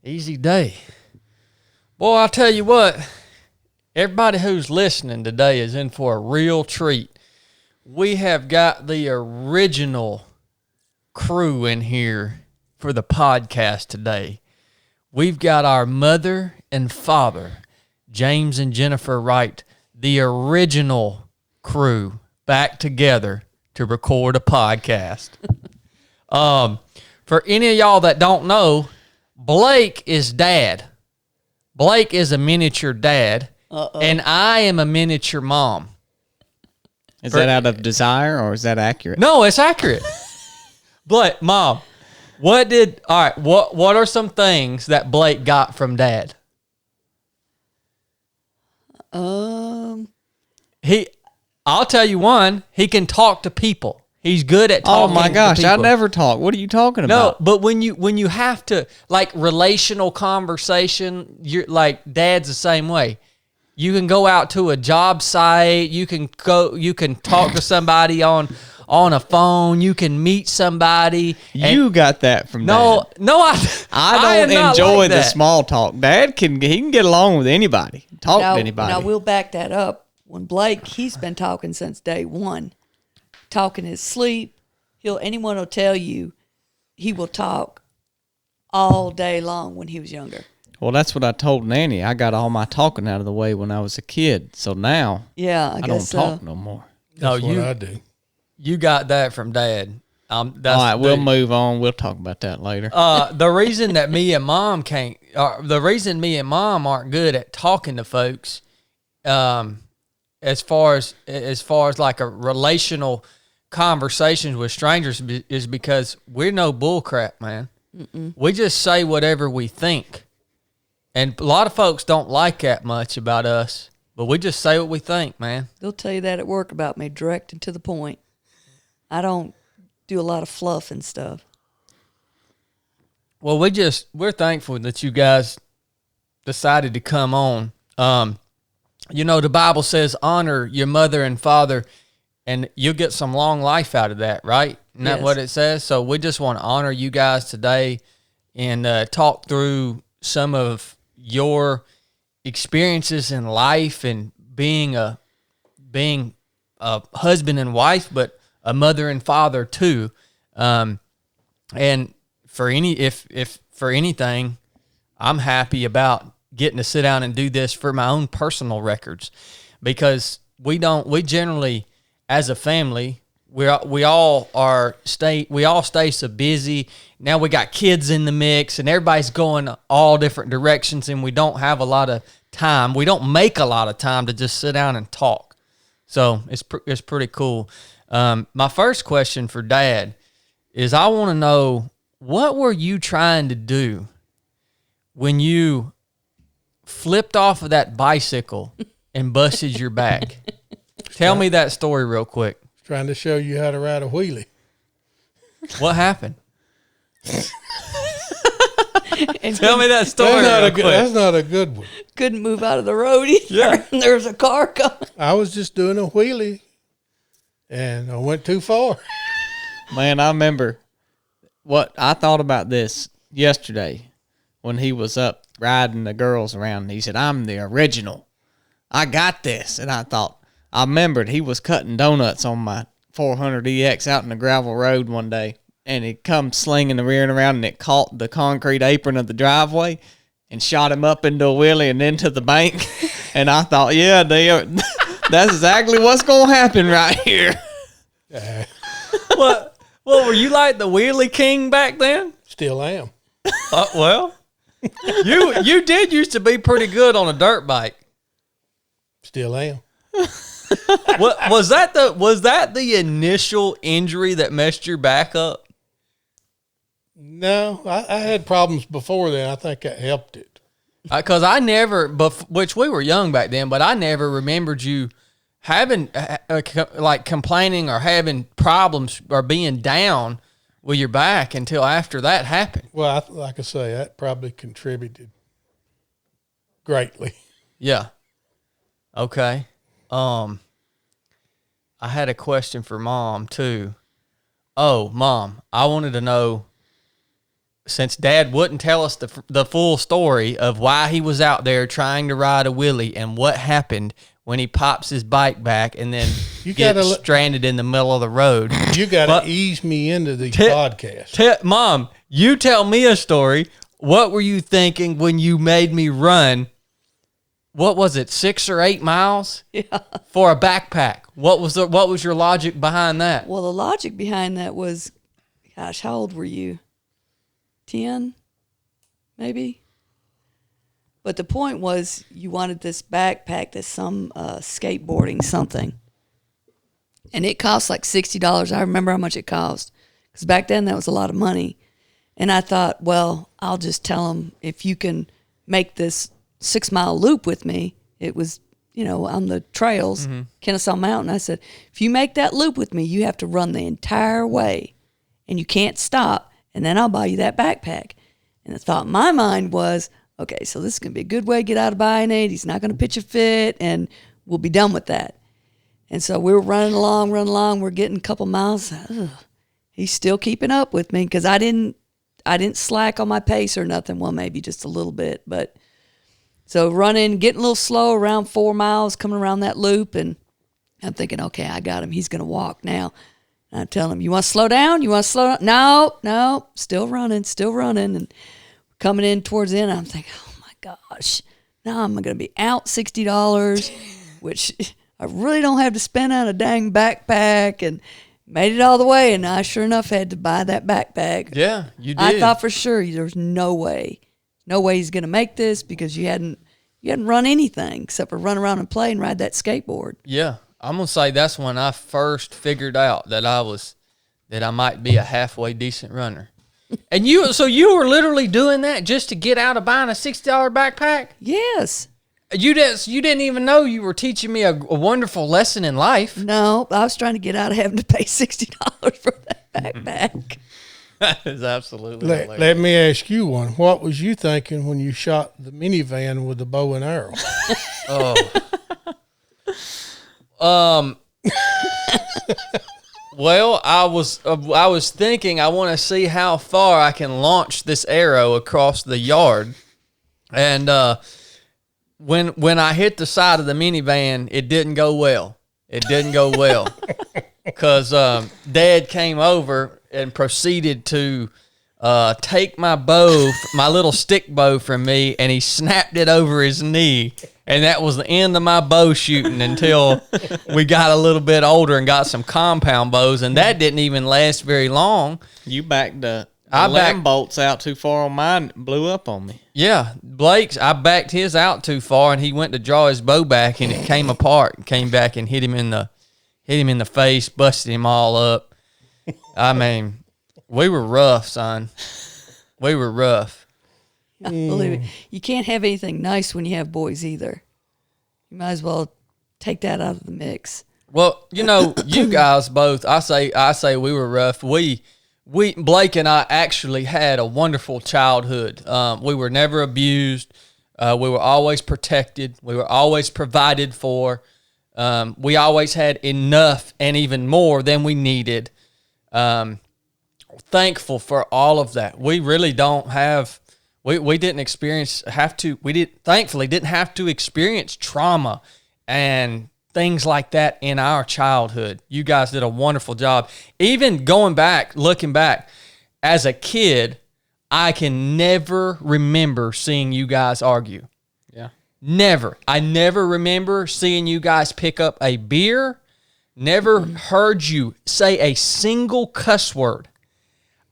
Easy day. Boy, I'll tell you what. Everybody who's listening today is in for a real treat. We have got the original crew in here for the podcast today. We've got our mother and father, James and Jennifer Wright, the original crew, back together to record a podcast. For any of y'all that don't know, Blake is dad. Blake is a miniature dad, and I am a miniature mom. Is that out of desire or is that accurate? No, it's accurate. Blake, Mom, what are some things that Blake got from Dad? Um, I'll tell you one, he can talk to people. He's good at talking to people. Oh my gosh, I never talk. What are you talking about? No, but when you have to, like, relational conversation, you're like, Dad's the same way. You can go out to a job site. You can talk to somebody on a phone. You can meet somebody. You got that from No, Dad. no, I don't enjoy like the small talk. Dad can get along with anybody. Talk to anybody. Now we'll back that up. When Blake, he's been talking since day one. Talking his sleep. Anyone will tell you he will talk all day long when he was younger. Well, that's what I told Nanny. I got all my talking out of the way when I was a kid. So now I guess don't talk no more. That's what I do. You got that from Dad. All right, we'll move on. We'll talk about that later. The reason that me and Mom aren't good at talking to folks, as far as like a relational conversations with strangers, is because we're no bullcrap, man. Mm-mm. We just say whatever we think. And a lot of folks don't like that much about us, but we just say what we think, man. They'll tell you that at work about me, direct and to the point. I don't do a lot of fluff and stuff. Well, we're thankful that you guys decided to come on. The Bible says honor your mother and father, and you'll get some long life out of that, right? Isn't that what it says? So we just want to honor you guys today and talk through some of your experiences in life and being a husband and wife, but a mother and father too. And for anything, I'm happy about getting to sit down and do this for my own personal records, because we generally, as a family, we all stay so busy. Now we got kids in the mix and everybody's going all different directions, and we don't have a lot of time. We don't make a lot of time to just sit down and talk. So it's pretty cool. My first question for Dad is, I want to know, what were you trying to do when you flipped off of that bicycle and busted your back? Tell me that story real quick. Trying to show you how to ride a wheelie. What happened? Tell me that story real quick. That's not a good one. Couldn't move out of the road either. Yeah. There was a car coming. I was just doing a wheelie, and I went too far. Man, I remember what I thought about this yesterday when he was up riding the girls around. And he said, "I'm the original. I got this." And I remembered he was cutting donuts on my 400EX out in the gravel road one day, and he come slinging the rear end around, and it caught the concrete apron of the driveway and shot him up into a wheelie and into the bank. And I thought, yeah, that's exactly what's going to happen right here. What were you like, the wheelie king back then? Still am. Well, you did used to be pretty good on a dirt bike. Still am. What was that the initial injury that messed your back up? No, I had problems before then. I think that helped it. Because I never, which we were young back then, but I never remembered you having like complaining or having problems or being down with your back until after that happened. Well, like I say, that probably contributed greatly. Yeah. Okay. I had a question for Mom too. Oh, Mom, I wanted to know, since Dad wouldn't tell us the full story of why he was out there trying to ride a wheelie and what happened when he pops his bike back and then gets stranded in the middle of the road. You got to ease me into these podcasts. Mom, you tell me a story. What were you thinking when you made me run? What was it, 6 or 8 miles for a backpack? What was your logic behind that? Well, the logic behind that was, gosh, how old were you? 10, maybe? But the point was you wanted this backpack, this some skateboarding something. And it cost like $60. I remember how much it cost. Because back then that was a lot of money. And I thought, well, I'll just tell them if you can make this 6-mile loop with me. It was, on the trails, Kennesaw Mountain. I said, if you make that loop with me, you have to run the entire way. And you can't stop. And then I'll buy you that backpack. And the thought in my mind was, okay, so this is going to be a good way to get out of buying it. He's not going to pitch a fit, and we'll be done with that. And so we were running along. We're getting a couple miles. He's still keeping up with me because I didn't slack on my pace or nothing. Well, maybe just a little bit. But so running, getting a little slow around 4 miles, coming around that loop. And I'm thinking, okay, I got him. He's going to walk now. And I tell him, you want to slow down? No, still running. And coming in towards the end, I'm thinking, oh my gosh, now I'm going to be out $60, which I really don't have to spend on a dang backpack, and made it all the way. And I sure enough had to buy that backpack. Yeah, you did. I thought for sure there's no way he's going to make this because you hadn't run anything except for run around and play and ride that skateboard. Yeah. I'm going to say that's when I first figured out that I might be a halfway decent runner. And you were literally doing that just to get out of buying a $60 backpack? Yes. You didn't even know you were teaching me a wonderful lesson in life. No, I was trying to get out of having to pay $60 for that backpack. That is absolutely hilarious. Let me ask you one. What was you thinking when you shot the minivan with the bow and arrow? Well, I was thinking I want to see how far I can launch this arrow across the yard, and when I hit the side of the minivan, it didn't go well. Because Dad came over and proceeded to take my bow, my little stick bow from me, and he snapped it over his knee. And that was the end of my bow shooting until we got a little bit older and got some compound bows, and that didn't even last very long. You backed the lamb bolts out too far on mine, blew up on me. Yeah, I backed his out too far, and he went to draw his bow back, and it came apart, and came back and hit him in the face, busted him all up. I mean, we were rough, son. We were rough. I believe it. You can't have anything nice when you have boys either. You might as well take that out of the mix. Well, you guys both, I say we were rough. We Blake and I actually had a wonderful childhood. We were never abused. We were always protected. We were always provided for. We always had enough and even more than we needed. Thankful for all of that. We really don't have. We didn't thankfully didn't have to experience trauma and things like that in our childhood. You guys did a wonderful job. Even looking back, as a kid, I can never remember seeing you guys argue. Yeah. Never. I never remember seeing you guys pick up a beer. Never heard you say a single cuss word.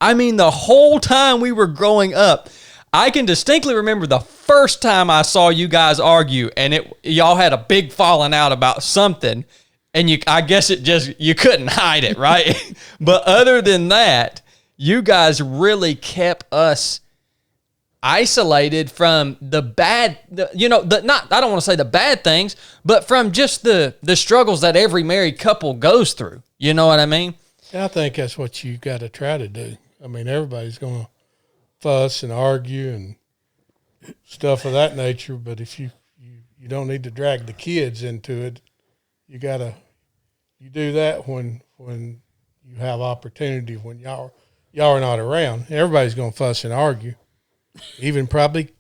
I mean, the whole time we were growing up, I can distinctly remember the first time I saw you guys argue, and y'all had a big falling out about something, and I guess you couldn't hide it, right? But other than that, you guys really kept us isolated from the bad, I don't want to say the bad things, but from just the struggles that every married couple goes through. You know what I mean? I think that's what you got to try to do. I mean, everybody's going to fuss and argue and stuff of that nature, but if you don't need to drag the kids into it, you do that when you have opportunity, when y'all y'all are not around, everybody's going to fuss and argue. Even probably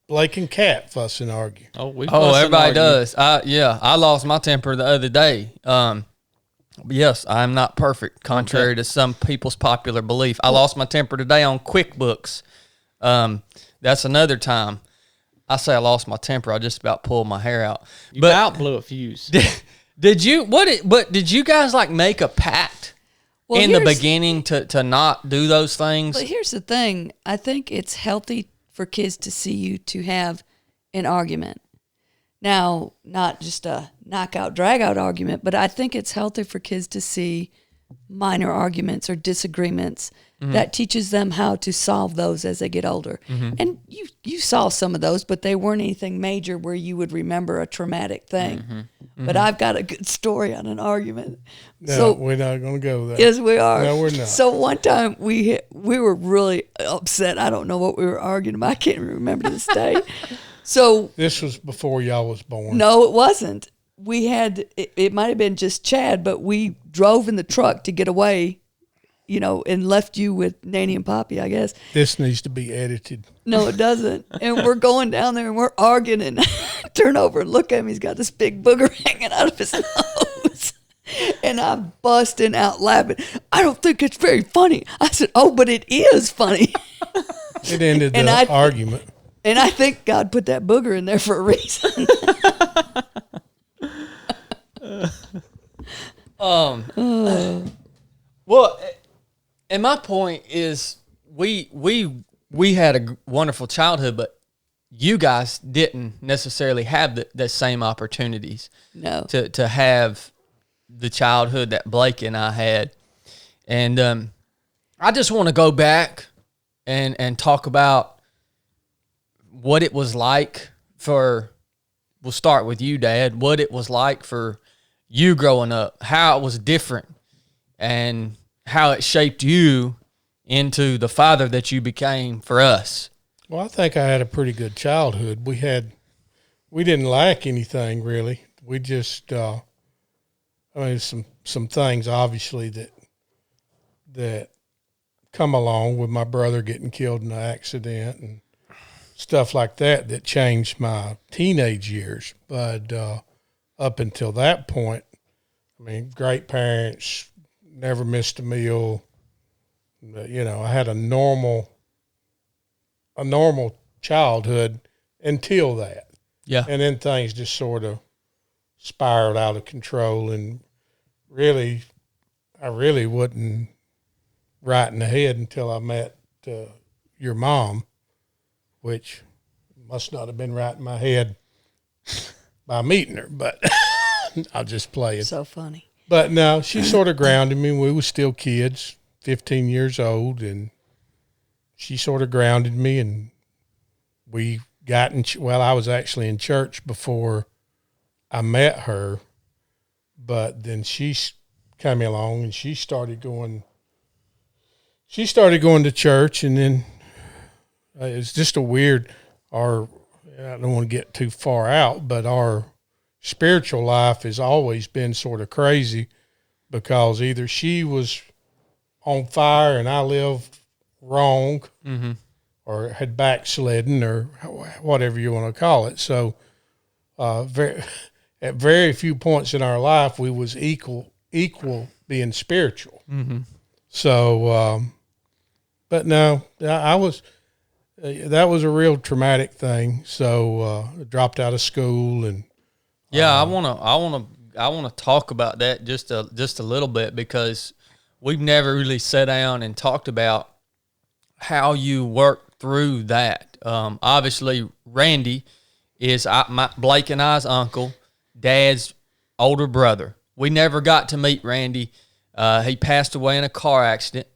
Blake and Kat fuss and argue. Everybody does. I lost my temper the other day. Yes, I'm not perfect, contrary to some people's popular belief. I lost my temper today on QuickBooks. That's another time. I say I lost my temper. I just about pulled my hair out. You about blew a fuse. Did you guys like make a pact in the beginning to not do those things? But here's the thing. I think it's healthy for kids to see you to have an argument. Now, not just a knockout, drag-out argument, but I think it's healthy for kids to see minor arguments or disagreements. That teaches them how to solve those as they get older. And you saw some of those, but they weren't anything major where you would remember a traumatic thing. But I've got a good story on an argument. No, we're not going to go there. Yes, we are. No, we're not. So one time we were really upset. I don't know what we were arguing about. I can't remember to this day. So this was before y'all was born. No, it wasn't. We had, it might have been just Chad, but we drove in the truck to get away, and left you with Nanny and Poppy, I guess. This needs to be edited. No, it doesn't. And we're going down there and we're arguing and turn over and look at him. He's got this big booger hanging out of his nose. And I'm busting out laughing. I don't think it's very funny. I said, oh, but it is funny. It ended the argument. And I think God put that booger in there for a reason. Well, and my point is, we had a wonderful childhood, but you guys didn't necessarily have the same opportunities. No. To have the childhood that Blake and I had, and I just want to go back and talk about what it was like for. We'll start with you, Dad. What it was like for you growing up, how it was different, and how it shaped you into the father that you became for us. Well, I think I had a pretty good childhood. We didn't lack anything really. We just, some things obviously that come along with my brother getting killed in an accident and stuff like that changed my teenage years. But up until that point, great parents, never missed a meal. I had a normal childhood until that. Yeah. And then things just sort of spiraled out of control, and I really wasn't right in the head until I met your mom, which must not have been right in my head by meeting her, but I'll just play it. So funny. But no, she sort of grounded me. We were still kids, 15 years old, and she sort of grounded me, and we got I was actually in church before I met her, but then she came along and she started going to church, and then it's just I don't want to get too far out, but our spiritual life has always been sort of crazy, because either she was on fire and I lived wrong, or had backslidden, or whatever you want to call it. So at very few points in our life, we was equal being spiritual. So, but no, that was a real traumatic thing. So I dropped out of school, and I want to talk about that just a little bit, because we've never really sat down and talked about how you worked through that. Obviously, Randy is Blake and I's uncle, Dad's older brother. We never got to meet Randy. He passed away in a car accident.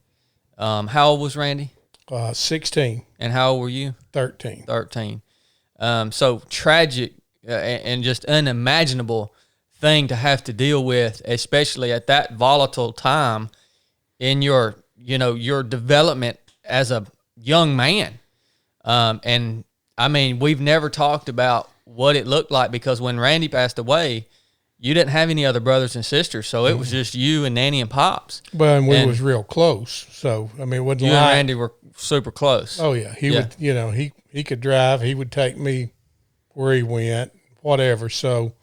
How old was Randy? 16. And how old were you? 13. 13. So tragic and just unimaginable thing to have to deal with, especially at that volatile time in your development as a young man. And we've never talked about what it looked like, because when Randy passed away, you didn't have any other brothers and sisters, so it was just you and Nanny and Pops. Well, and we was real close. So, I mean, it wasn't You like, and Randy were super close. oh, yeah. He would, you know, he could drive. He would take me where he went, whatever. So,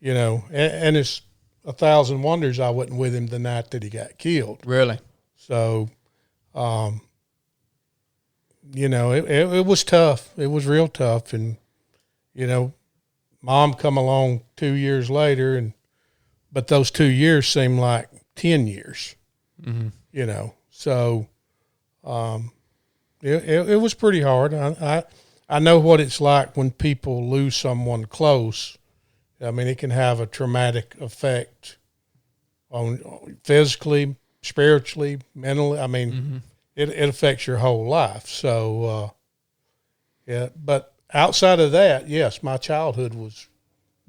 you know, and it's 1,000 wonders I wasn't with him the night that he got killed. Really? So, you know, it was tough. It was real tough. And, you know, Mom come along 2 years later, but those 2 years seemed like 10 years, you know. So it was pretty hard. I know what it's like when people lose someone close. I mean, it can have a traumatic effect on physically, spiritually, mentally. I mean, it affects your whole life. So, yeah, but outside of that, yes, my childhood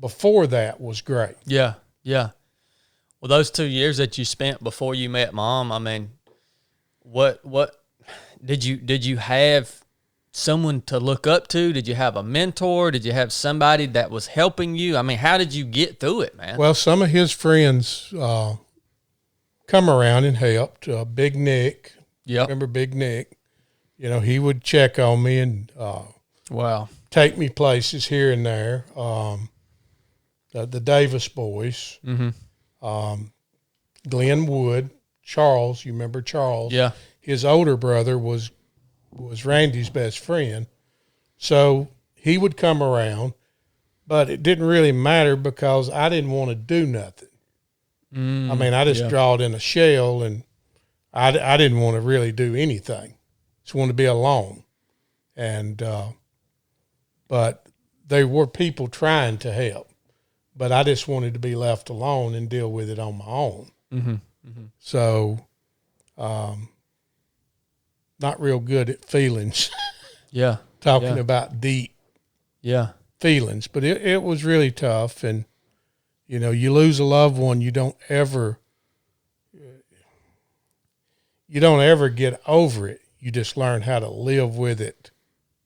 before that was great. Yeah, yeah. Well, those 2 years that you spent before you met Mom, I mean, what did you have someone to look up to? Did you have a mentor? Did you have somebody that was helping you? I mean, how did you get through it, man? Well, some of his friends come around and helped. Big Nick, remember Big Nick? You know, he would check on me and wow, take me places here and there. The Davis boys, Glenn Wood, Charles. You remember Charles? Yeah. His older brother was Randy's best friend, so he would come around, but it didn't really matter because I didn't want to do nothing. I mean, I just drawed in a shell, and I didn't want to really do anything. Just wanted to be alone, and but there were people trying to help, but I just wanted to be left alone and deal with it on my own. So, not real good at feelings. Yeah. Talking about deep feelings, but it was really tough. And, you know, you lose a loved one, you don't ever get over it. You just learn how to live with it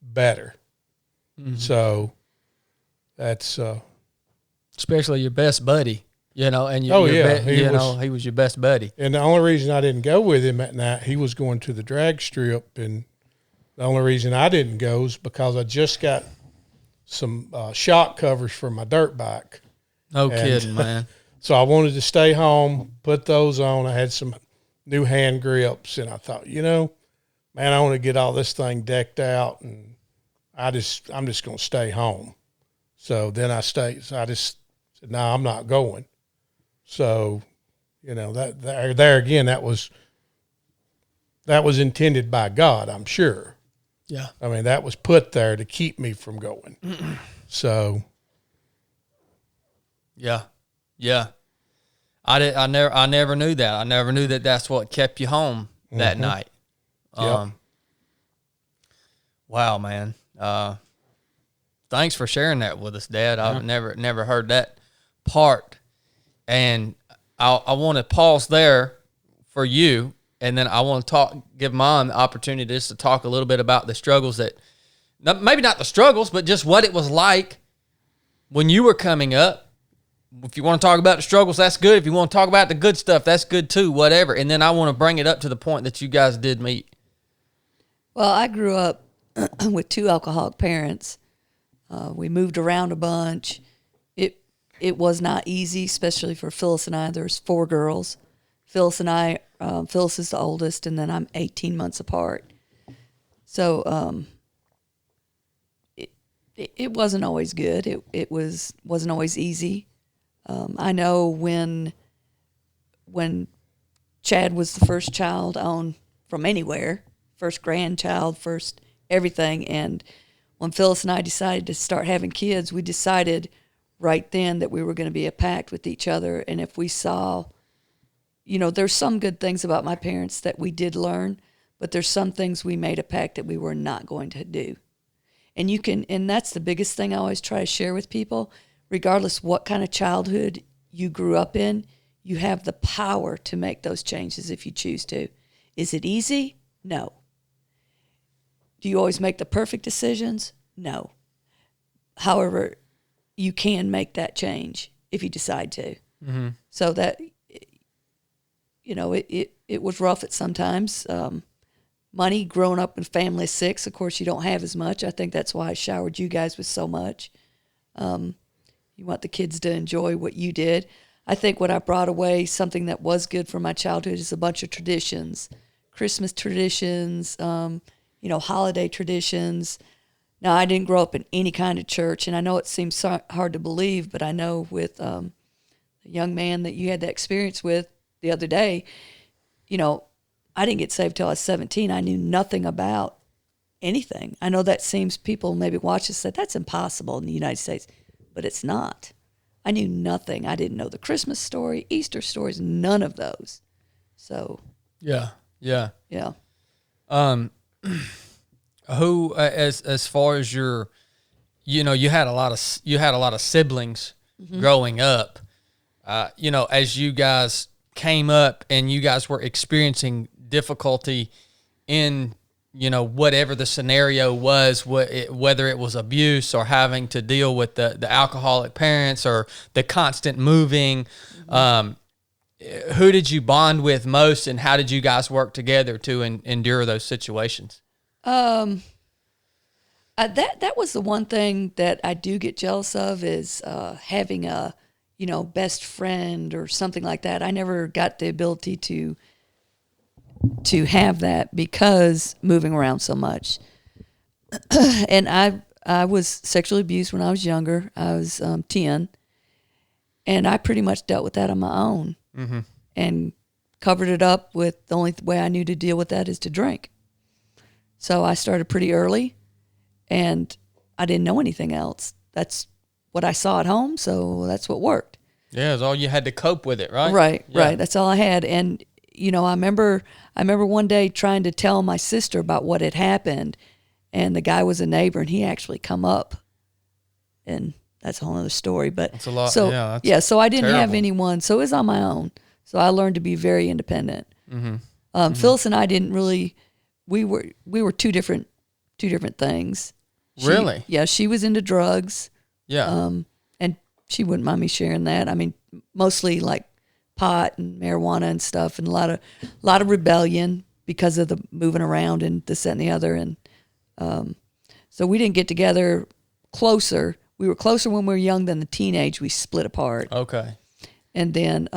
better. So that's especially your best buddy, you know, and he was your best buddy. And the only reason I didn't go with him that night, he was going to the drag strip, and the only reason I didn't go is because I just got some shock covers for my dirt bike. No kidding, man. So I wanted to stay home, put those on. I had some new hand grips, and I thought, you know, man, I want to get all this thing decked out, and I'm just going to stay home. So then I stayed. So I just said, no, I'm not going. So, you know, that there again, that was intended by God, I'm sure. Yeah. I mean, that was put there to keep me from going. So. Yeah. Yeah. I never knew that. I never knew that that's what kept you home that night. Wow, man. Thanks for sharing that with us, Dad. I've never heard that part. And I want to pause there for you, and then I want to give Mom the opportunity just to talk a little bit about the struggles maybe not the struggles, but just what it was like when you were coming up. If you want to talk about the struggles, that's good. If you want to talk about the good stuff, that's good too, whatever. And then I want to bring it up to the point that you guys did meet. Well, I grew up with two alcoholic parents. We moved around a bunch. It was not easy, especially for Phyllis and I. There's 4 girls. Phyllis and I, Phyllis is the oldest, and then I'm 18 months apart. So it wasn't always good. It wasn't always easy. I know when Chad was the first child from anywhere, first grandchild, first everything, and when Phyllis and I decided to start having kids, we decided right then that we were going to be a pact with each other. And if we saw, you know, there's some good things about my parents that we did learn, but there's some things we made a pact that we were not going to do. And that's the biggest thing I always try to share with people, regardless what kind of childhood you grew up in, you have the power to make those changes if you choose to. Is it easy? No. Do you always make the perfect decisions? No. However, you can make that change. if you decide to. So that, you know, it was rough at sometimes. Money, growing up in family of 6, of course, you don't have as much. I think that's why I showered you guys with so much. You want the kids to enjoy what you did. I think what I brought away, something that was good from my childhood, is a bunch of traditions. Christmas traditions, you know, holiday traditions. Now, I didn't grow up in any kind of church, and I know it seems hard to believe, but I know with the young man that you had that experience with the other day, you know, I didn't get saved till I was 17. I knew nothing about anything. I know that seems, people maybe watch this and say, that's impossible in the United States, but it's not. I knew nothing. I didn't know the Christmas story, Easter stories, none of those. So, Yeah. Who, as far as your, you know, you had a lot of siblings growing up. You know, as you guys came up and you guys were experiencing difficulty in, you know, whatever the scenario was, whether it was abuse or having to deal with the alcoholic parents or the constant moving, who did you bond with most, and how did you guys work together to endure those situations? That was the one thing that I do get jealous of, is having a, you know, best friend or something like that. I never got the ability to have that because moving around so much. And I was sexually abused when I was younger. I was 10, and I pretty much dealt with that on my own, and covered it up with, the only way I knew to deal with that is to drink. So I started pretty early, and I didn't know anything else. That's what I saw at home, so that's what worked. Yeah, it's all you had to cope with it, right? Right, Yeah. right. That's all I had. And, you know, I remember one day trying to tell my sister about what had happened, and the guy was a neighbor, and he actually come up, and that's a whole other story. But That's a lot. So, That's so I didn't have terrible. anyone, so it was on my own. So I learned to be very independent. Phyllis and I didn't really. We were two different things. Really? Yeah, she was into drugs. Yeah. And she wouldn't mind me sharing that. I mean, mostly like pot and marijuana and stuff, and a lot of rebellion because of the moving around and this, that, and the other. And so we didn't get together closer. We were closer when we were young. Than the teenage, we split apart. Okay. And then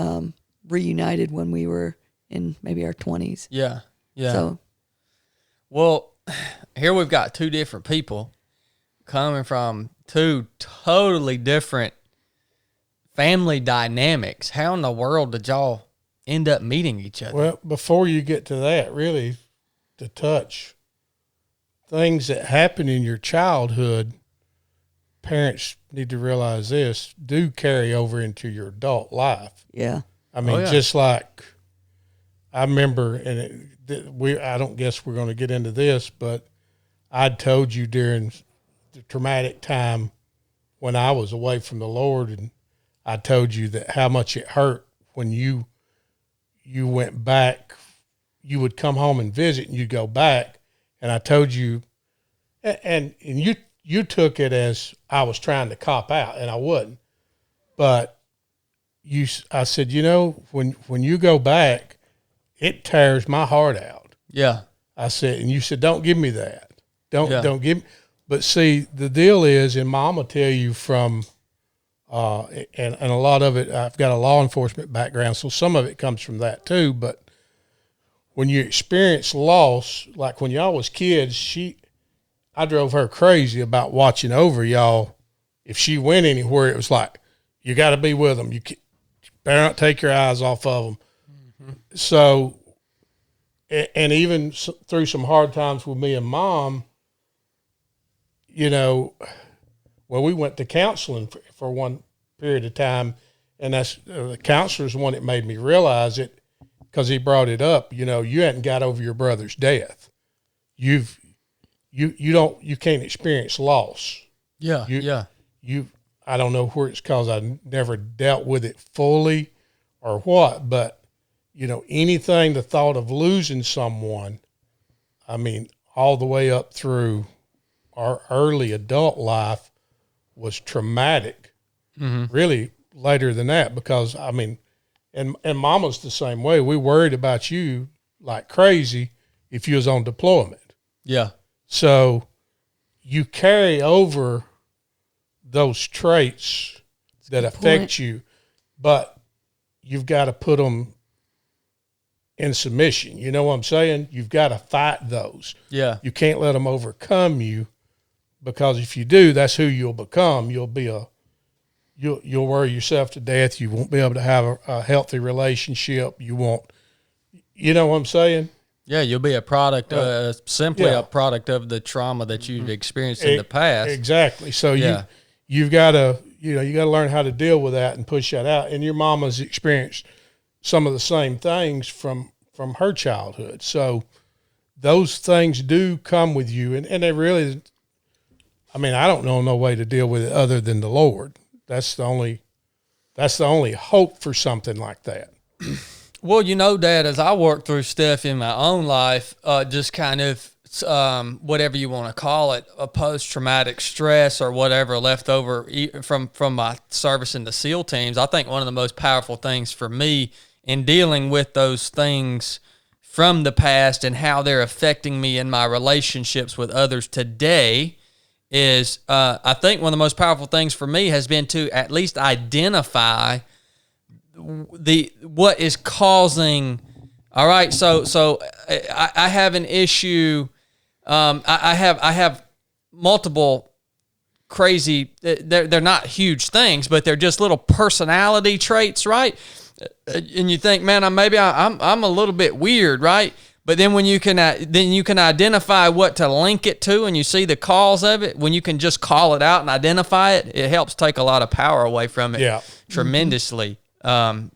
reunited when we were in maybe our 20s. Yeah. Yeah. So, well, here we've got two different people coming from two totally different family dynamics. How in the world did y'all end up meeting each other? Well, before you get to that, really, to touch things that happen in your childhood, parents need to realize this, do carry over into your adult life. yeah. I mean, just like I remember, and I don't guess we're going to get into this, but I'd told you during the traumatic time when I was away from the Lord, and I told you that how much it hurt when you went back. You would come home and visit, and you'd go back, and I told you, and you took it as I was trying to cop out, and I wasn't. But I said, you know, when you go back, it tears my heart out. Yeah. I said, and you said, don't give me that. Don't give me. But see, the deal is, and Mom will tell you from, and a lot of it, I've got a law enforcement background, so some of it comes from that too. But when you experience loss, like when y'all was kids, I drove her crazy about watching over y'all. If she went anywhere, it was like, you got to be with them. You better not take your eyes off of them. Mm-hmm. So, and even through some hard times with me and Mom, you know, well, we went to counseling for one period of time, and that's the counselor's the one that made me realize it, because he brought it up. You know, you hadn't got over your brother's death. You can't experience loss. Yeah. I don't know where it's because I never dealt with it fully or what, but, you know, anything, the thought of losing someone, I mean, all the way up through our early adult life was traumatic, really later than that because, I mean, and Mama's the same way. We worried about you like crazy if you was on deployment. Yeah. So you carry over those traits that affect you, but you've got to put them in submission. You know what I'm saying? You've got to fight those. Yeah. You can't let them overcome you, because if you do, that's who you'll become. You'll worry yourself to death. You won't be able to have a healthy relationship. You won't, you know what I'm saying? Yeah, you'll be a product, simply a product of the trauma that you've experienced in the past. Exactly. So you've got to, you got to learn how to deal with that and push that out. And your mama's experienced some of the same things from her childhood. So those things do come with you, and they really, I mean, I don't know no way to deal with it other than the Lord. That's the only hope for something like that. Well, Dad, as I work through stuff in my own life, just kind of whatever you want to call it, a post-traumatic stress or whatever left over from my service in the SEAL teams, I think one of the most powerful things for me in dealing with those things from the past and how they're affecting me in my relationships with others today is I think one of the most powerful things for me has been to at least identify what is causing. All right, so I have an issue. I have multiple crazy. They're not huge things, but they're just little personality traits, right? And you think, man, I'm a little bit weird, right? But then when you can identify what to link it to, and you see the cause of it, when you can just call it out and identify it, it helps take a lot of power away from it tremendously. And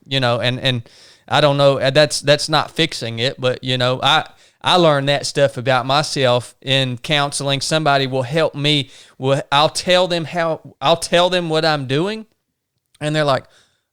I don't know, that's not fixing it, but I learned that stuff about myself in counseling. Somebody will help me. I'll tell them what I'm doing, and they're like,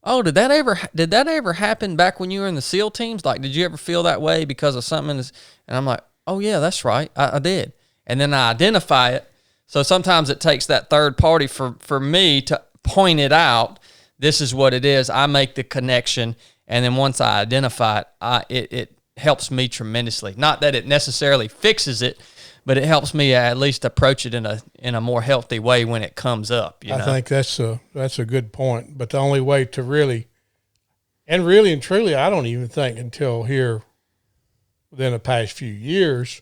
"Oh, did that ever happen back when you were in the SEAL teams? Like, did you ever feel that way because of something?" And I'm like, "Oh yeah, that's right, I did." And then I identify it. So sometimes it takes that third party for me to point it out. This is what it is. I make the connection, and then once I identify it, it helps me tremendously. Not that it necessarily fixes it, but it helps me at least approach it in a more healthy way when it comes up. I think that's a good point. But the only way to really and truly, I don't even think until here within the past few years,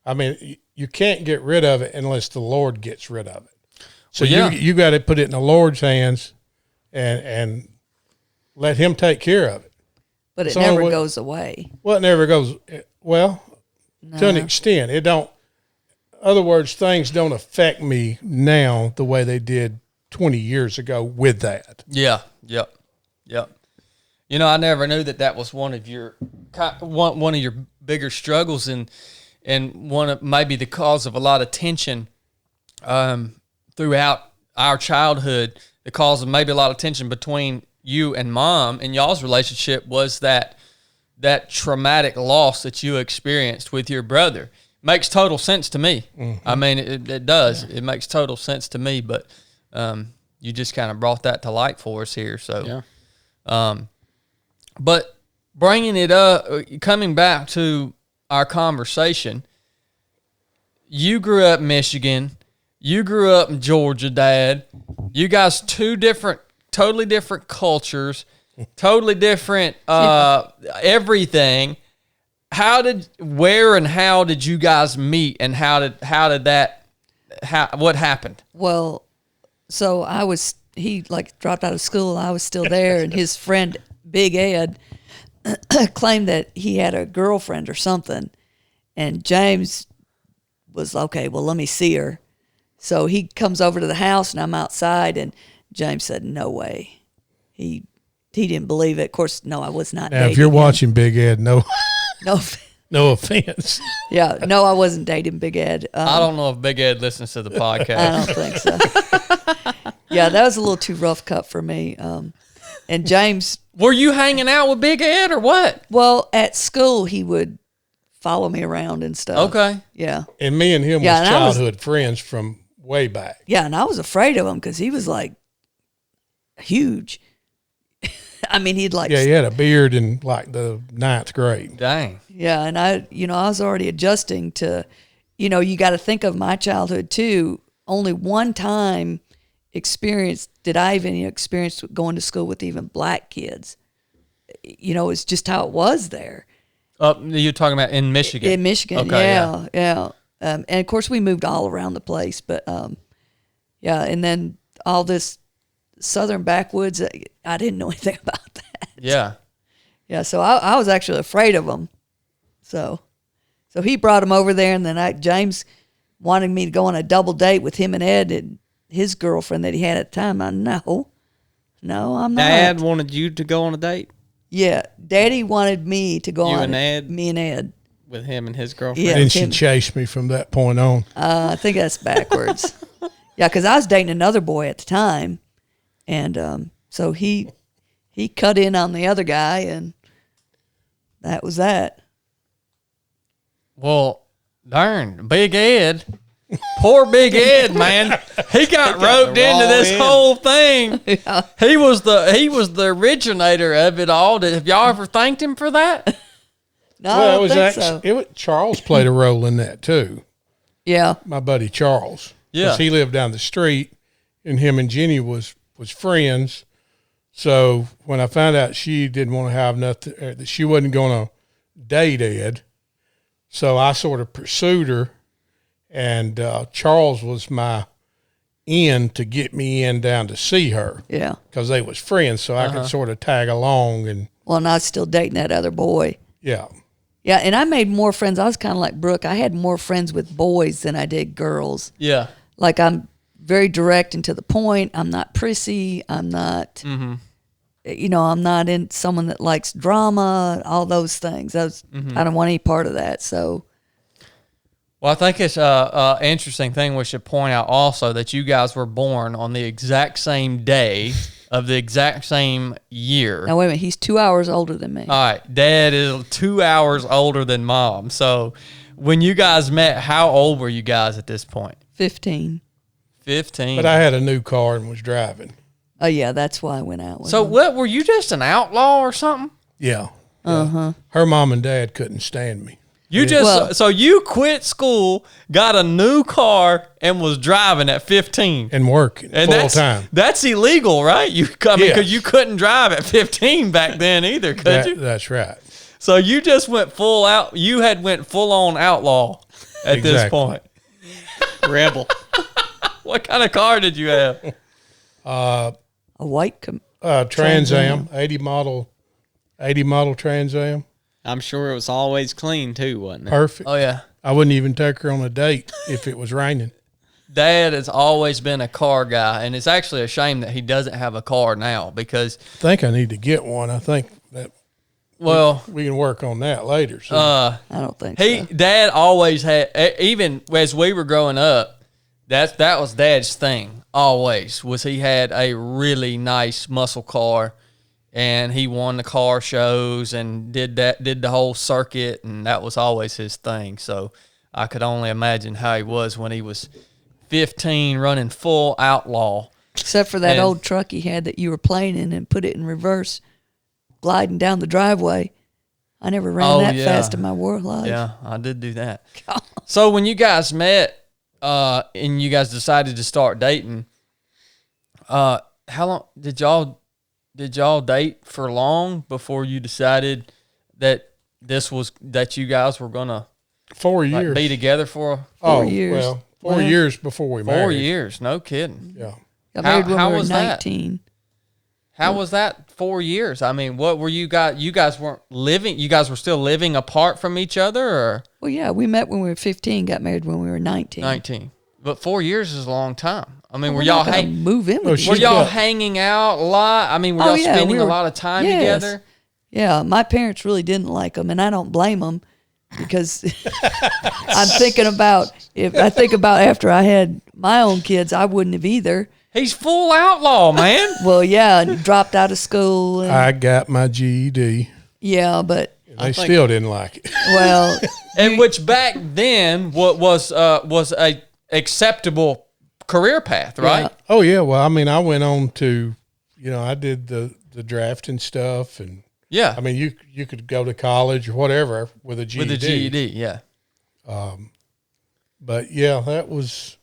I mean, you can't get rid of it unless the Lord gets rid of it. So you got to put it in the Lord's hands and let him take care of it. But it never goes away. Well, it never goes. Well, to an extent, it don't. In other words, things don't affect me now the way they did 20 years ago with that. Yeah. Yep. I never knew that was one of your bigger struggles and one of maybe the cause of a lot of tension throughout our childhood. The cause of maybe a lot of tension between you and Mom and y'all's relationship was that traumatic loss that you experienced with your brother. Makes total sense to me. Mm-hmm. I mean, it does. Yeah. It makes total sense to me, but you just kind of brought that to light for us here. So, but bringing it up, coming back to our conversation, you grew up in Michigan. You grew up in Georgia, Dad. You guys totally different cultures, totally different everything. Where and how did you guys meet, and what happened? Well, so he dropped out of school. I was still there, and his friend Big Ed claimed that he had a girlfriend or something, and James was okay. Well, let me see her. So he comes over to the house, and I'm outside, and James said, "No way." He didn't believe it. Of course, no, I was not. Now, if you're watching Big Ed, no offense. Yeah, no, I wasn't dating Big Ed. I don't know if Big Ed listens to the podcast. I don't think so. Yeah, that was a little too rough cut for me. And James, were you hanging out with Big Ed or what? Well, at school he would follow me around and stuff. Okay. Yeah. And me and him was childhood friends from way back. Yeah, and I was afraid of him because he was like huge. I mean, he'd like, Yeah, he had a beard in like the 9th grade. Dang. yeah. And I was already adjusting to, you got to think of my childhood too. Only one time did I even experience going to school with even black kids. It's just how it was there. You're talking about in Michigan? In Michigan, Okay, yeah. And of course, we moved all around the place, but yeah. And then all this southern backwoods, I didn't know anything about that. Yeah. Yeah, so I was actually afraid of them. So he brought him over there, and then James wanted me to go on a double date with him and Ed and his girlfriend that he had at the time. No, I'm not. Dad wanted you to go on a date Yeah, Daddy wanted me to go You on and Ed? Me and Ed. with him and his girlfriend. Yeah, And she him. chased me from that point on. I think that's backwards. Yeah, because I was dating another boy at the time, and so he cut in on the other guy, and that was that. Well, darn, Big Ed. Poor Big Ed, man. He got roped into wrong this end. whole thing. He was the originator of it all. Have y'all ever thanked him for that? No, Well, I don't think so. Charles played a role in that too. Yeah, My buddy Charles. Yeah. 'Cause he lived down the street, and him and Jenny was friends. So when I found out she didn't want to have nothing, that she wasn't going to date Ed, so I sort of pursued her, and Charles was my in to get me in down to see her yeah. because they was friends, so I could sort of tag along, and Well, and I was still dating that other boy. yeah. Yeah, and I made more friends. I was kind of like Brooke. I had more friends with boys than I did girls. Yeah. Like, I'm very direct and to the point. I'm not prissy. I'm not, I'm not in someone that likes drama, all those things. I don't want any part of that. So, Well, I think it's a interesting thing we should point out also that you guys were born on the exact same day of the exact same year. now wait a minute. He's 2 hours older than me. All right, Dad is 2 hours older than Mom. So when you guys met, how old were you guys at this point? 15. 15. But I had a new car and was driving. Oh, yeah, that's why I went out with So him. what, were you just an outlaw or something? Yeah. Her mom and dad couldn't stand me. You just Well- so you quit school, got a new car, and was driving at 15. And working And full that's, time. That's illegal, right? Because Yes. you couldn't drive at 15 back then either, could you? That's right. So you just went full out. You had went full on outlaw at this Exactly. point. Rebel. What kind of car did you have? A white Trans Am, 80 model Trans Am. I'm sure it was always clean too, wasn't it? Perfect. Oh yeah, I wouldn't even take her on a date if it was raining. Dad has always been a car guy, and it's actually a shame that he doesn't have a car now because, I think I need to get one. I think that well, we can work on that later. So I don't think so. Dad always had, even as we were growing up, that was Dad's thing. Always was he had a really nice muscle car, and he won the car shows and did the whole circuit, and that was always his thing. So I could only imagine how he was when he was 15, running full outlaw. Except for that And- old truck he had that you were playing in and put it in reverse, gliding down the driveway. I never ran that yeah. fast in my world life. Yeah, I did do that. So when you guys met, and you guys decided to start dating, how long did y'all date for long before you decided that that you guys were gonna 4 years. like, be together for 4 years. Well, 4 Well, years before we married. 4 years? No kidding. Yeah. Got How- married when how we were was that? 19. How was that 4 years? I mean, what were you guys? You guys weren't living. You guys were still living apart from each other, or Well, yeah, we met when we were 15, got married when we were 19. 19? But 4 years is a long time. I mean, We're were y'all not gonna move in with Oh, each Were she's y'all got- hanging out a lot? I mean, were Oh, y'all yeah, spending we a were- lot of time yes. together? Yeah, my parents really didn't like them, and I don't blame them because I'm thinking about after I had my own kids, I wouldn't have either. He's full outlaw, man. Well, yeah, and dropped out of school. And, I got my GED. yeah, but They still didn't like it. well, And which back then was a acceptable career path, right? Yeah. Oh, yeah. Well, I mean, I went on to, I did the drafting stuff, and Yeah. I mean, you could go to college or whatever with a GED. With a GED, yeah. But yeah, that was.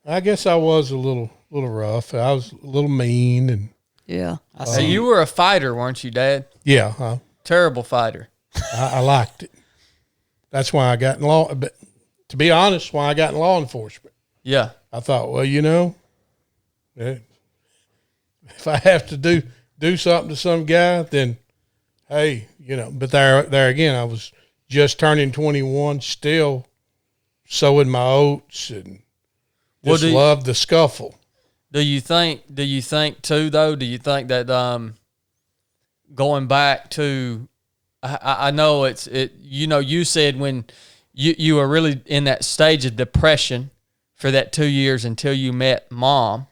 I guess I was a little rough. I was a little mean, and Yeah. So you were a fighter, weren't you, Dad? yeah, Terrible fighter. I liked it. That's why I got in law. But to be honest, why I got in law enforcement. Yeah. I thought, well, if I have to do something to some guy, then hey, But there again, I was just turning 21, still sowing my oats, and just loved the scuffle. Do you think too, though? Do you think that going back to, I know you said when you were really in that stage of depression for that 2 years until you met Mom,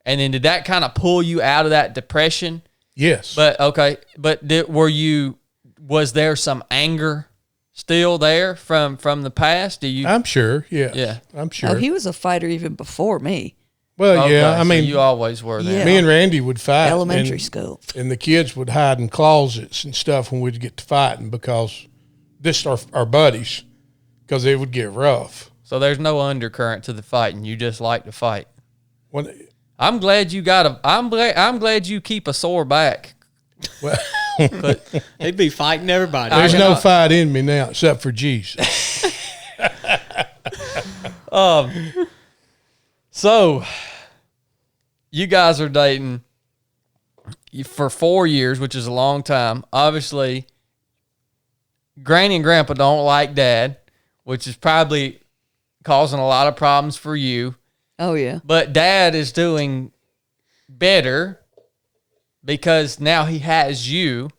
and then did that kind of pull you out of that depression? Yes. But okay, but was there some anger still there from the past? I'm sure. Yes. Yeah. I'm sure. Oh, he was a fighter even before me. Well, Okay, yeah. I so mean, you always were there. Yeah. me and Randy would fight Elementary school. and the kids would hide in closets and stuff when we'd get to fighting because our buddies, because it would get rough. So there's no undercurrent to the fighting. You just like to fight. When, I'm glad you I'm glad you keep a sore back. well, But He'd be fighting everybody. there's no fight in me now except for Jesus. so you guys are dating for 4 years, which is a long time. Obviously, Granny and Grandpa don't like Dad, which is probably causing a lot of problems for you. Oh, yeah. But Dad is doing better because now he has you,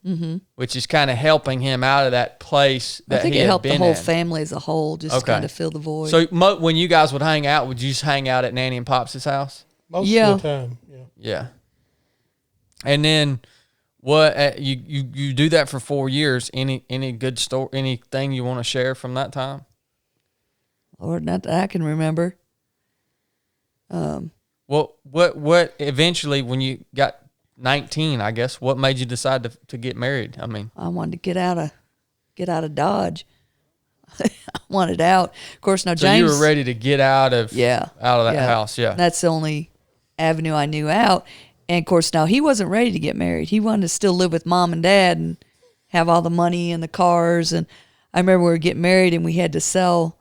which is kind of helping him out of that place that I think he it had helped the been whole in. family as a whole just Okay. kind of fill the void. So when you guys would hang out, would you just hang out at Nanny and Pops' house? Most Yeah. of the time, yeah. Yeah. And then what you do that for 4 years? Any good story? Anything you want to share from that time? Lord, not that I can remember. Well, what eventually when you got 19, I guess, what made you decide to get married? I mean, I wanted to get out of Dodge. I wanted out. Of course, now so James. you were ready to get out of Yeah. that house, yeah. That's the only avenue I knew out. And of course, now he wasn't ready to get married. He wanted to still live with Mom and Dad and have all the money and the cars. And I remember we were getting married and we had to sell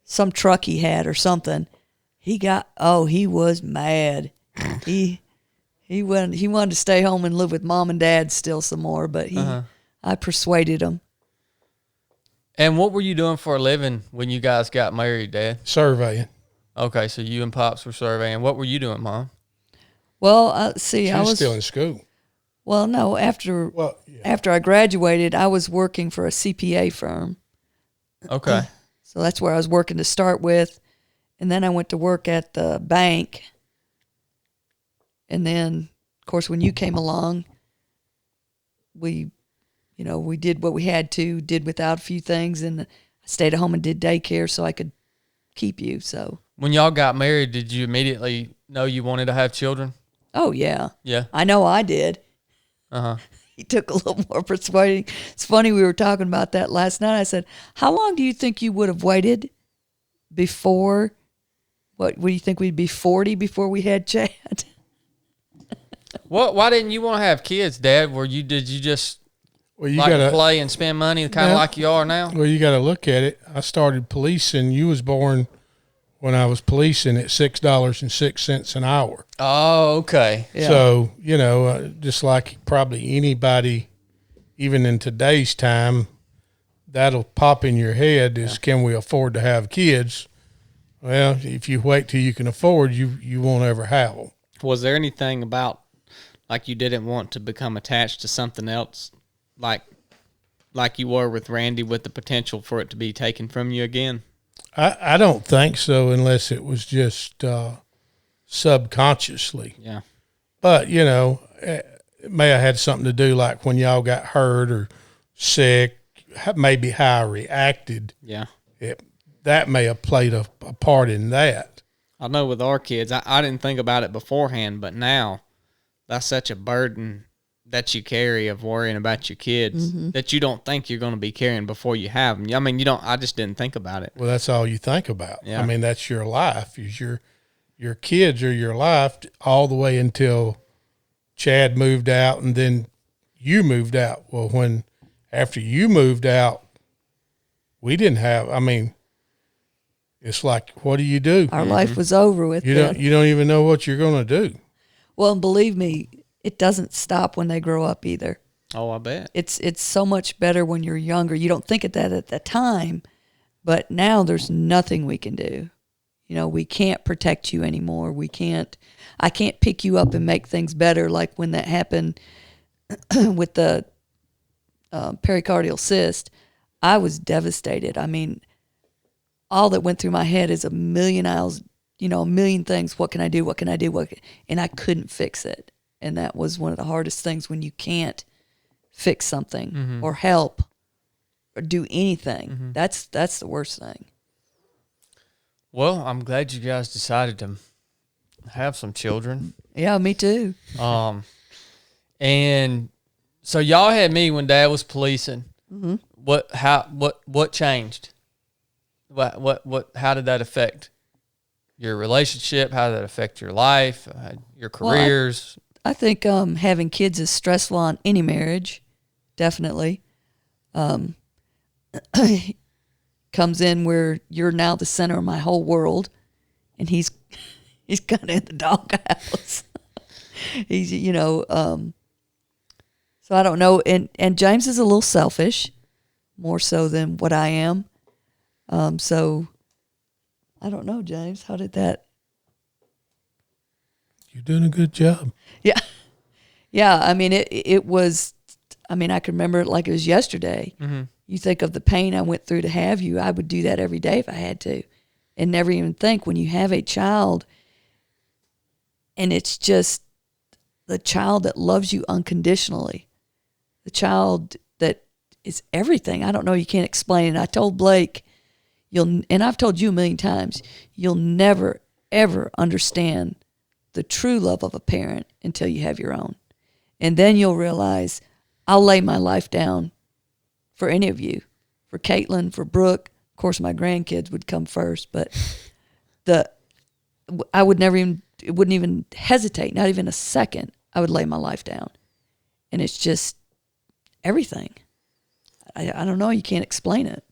some truck he had or something. He was mad. He wanted to stay home and live with Mom and Dad still some more, but I persuaded him. And what were you doing for a living when you guys got married, Dad? Surveying. Okay, so you and Pops were surveying. What were you doing, Mom? Well, She I was was still in school. Well, no, after Yeah. after I graduated, I was working for a CPA firm. Okay. So that's where I was working to start with. And then I went to work at the bank. And then, of course, when you came along, we did what we had to, did without a few things. And I stayed at home and did daycare so I could keep you. So, When y'all got married, did you immediately know you wanted to have children? oh, yeah. Yeah. I know I did. Uh-huh. He took a little more persuading. It's funny, we were talking about that last night. I said, how long do you think you would have waited before, what do you think, we'd be 40 before we had Chad? Why didn't you want to have kids, Dad? Did you just Well, you like to gotta play and spend money kind of Yeah. like you are now? Well, you got to look at it. I started policing. You was born when I was policing at $6.06 an hour. Oh, okay. Yeah. So just like probably anybody, even in today's time, that'll pop in your head is, can we afford to have kids? Well, if you wait till you can afford, you won't ever have them. Was there anything about, like, you didn't want to become attached to something else, like you were with Randy, with the potential for it to be taken from you again? I don't think so, unless it was just subconsciously. Yeah. But, it may have had something to do, like when y'all got hurt or sick, maybe how I reacted. Yeah. That may have played a part in that. I know with our kids, I didn't think about it beforehand, but now that's such a burden that you carry of worrying about your kids that you don't think you're going to be carrying before you have them. I mean, I just didn't think about it. Well, that's all you think about. Yeah. I mean, that's your life. Is your kids are your life all the way until Chad moved out and then you moved out. Well, after you moved out, we didn't have, I mean, it's like, what do you do? Our life was over with. You don't even know what you're going to do. Well, and believe me, it doesn't stop when they grow up either. Oh, I bet. It's so much better when you're younger. You don't think of that at the time, but now there's nothing we can do. You know, we can't protect you anymore. I can't pick you up and make things better like when that happened with the pericardial cyst. I was devastated. I mean, all that went through my head is a million things. What can I do? What can I do? And I couldn't fix it. And that was one of the hardest things when you can't fix something or help or do anything. That's the worst thing. Well, I'm glad you guys decided to have some children. Yeah, me too. And so y'all had me when Dad was policing. What changed? How did that affect your relationship? How did that affect your life, your careers? Well, I think having kids is stressful on any marriage, definitely. Comes in where you're now the center of my whole world, and he's kind of in the doghouse. He's, so I don't know. And James is a little selfish, more so than what I am. So I don't know, James. How did that? You're doing a good job. Yeah. Yeah. I mean, it was, I mean, I can remember it like it was yesterday. You think of the pain I went through to have you. I would do that every day if I had to, and never even think when you have a child and it's just the child that loves you unconditionally, the child that is everything. I don't know. You can't explain it. I told Blake, and I've told you a million times, you'll never, ever understand the true love of a parent until you have your own. And then you'll realize I'll lay my life down for any of you, for Caitlin, for Brooke. Of course, my grandkids would come first, but I would it wouldn't even hesitate, not even a second. I would lay my life down. And it's just everything. I don't know. You can't explain it.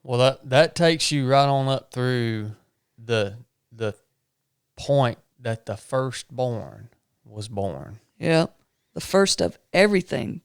Well, that takes you right on up through the point that the firstborn was born. Yeah. The first of everything.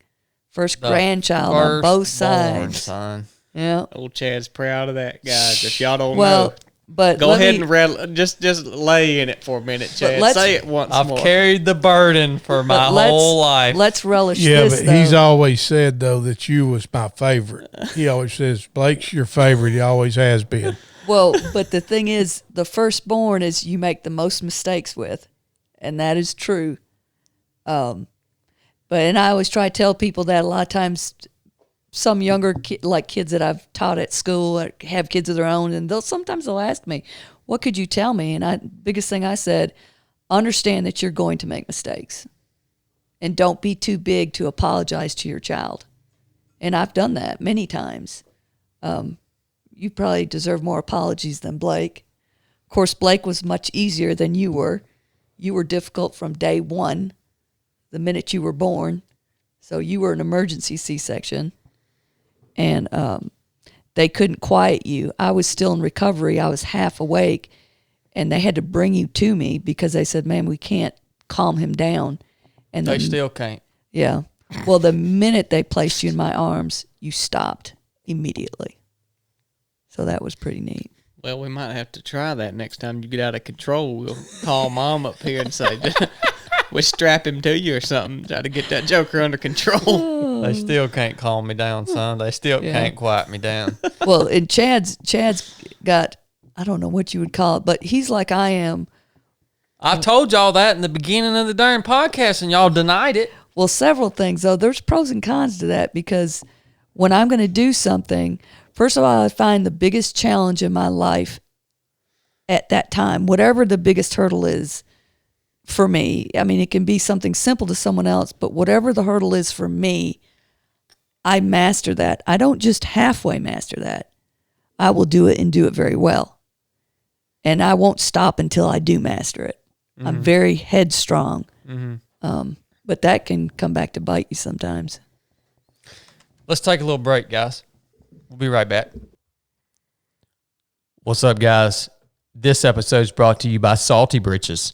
First grandchild on both sides. Son. Yeah. Old Chad's proud of that, guys. If y'all don't Well, know, but go ahead and rattle. Just lay in it for a minute, Chad. Say it once I've more. carried the burden for my whole life. Let's relish Yeah, this, but he's though. always said, though, that you was my favorite. He always says, Blake's your favorite. He always has been. Well, but the thing is, the firstborn is you make the most mistakes with, and that is true. And I always try to tell people that a lot of times some younger kids that I've taught at school have kids of their own, and sometimes they'll ask me, what could you tell me? And biggest thing I said, understand that you're going to make mistakes, and don't be too big to apologize to your child. And I've done that many times. You probably deserve more apologies than Blake. Of course, Blake was much easier than you were. You were difficult from day one, the minute you were born. So you were an emergency C-section. And they couldn't quiet you. I was still in recovery. I was half awake. And they had to bring you to me because they said, man, we can't calm him down. And They still can't. Yeah. Well, the minute they placed you in my arms, you stopped immediately. So that was pretty neat. Well, we might have to try that next time you get out of control. We'll call Mom up here and say, we'll strap him to you or something, try to get that joker under control. They still can't calm me down, son. They still can't quiet me down. Well, and Chad's got, I don't know what you would call it, but he's like I am. I told y'all that in the beginning of the darn podcast, and y'all denied it. Well, several things, though. There's pros and cons to that because when I'm going to do something, first of all, I find the biggest challenge in my life at that time, whatever the biggest hurdle is for me. I mean, it can be something simple to someone else, but whatever the hurdle is for me, I master that. I don't just halfway master that. I will do it and do it very well. And I won't stop until I do master it. Mm-hmm. I'm very headstrong. Mm-hmm. But that can come back to bite you sometimes. Let's take a little break, guys. We'll be right back. What's up, guys? This episode is brought to you by Salty Britches.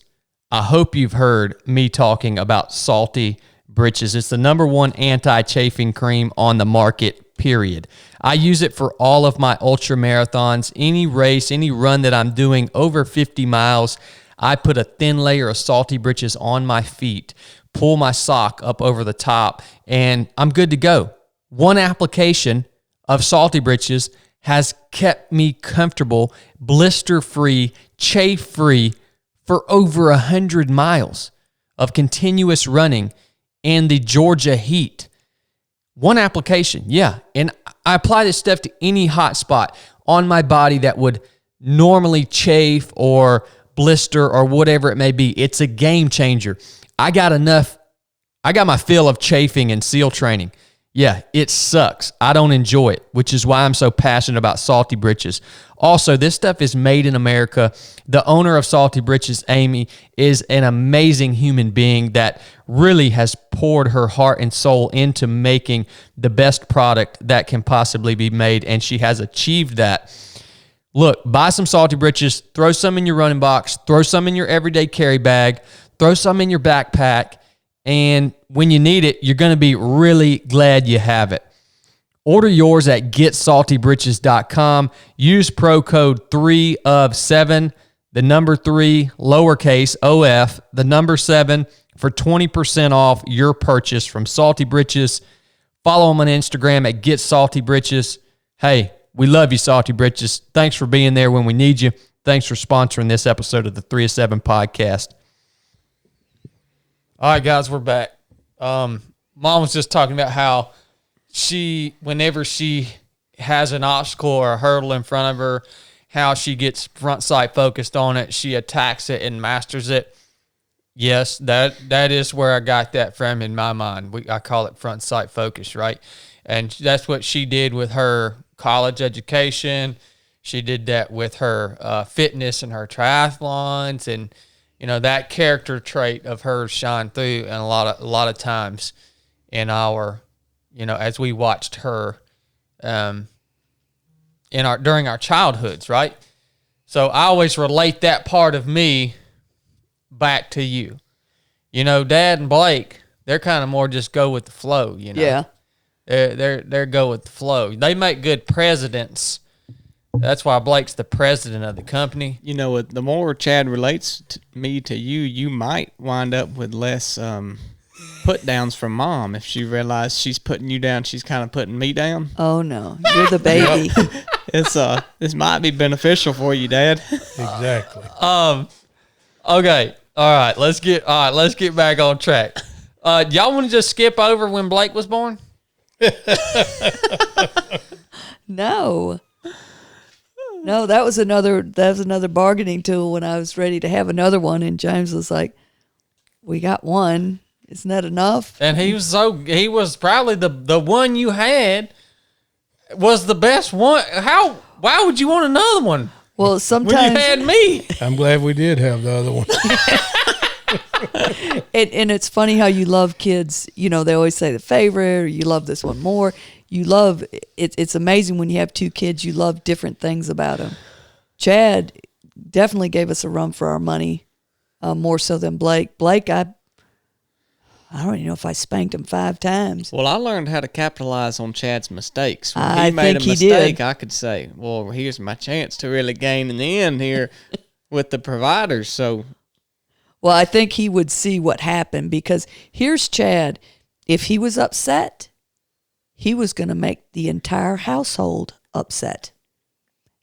I hope you've heard me talking about Salty Britches. It's the number one anti-chafing cream on the market, period. I use it for all of my ultra marathons, any race, any run that I'm doing over 50 miles. I put a thin layer of Salty Britches on my feet, pull my sock up over the top, and I'm good to go. One application of Salty Britches has kept me comfortable, blister-free, chafe-free for over 100 miles of continuous running in the Georgia heat. One application, yeah. And I apply this stuff to any hot spot on my body that would normally chafe or blister or whatever it may be. It's a game changer. I got my fill of chafing and SEAL training. Yeah, it sucks. I don't enjoy it, which is why I'm so passionate about Salty Britches. Also, this stuff is made in America. The owner of Salty Britches, Amy, is an amazing human being that really has poured her heart and soul into making the best product that can possibly be made, and she has achieved that. Look, buy some Salty Britches, throw some in your running box, throw some in your everyday carry bag, throw some in your backpack, and when you need it, you're going to be really glad you have it. Order yours at getsaltybritches.com. Use pro code 3 of 7, the number 3, lowercase OF, the number 7 for 20% off your purchase from Salty Britches. Follow them on Instagram at getsaltybritches. Hey, we love you, Salty Britches. Thanks for being there when we need you. Thanks for sponsoring this episode of the 3 of 7 podcast. All right, guys, we're back. Mom was just talking about how whenever she has an obstacle or a hurdle in front of her, how she gets front sight focused on it, she attacks it and masters it. Yes, that is where I got that from in my mind. I call it front sight focus, right? And that's what she did with her college education. She did that with her fitness and her triathlons, and that character trait of hers shine through and a lot of times in our, as we watched her during our childhoods, right? So I always relate that part of me back to you. Dad and Blake, they're kind of more just go with the flow, Yeah. They're go with the flow. They make good presidents. That's why Blake's the president of the company. The more Chad relates me to you, you might wind up with less put downs from Mom. If she realizes she's putting you down, she's kind of putting me down. Oh no, you're the baby. This might be beneficial for you, Dad. Exactly. Okay. All right. Let's get back on track. Y'all want to just skip over when Blake was born? No, that was another bargaining tool when I was ready to have another one, and James was like, "We got one. Isn't that enough?" And he was probably the one you had was the best one. Why would you want another one? Well, sometimes when you had me. I'm glad we did have the other one. And it's funny how you love kids. They always say the favorite, or you love this one more. You love it. It's amazing when you have two kids. You love different things about them. Chad definitely gave us a run for our money, more so than Blake. Blake, I don't even know if I spanked him 5 times. Well, I learned how to capitalize on Chad's mistakes. When I he made think a he mistake, did. I could say, well, here's my chance to really gain in the end here with the providers. So, well, I think he would see what happened, because here's Chad. If he was upset, he was going to make the entire household upset.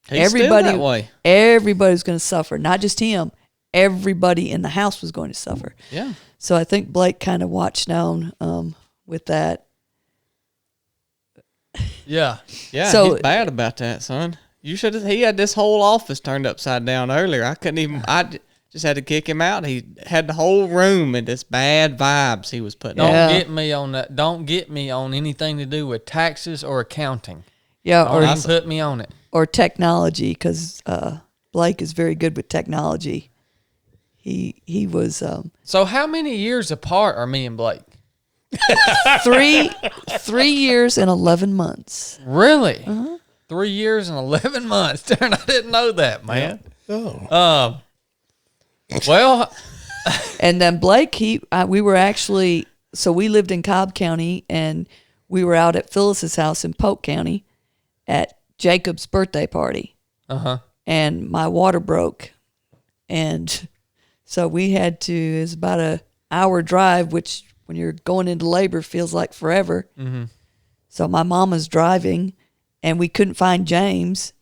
he's still that way. Everybody was going to suffer, not just him. Everybody in the house was going to suffer. Yeah. So I think Blake kind of watched down with that. Yeah. Yeah, So- he's bad about that, son. He had this whole office turned upside down earlier. I couldn't even, Just had to kick him out. He had the whole room in this bad vibes he was putting Don't on. get me on that. Don't get me on anything to do with taxes or accounting. Yeah, Don't put me on it. or technology, because Blake is very good with technology. He was So how many years apart are me and Blake? 3 years and 11 months. Really? 3 years and 11 months. Darn, I didn't know that, man. Oh. Well, And then Blake, we were actually, so we lived in Cobb County, and we were out at Phyllis's house in Polk County at Jacob's birthday party. And my water broke, and so we had to. It's about a hour drive, which when you're going into labor feels like forever. So my mom was driving, and we couldn't find James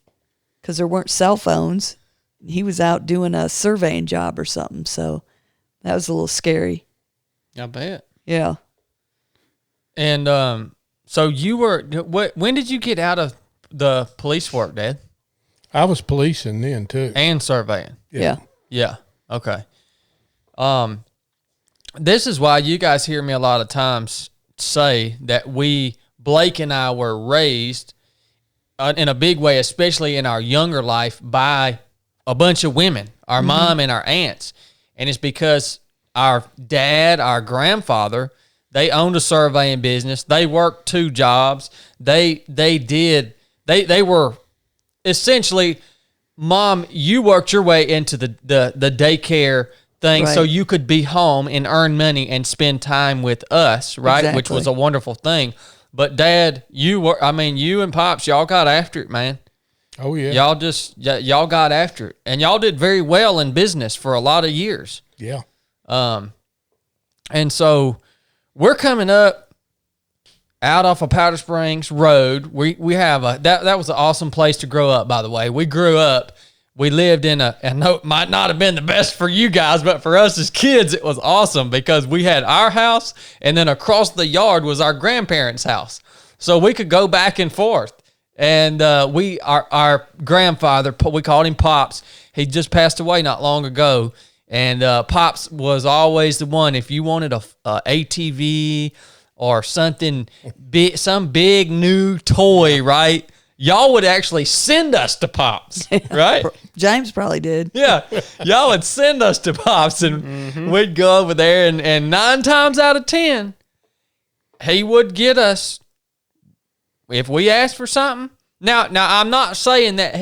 because there weren't cell phones. He was out doing a surveying job or something, so that was a little scary. I bet. Yeah. and so you were. When did you get out of the police work, Dad? I was policing then too. And surveying. Yeah. Yeah. Okay. This is why you guys hear me a lot of times say that Blake and I were raised in a big way, especially in our younger life, by a bunch of women, our mom and our aunts. And it's because our dad, our grandfather, they owned a surveying business. They worked 2 jobs. They were essentially, Mom, you worked your way into the daycare thing, Right. so you could be home and earn money and spend time with us, right? Which Exactly. was a wonderful thing. But Dad, you and Pops, y'all got after it, man. Oh yeah. Y'all got after it, and y'all did very well in business for a lot of years. Yeah. And so we're coming up out off of Powder Springs Road. We have that was an awesome place to grow up, by the way. We grew up. We lived in and no, it might not have been the best for you guys, but for us as kids, it was awesome because we had our house, and then across the yard was our grandparents' house. So we could go back and forth. And our grandfather, we called him Pops. He just passed away not long ago. And Pops was always the one, if you wanted a ATV or something big, some big new toy, right? Y'all would actually send us to Pops, right? James probably did. Yeah. Y'all would send us to Pops, and we'd go over there, and 9 times out of 10, he would get us if we asked for something. Now I'm not saying that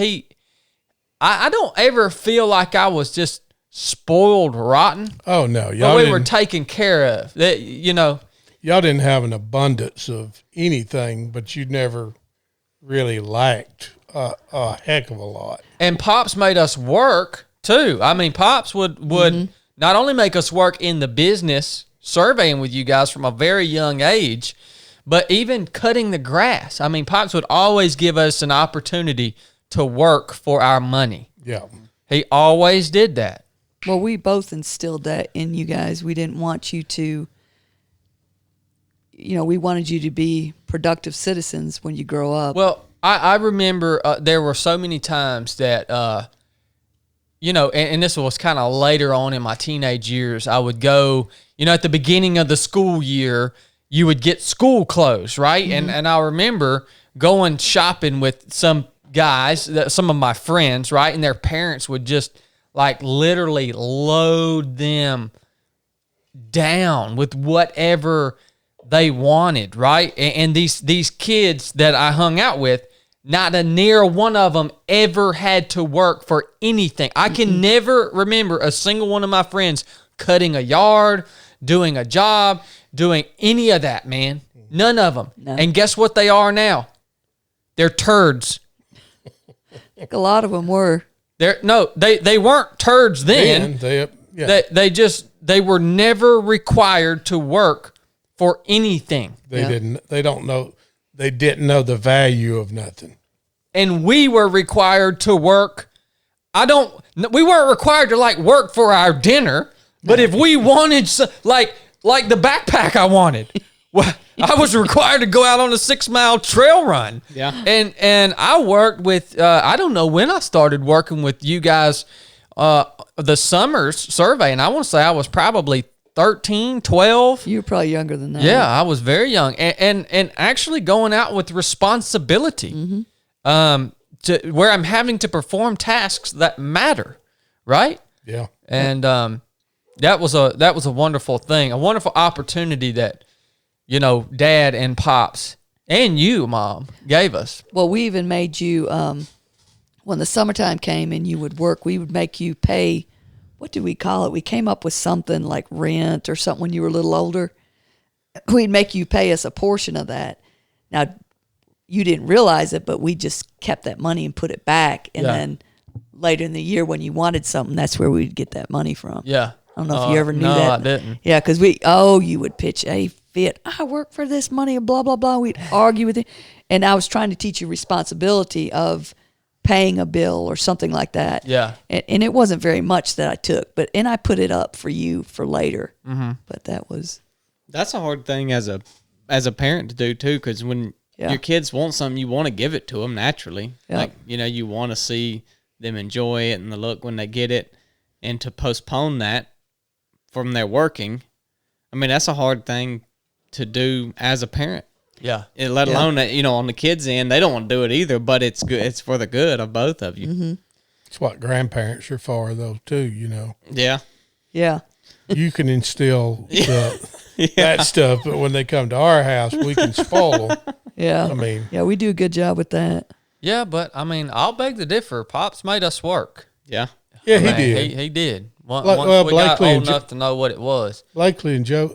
I don't ever feel like I was just spoiled rotten. Oh no, But y'all we were didn't, taken care of. That, y'all didn't have an abundance of anything, but you never really lacked a heck of a lot. and Pops made us work too. I mean, Pops would not only make us work in the business, surveying with you guys from a very young age, but even cutting the grass. I mean, Pops would always give us an opportunity to work for our money. Yeah. He always did that. Well, we both instilled that in you guys. We didn't want you to, we wanted you to be productive citizens when you grow up. Well, I remember there were so many times that, and this was kind of later on in my teenage years, I would go, at the beginning of the school year, you would get school clothes, right? And I remember going shopping with some guys, some of my friends, right? And their parents would just like literally load them down with whatever they wanted, right? And these kids that I hung out with, not a near one of them ever had to work for anything. I can never remember a single one of my friends cutting a yard, doing a job, doing any of that, man. None of them. No. And guess what they are now? They're turds. A lot of them were. They weren't turds then. They were never required to work for anything. They didn't know the value of nothing. And we were required to work. We weren't required to like work for our dinner, but if we wanted like the backpack I wanted, well, I was required to go out on a 6-mile trail run. Yeah. And I worked with, I don't know when I started working with you guys the summers survey, and I want to say I was probably 13, 12. You were probably younger than that. Yeah, I was very young, and actually going out with responsibility, to where I'm having to perform tasks that matter, right? Yeah. And that was a wonderful thing, a wonderful opportunity that, Dad and Pops and you, Mom, gave us. Well, we even made you, when the summertime came and you would work, we would make you pay, what do we call it? We came up with something like rent or something when you were a little older. We'd make you pay us a portion of that. Now, you didn't realize it, but we just kept that money and put it back. And then later in the year when you wanted something, that's where we'd get that money from. Yeah. I don't know if you ever knew no, that. I didn't. Yeah, because you would pitch a fit. I work for this money and blah, blah, blah. We'd argue with it. And I was trying to teach you responsibility of paying a bill or something like that. Yeah. And it wasn't very much that I took, and I put it up for you for later. Mm-hmm. But that's a hard thing as a parent to do too, because when your kids want something, you want to give it to them naturally. Yeah. Like, you want to see them enjoy it and the look when they get it, and to postpone that from their working, I mean, that's a hard thing to do as a parent. Yeah. Let alone that, on the kids' end, they don't want to do it either, but it's good. It's for the good of both of you. Mm-hmm. It's what grandparents are for, though, too, Yeah. Yeah. You can instill that stuff, but when they come to our house, we can spoil them. Yeah. I mean. Yeah, we do a good job with that. Yeah, but, I'll beg to differ. Pops made us work. Yeah. Yeah, he did. He did. Once we got Blakely old enough to know what it was. Blakely and Joe,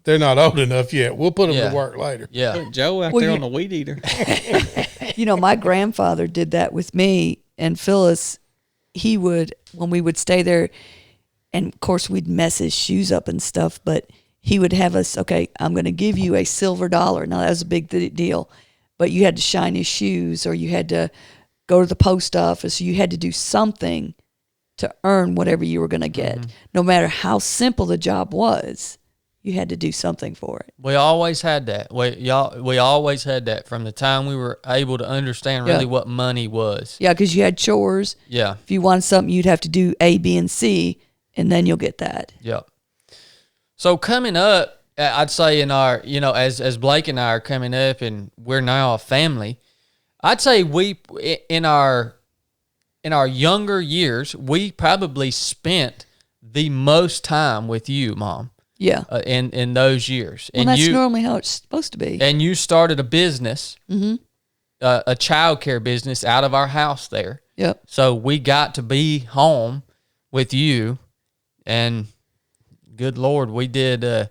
they're not old enough yet. We'll put them to work later. Yeah. Put Joe out there on the weed eater. My grandfather did that with me and Phyllis. He would, when we would stay there, and of course we'd mess his shoes up and stuff, but he would have us, okay, I'm going to give you a silver dollar. Now that was a big deal, but you had to shine his shoes, or you had to go to the post office. You had to do something to earn whatever you were going to get. Mm-hmm. No matter how simple the job was, you had to do something for it. We always had that. We always had that from the time we were able to understand really what money was. Yeah, because you had chores. Yeah. If you wanted something, you'd have to do A, B, and C, and then you'll get that. Yeah. So coming up, I'd say in our, as Blake and I are coming up and we're now a family, I'd say we, in our younger years, we probably spent the most time with you, Mom. Yeah. In those years. Well, and that's normally how it's supposed to be. And you started a business, a child care business out of our house there. Yep. So we got to be home with you, and good Lord, we did. I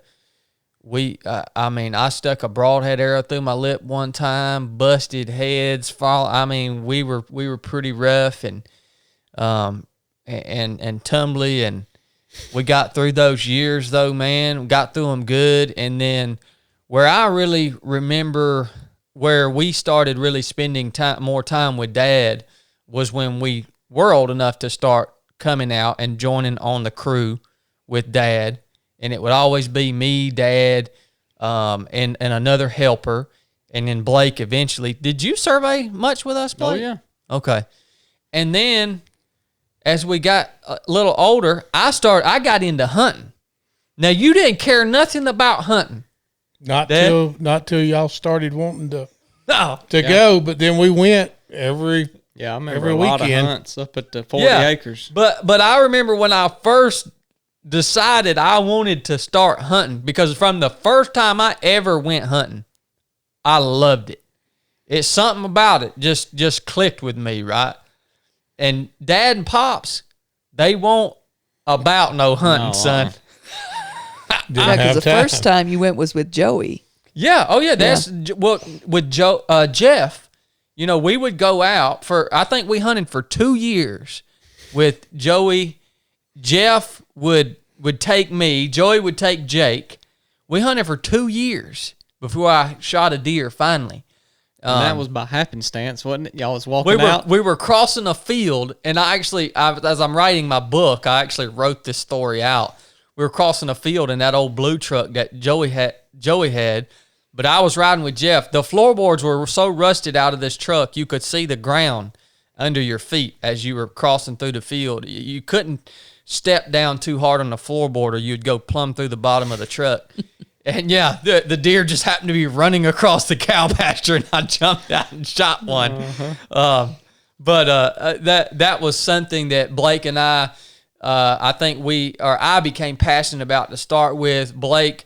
stuck a broadhead arrow through my lip one time, busted heads, we were pretty rough and tumbly, and we got through those years though, man. We got through them good. And then where I really remember where we started really spending more time with Dad was when we were old enough to start coming out and joining on the crew with Dad. And it would always be me, Dad, and another helper, and then Blake eventually. Did you survey much with us, Blake? Oh, yeah. Okay. And then as we got a little older, I got into hunting. Now, you didn't care nothing about hunting. Not till y'all started wanting to No. go, but then we went every I remember every a lot of weekend. hunts up at the 40 acres. But I remember when I first decided I wanted to start hunting, because from the first time I ever went hunting, I loved it. It's something about it just clicked with me, right? And Dad and Pops, they won't about no hunting, son. Yeah, because the first time you went was with Joey. Yeah. Oh, yeah. That's well with Jeff. We would go out I think we hunted for 2 years with Joey. Jeff would take me. Joey would take Jake. We hunted for 2 years before I shot a deer finally. And that was by happenstance, wasn't it? Y'all was walking out. We were crossing a field, and as I'm writing my book, I actually wrote this story out. We were crossing a field in that old blue truck that Joey had, but I was riding with Jeff. The floorboards were so rusted out of this truck, you could see the ground under your feet as you were crossing through the field. You couldn't step down too hard on the floorboard or you'd go plumb through the bottom of the truck. And yeah, the deer just happened to be running across the cow pasture, and I jumped out and shot one. But that was something that Blake and I think I became passionate about to start with. Blake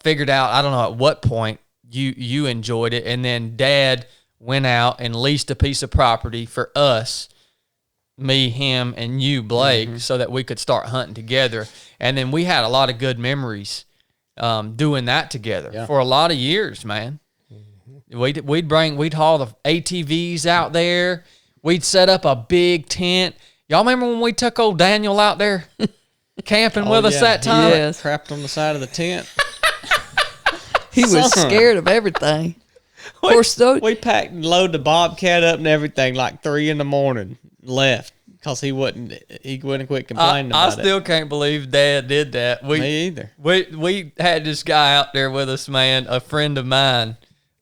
figured out, I don't know at what point you enjoyed it, and then Dad went out and leased a piece of property for us, me, him, and you, Blake, so that we could start hunting together. And then we had a lot of good memories doing that together for a lot of years, man. We'd haul the ATVs out there. We'd set up a big tent. Y'all remember when we took old Daniel out there camping with us that time? Yes. Crapped on the side of the tent. He was scared of everything. Of course, we packed and loaded the Bobcat up and everything like 3 a.m. Left because he wouldn't quit complaining about it. I still can't believe Dad did that. Me either. We had this guy out there with us, man, a friend of mine,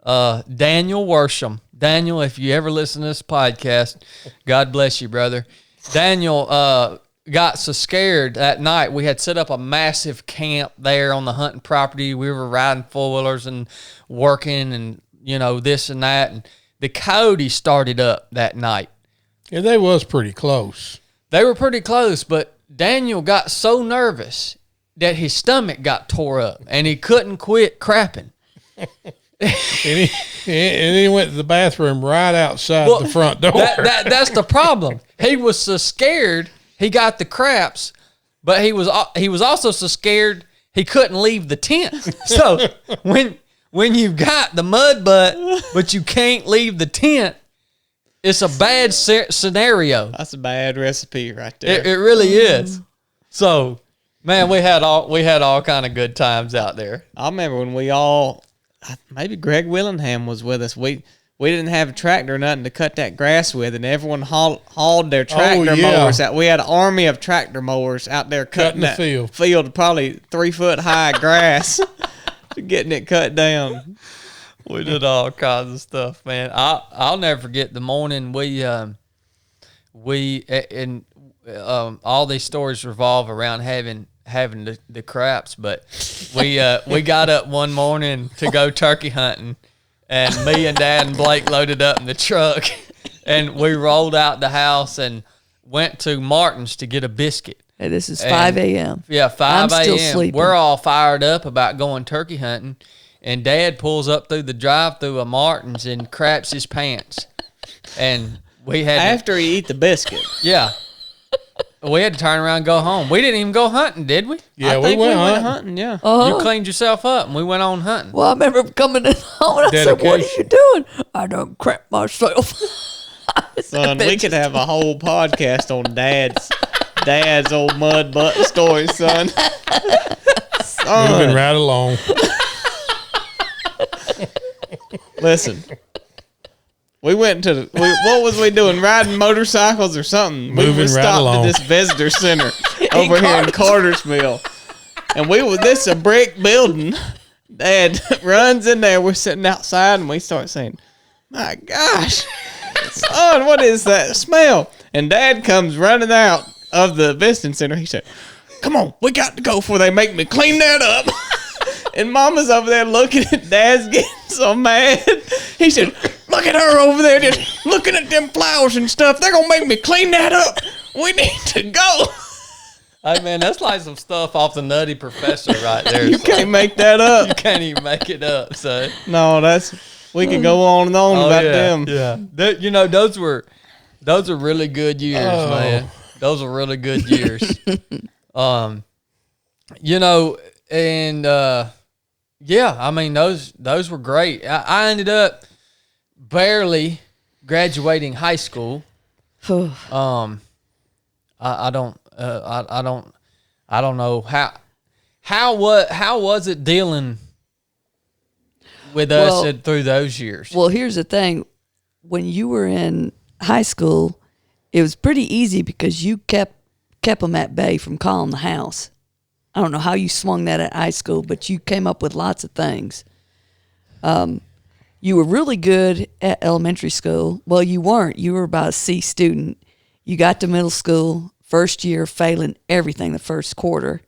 Daniel Worsham. Daniel, if you ever listen to this podcast, God bless you, brother. Daniel got so scared that night. We had set up a massive camp there on the hunting property. We were riding four-wheelers and working and, this and that. And the coyote started up that night. Yeah, they was pretty close. They were pretty close, but Daniel got so nervous that his stomach got tore up and he couldn't quit crapping. and he went to the bathroom right outside the front door. That's the problem. He was so scared he got the craps, but he was also so scared he couldn't leave the tent. So when you've got the mud butt but you can't leave the tent, it's a bad scenario. That's a bad recipe right there. It really is. So, man, we had all kind of good times out there. I remember when maybe Greg Willingham was with us. We didn't have a tractor or nothing to cut that grass with, and everyone hauled their tractor mowers out. We had an army of tractor mowers out there cutting that field, probably 3 foot high grass, getting it cut down. We did all kinds of stuff, man. I'll never forget the morning all these stories revolve around having the craps, but we got up one morning to go turkey hunting, and me and Dad and Blake loaded up in the truck, and we rolled out the house and went to Martin's to get a biscuit. Hey, this is 5 a.m. Yeah, 5 a.m. I'm still sleeping. We're all fired up about going turkey hunting. And Dad pulls up through the drive-through of Martin's and craps his pants. And we had after he eat the biscuit. Yeah. We had to turn around and go home. We didn't even go hunting, did we? Yeah, we went hunting. Yeah. You cleaned yourself up and we went on hunting. Well, I remember coming in home and I said, "What are you doing?" "I done crap myself." Son, we could have a whole podcast on Dad's old mud butt story, son. Moving right along. Listen, we went to what was we doing? Riding motorcycles or something? Moving we stopped right along. at this visitor center over here in Cartersville, and this is a brick building. Dad runs in there. We're sitting outside, and we start saying, "My gosh, son, what is that smell?" And Dad comes running out of the visiting center. He said, "Come on, we got to go before they make me clean that up." And Mama's over there looking at Dad's getting so mad. He said, "Look at her over there just looking at them flowers and stuff. They're going to make me clean that up. We need to go." Hey, man, that's like some stuff off the Nutty Professor right there. You can't make that up. You can't even make it up, son. No, we can go on and on about them. Yeah. Those were really good years, man. Those were really good years. Yeah, I mean those were great. I ended up barely graduating high school. I don't know how was it dealing with us through those years? Well, here's the thing: when you were in high school, it was pretty easy because you kept them at bay from calling the house. I don't know how you swung that at high school, but you came up with lots of things. You you were really good at elementary school. Well, you weren't. You were about a C student. You got to middle school, first year, failing everything the first quarter.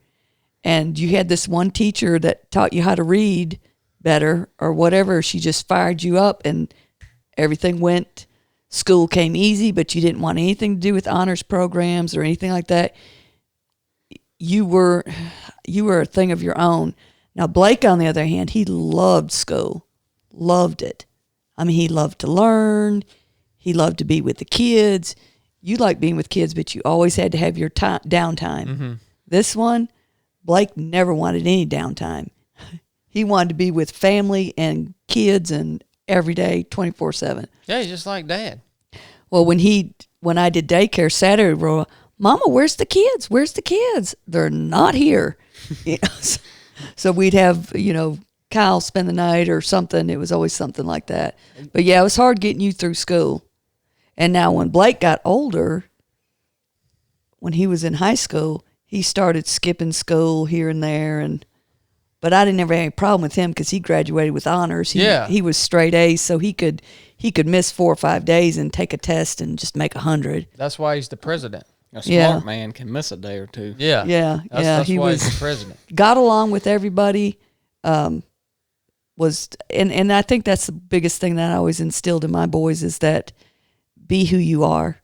And you had this one teacher that taught you how to read better or whatever. She just fired you up and everything went. School came easy, but you didn't want anything to do with honors programs or anything like that. You were a thing of your own. Now, Blake, on the other hand, he loved school, loved it. I mean, he loved to learn. He loved to be with the kids. You like being with kids, but you always had to have your downtime. Mm-hmm. This one, Blake never wanted any downtime. He wanted to be with family and kids and every day, 24/7. Yeah, he's just like Dad. Well, when I did daycare Saturday, Mama, where's the kids? Where's the kids? They're not here. You know, so we'd have, Kyle spend the night or something. It was always something like that. But yeah, it was hard getting you through school. And now when Blake got older, when he was in high school, he started skipping school here and there. But I didn't ever have any problem with him because he graduated with honors. He was straight A's, so he could miss 4 or 5 days and take a test and just make 100. That's why he's the president. A smart man can miss a day or two. Yeah. That's he why was he's the president. Got along with everybody. And I think that's the biggest thing that I always instilled in my boys is that be who you are.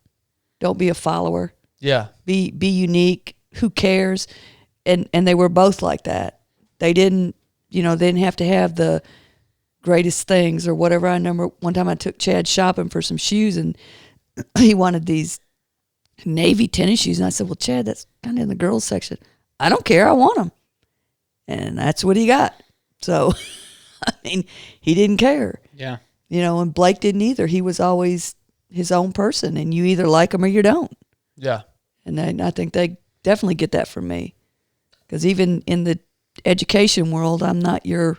Don't be a follower. Yeah. Be unique. Who cares? And they were both like that. They didn't have to have the greatest things or whatever. I remember one time I took Chad shopping for some shoes and he wanted these navy tennis shoes. And I said, well, Chad, that's kind of in the girls section. I don't care. I want them. And that's what he got. So, I mean, he didn't care. Yeah. And Blake didn't either. He was always his own person and you either like him or you don't. Yeah. And I think they definitely get that from me. Because even in the education world, I'm not your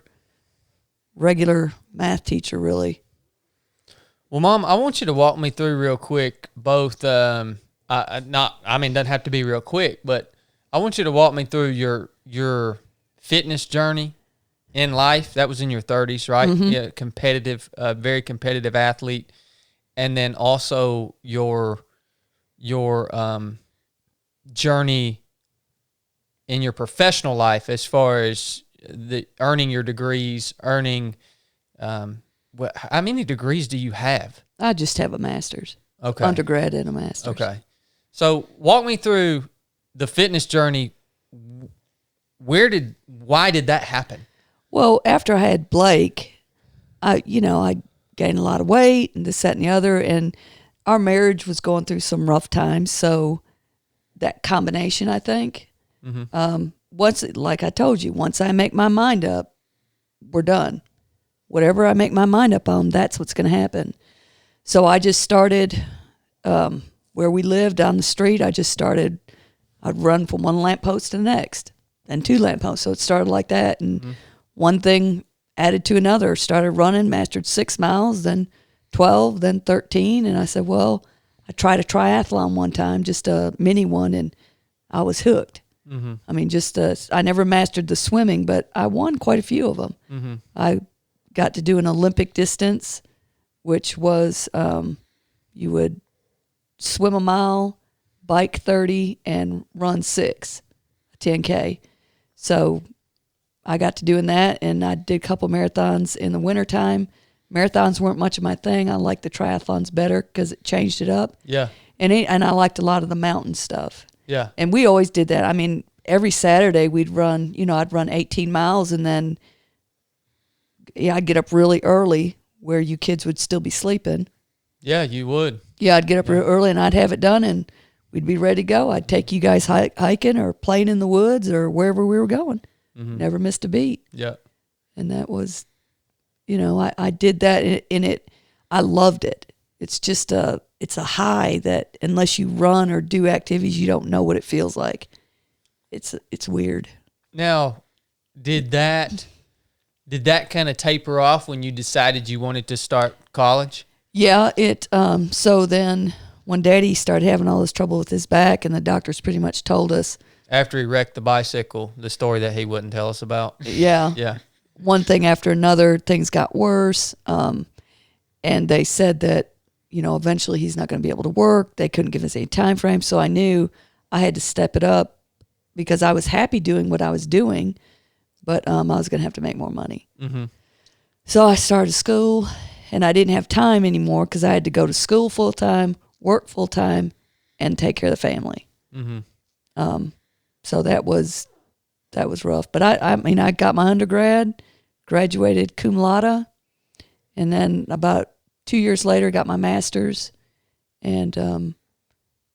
regular math teacher, really. Well, Mom, I want you to walk me through real quick both, doesn't have to be real quick, but I want you to walk me through your fitness journey in life. That was in your 30s, right? Mm-hmm. Yeah, competitive, very competitive athlete. And then also your journey in your professional life as far as the earning your degrees, how many degrees do you have? I just have a master's. Okay. Undergrad and a master's. Okay. So walk me through the fitness journey. Why did that happen? Well, after I had Blake, I gained a lot of weight and this, that, and the other, and our marriage was going through some rough times. So that combination, I think, like I told you, once I make my mind up, we're done. Whatever I make my mind up on, that's what's going to happen. So I just started where we lived down the street. I'd run from one lamppost to the next, then 2 lampposts. So it started like that. And one thing added to another. Started running, mastered 6 miles, then 12, then 13. And I said, well, I tried a triathlon one time, just a mini one, and I was hooked. Mm-hmm. I mean, I never mastered the swimming, but I won quite a few of them. Mm-hmm. I got to do an Olympic distance, which was you would swim a mile, bike 30, and run 6, 10K. So I got to doing that, and I did a couple marathons in the wintertime. Marathons weren't much of my thing. I liked the triathlons better because it changed it up. Yeah. And I liked a lot of the mountain stuff. Yeah. And we always did that. I mean, every Saturday we'd run, I'd run 18 miles and then I'd get up really early where you kids would still be sleeping. Yeah, you would. Yeah, I'd get up real early and I'd have it done and we'd be ready to go. I'd take you guys hiking or playing in the woods or wherever we were going. Mm-hmm. Never missed a beat. Yeah. And that was, I did that in it. I loved it. It's just it's a high that unless you run or do activities, you don't know what it feels like. It's weird. Now, did that kind of taper off when you decided you wanted to start college? Yeah, so then when Daddy started having all this trouble with his back and the doctors pretty much told us after he wrecked the bicycle, the story that he wouldn't tell us about. Yeah. Yeah. one thing after another, things got worse. And they said that, eventually he's not going to be able to work. They couldn't give us any time frame. So I knew I had to step it up because I was happy doing what I was doing, but I was going to have to make more money. Mm-hmm. So I started school, and I didn't have time anymore because I had to go to school full time, work full time, and take care of the family. Mm-hmm. So that was rough. But I got my undergrad, graduated cum laude, and then about 2 years later got my master's, and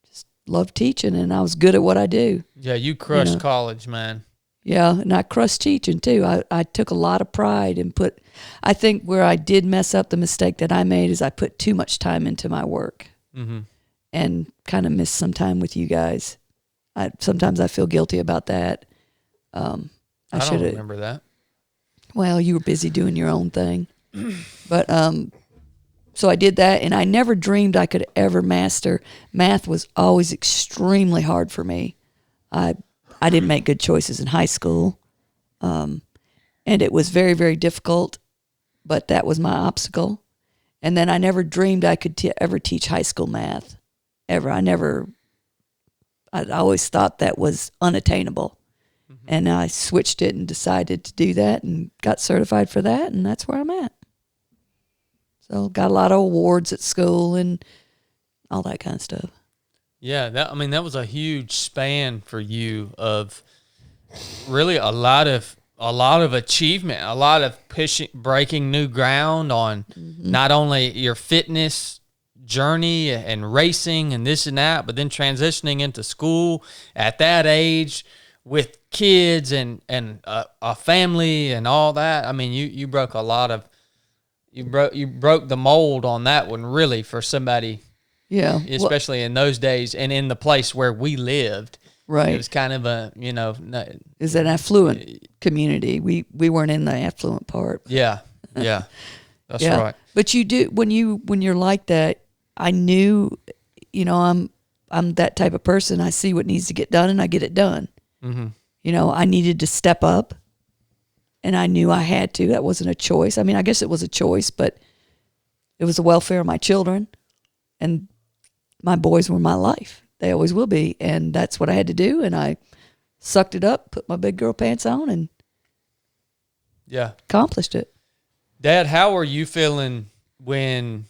just loved teaching, and I was good at what I do. Yeah, you crushed college, man. Yeah, and I crushed teaching too. I took a lot of pride and I think where I did mess up, the mistake that I made is I put too much time into my work, and kind of missed some time with you guys. Sometimes I feel guilty about that. I don't remember that. Well, you were busy doing your own thing. But so I did that, and I never dreamed I could ever master. Math was always extremely hard for me. I didn't make good choices in high school, and it was very, very difficult, but that was my obstacle. And then I never dreamed I could ever teach high school math, ever. I always thought that was unattainable. And I switched it and decided to do that and got certified for that, and that's where I'm at. So got a lot of awards at school and all that kind of stuff. Yeah, that was a huge span for you of really a lot of achievement, a lot of breaking new ground on not only your fitness journey and racing and this and that, but then transitioning into school at that age with kids and a family and all that. I mean, you broke a lot of you broke the mold on that one, really, for somebody. Yeah, especially in those days and in the place where we lived. Right. It was kind of a, is an affluent community. We weren't in the affluent part. Yeah. Yeah. That's right. But you do when you're like that, I knew, I'm that type of person. I see what needs to get done and I get it done. Mm-hmm. I needed to step up, and I knew I had to. That wasn't a choice. I mean, I guess it was a choice, but it was the welfare of my children, and my boys were my life. They always will be, and that's what I had to do, and I sucked it up, put my big girl pants on, and accomplished it. Dad, how were you feeling when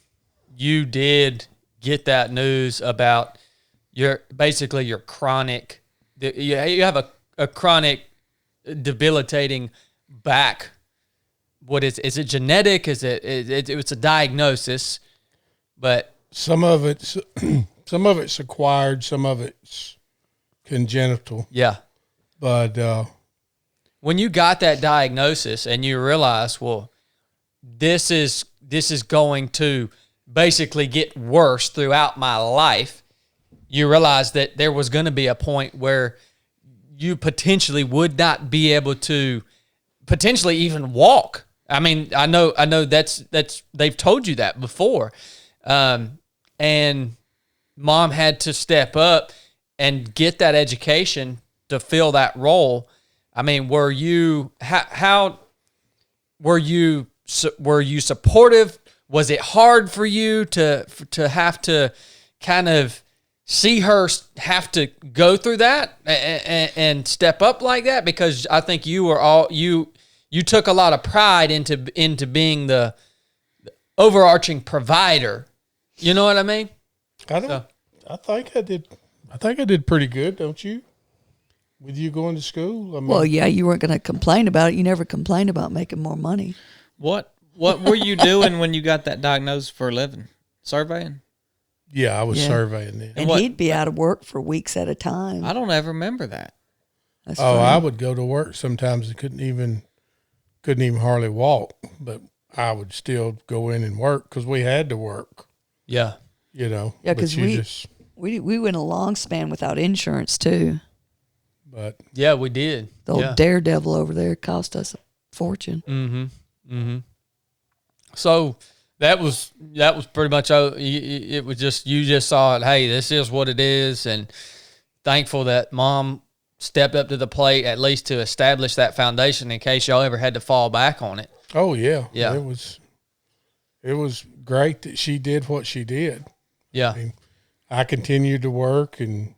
you did get that news about your chronic, you have a chronic debilitating back? What is it genetic? Is it's a diagnosis, but some of it's acquired, some of it's congenital. Yeah. But when you got that diagnosis and you realize, well, this is going to basically get worse throughout my life, you realize that there was going to be a point where you potentially would not be able to potentially even walk. I mean, I know that's they've told you that before. And Mom had to step up and get that education to fill that role. I mean, were you supportive? Was it hard for you to have to kind of see her have to go through that and step up like that? Because I think you took a lot of pride into being the overarching provider. You know what I mean? I think I did. I think I did pretty good, don't you? With you going to school? I mean, well, yeah, you weren't going to complain about it. You never complained about making more money. What were you doing when you got that diagnosis for a living? Surveying? Yeah, I was surveying then. And he'd be out of work for weeks at a time. I don't ever remember that. That's funny. I would go to work sometimes and couldn't even hardly walk, but I would still go in and work because we had to work. Yeah. Yeah, because we went a long span without insurance too. But yeah, we did. The old Daredevil over there cost us a fortune. Mm-hmm. Mm-hmm. So that was pretty much. It was just, you just saw it. Hey, this is what it is, and thankful that Mom stepped up to the plate at least to establish that foundation in case y'all ever had to fall back on it. Oh yeah. Yeah. It was great that she did what she did. Yeah. I mean, I continued to work, and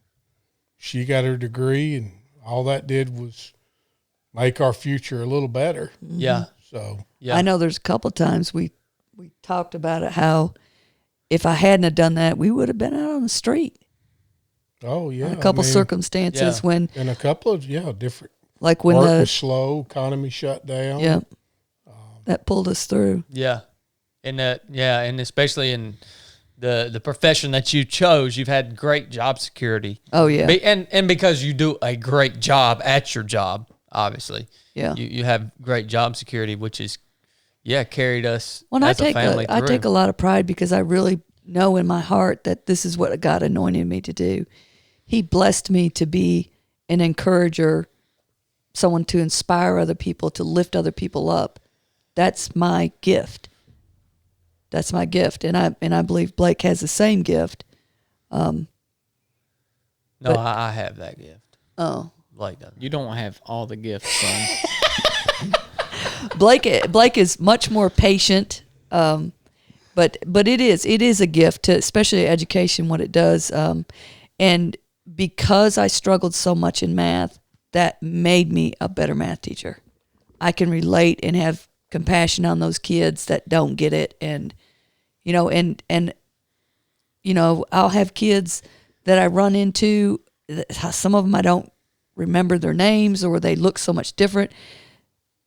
she got her degree, and all that did was make our future a little better. Yeah. So Yeah. I know there's a couple of times we talked about it, how if I hadn't have done that, we would have been out on the street. oh yeah, A couple circumstances yeah. when, and a couple of different. like when Work the was slow, economy shut down. yeah, that pulled us through. Yeah. And especially in the profession that you chose, you've had great job security. Oh yeah, And because you do a great job at your job, obviously. yeah. You have great job security, which is carried us Well, as a family I through. take a lot of pride because I really know in my heart that this is what God anointed me to do. He blessed me to be an encourager, someone to inspire other people, to lift other people up. That's my gift. That's my gift, and I believe Blake has the same gift. No, but- I have that gift. Oh, Blake doesn't. You don't have all the gifts, son. Blake is much more patient, but it is a gift to, especially education, what it does, and because I struggled so much in math, that made me a better math teacher. I can relate and have compassion on those kids that don't get it, and I'll have kids that I run into. Some of them I don't remember their names, or they look so much different,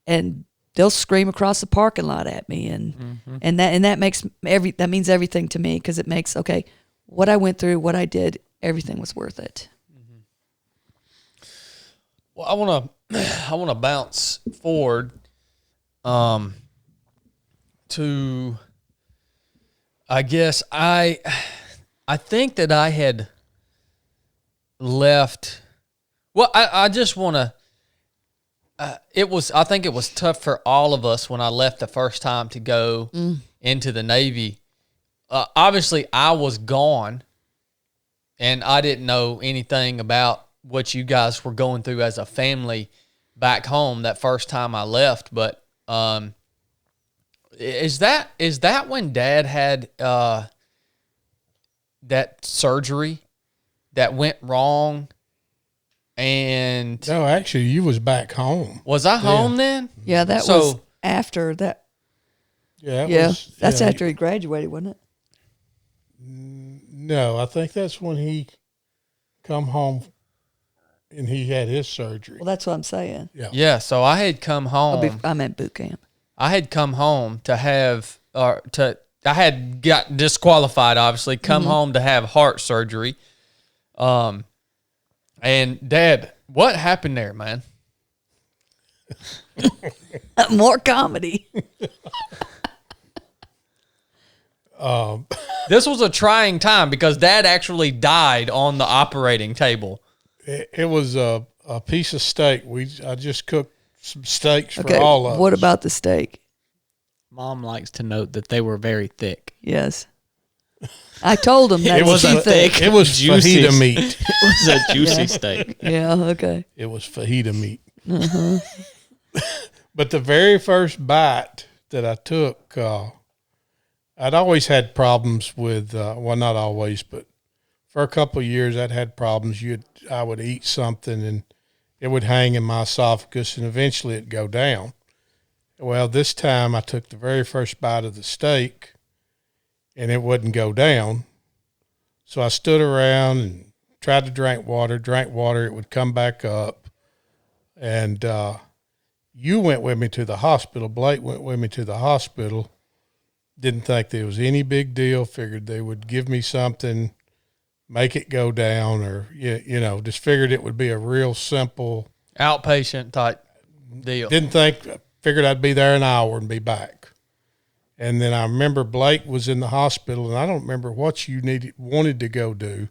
and they'll scream across the parking lot at me, and that means everything to me, because it makes, okay, what I went through, what I did, everything was worth it. Well, I want to bounce forward to, I guess I think that I had left. Well, I just want to. I think it was tough for all of us when I left the first time to go into the Navy. Obviously, I was gone, and I didn't know anything about what you guys were going through as a family back home that first time I left. But is that when Dad had that surgery that went wrong? And No, actually, you was back home. was I home then? Yeah, that So- was after that. Yeah, That's after he graduated, wasn't it? No, I think that's when he come home, and he had his surgery. Well, that's what I'm saying. Yeah, so I had come home. I meant boot camp. I had come home to have I had got disqualified, obviously, come home to have heart surgery. And Dad, what happened there, man? More comedy. This was a trying time because Dad actually died on the operating table. It was a piece of steak. I just cooked some steaks Okay, for all of what us. about the steak? Mom likes to note that they were very thick. Yes. I told him that's It was too a thick. thick- It was Juicy. fajita meat. It was a juicy steak. Yeah, okay. It was fajita meat. But the very first bite that I took, I'd always had problems with, well, not always, but for a couple of years I'd had problems. I would eat something and it would hang in my esophagus, and eventually it'd go down. Well, this time I took the very first bite of the steak and it wouldn't go down. So I stood around and tried to drink water, it would come back up. And you went with me to the hospital. Blake went with me to the hospital. Didn't think there was any big deal. Figured they would give me something, make it go down, or, just figured it would be a real simple. Outpatient type deal. Figured I'd be there an hour and be back. And then I remember Blake was in the hospital, and I don't remember what you wanted to go do.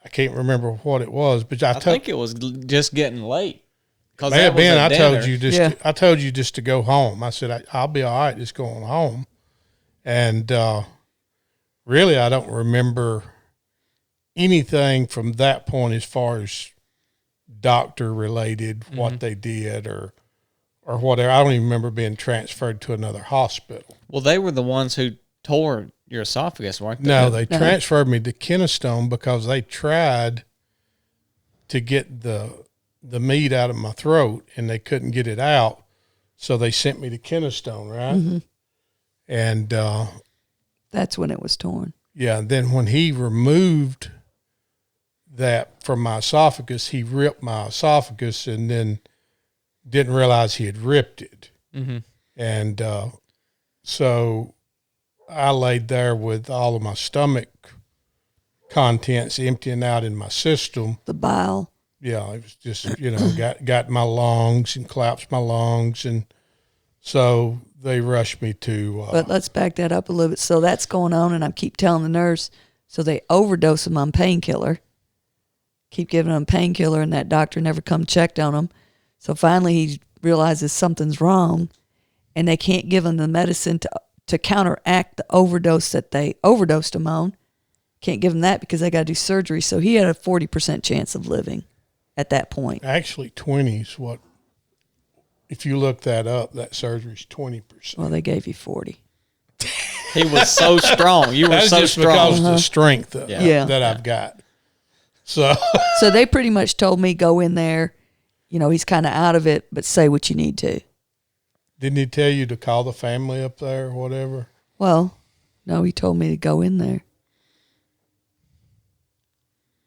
I can't remember what it was, but I think it was just getting late. May have been. I told you just to go home. I said I'll be all right just going home. And really, I don't remember anything from that point as far as doctor related what they did or whatever. I don't even remember being transferred to another hospital. Well, they were the ones who tore your esophagus, weren't they? No, they transferred me to Kennestone because they tried to get the meat out of my throat and they couldn't get it out. So they sent me to Kennestone, right? Mm-hmm. And That's when it was torn. yeah, then when he removed that from my esophagus, he ripped my esophagus and then didn't realize he had ripped it. Mm-hmm. And so I laid there with all of my stomach contents emptying out in my system. The bile. Yeah, it was just, got my lungs and collapsed my lungs. And so they rushed me to... But let's back that up a little bit. So that's going on, and I keep telling the nurse, so they overdose him on painkiller. Keep giving him painkiller, and that doctor never come checked on him. So finally he realizes something's wrong, and they can't give him the medicine to counteract the overdose that they overdosed him on. Can't give him that because they got to do surgery. So he had a 40% chance of living at that point. Actually, 20 is what... If you look that up, that surgery's 20%. Well, they gave you 40. He was so strong. You were That's so just strong. because of the strength Yeah. that I've got. So So they pretty much told me, go in there. He's kind of out of it, but say what you need to. didn't he tell you to call the family up there or whatever? Well, no, he told me to go in there.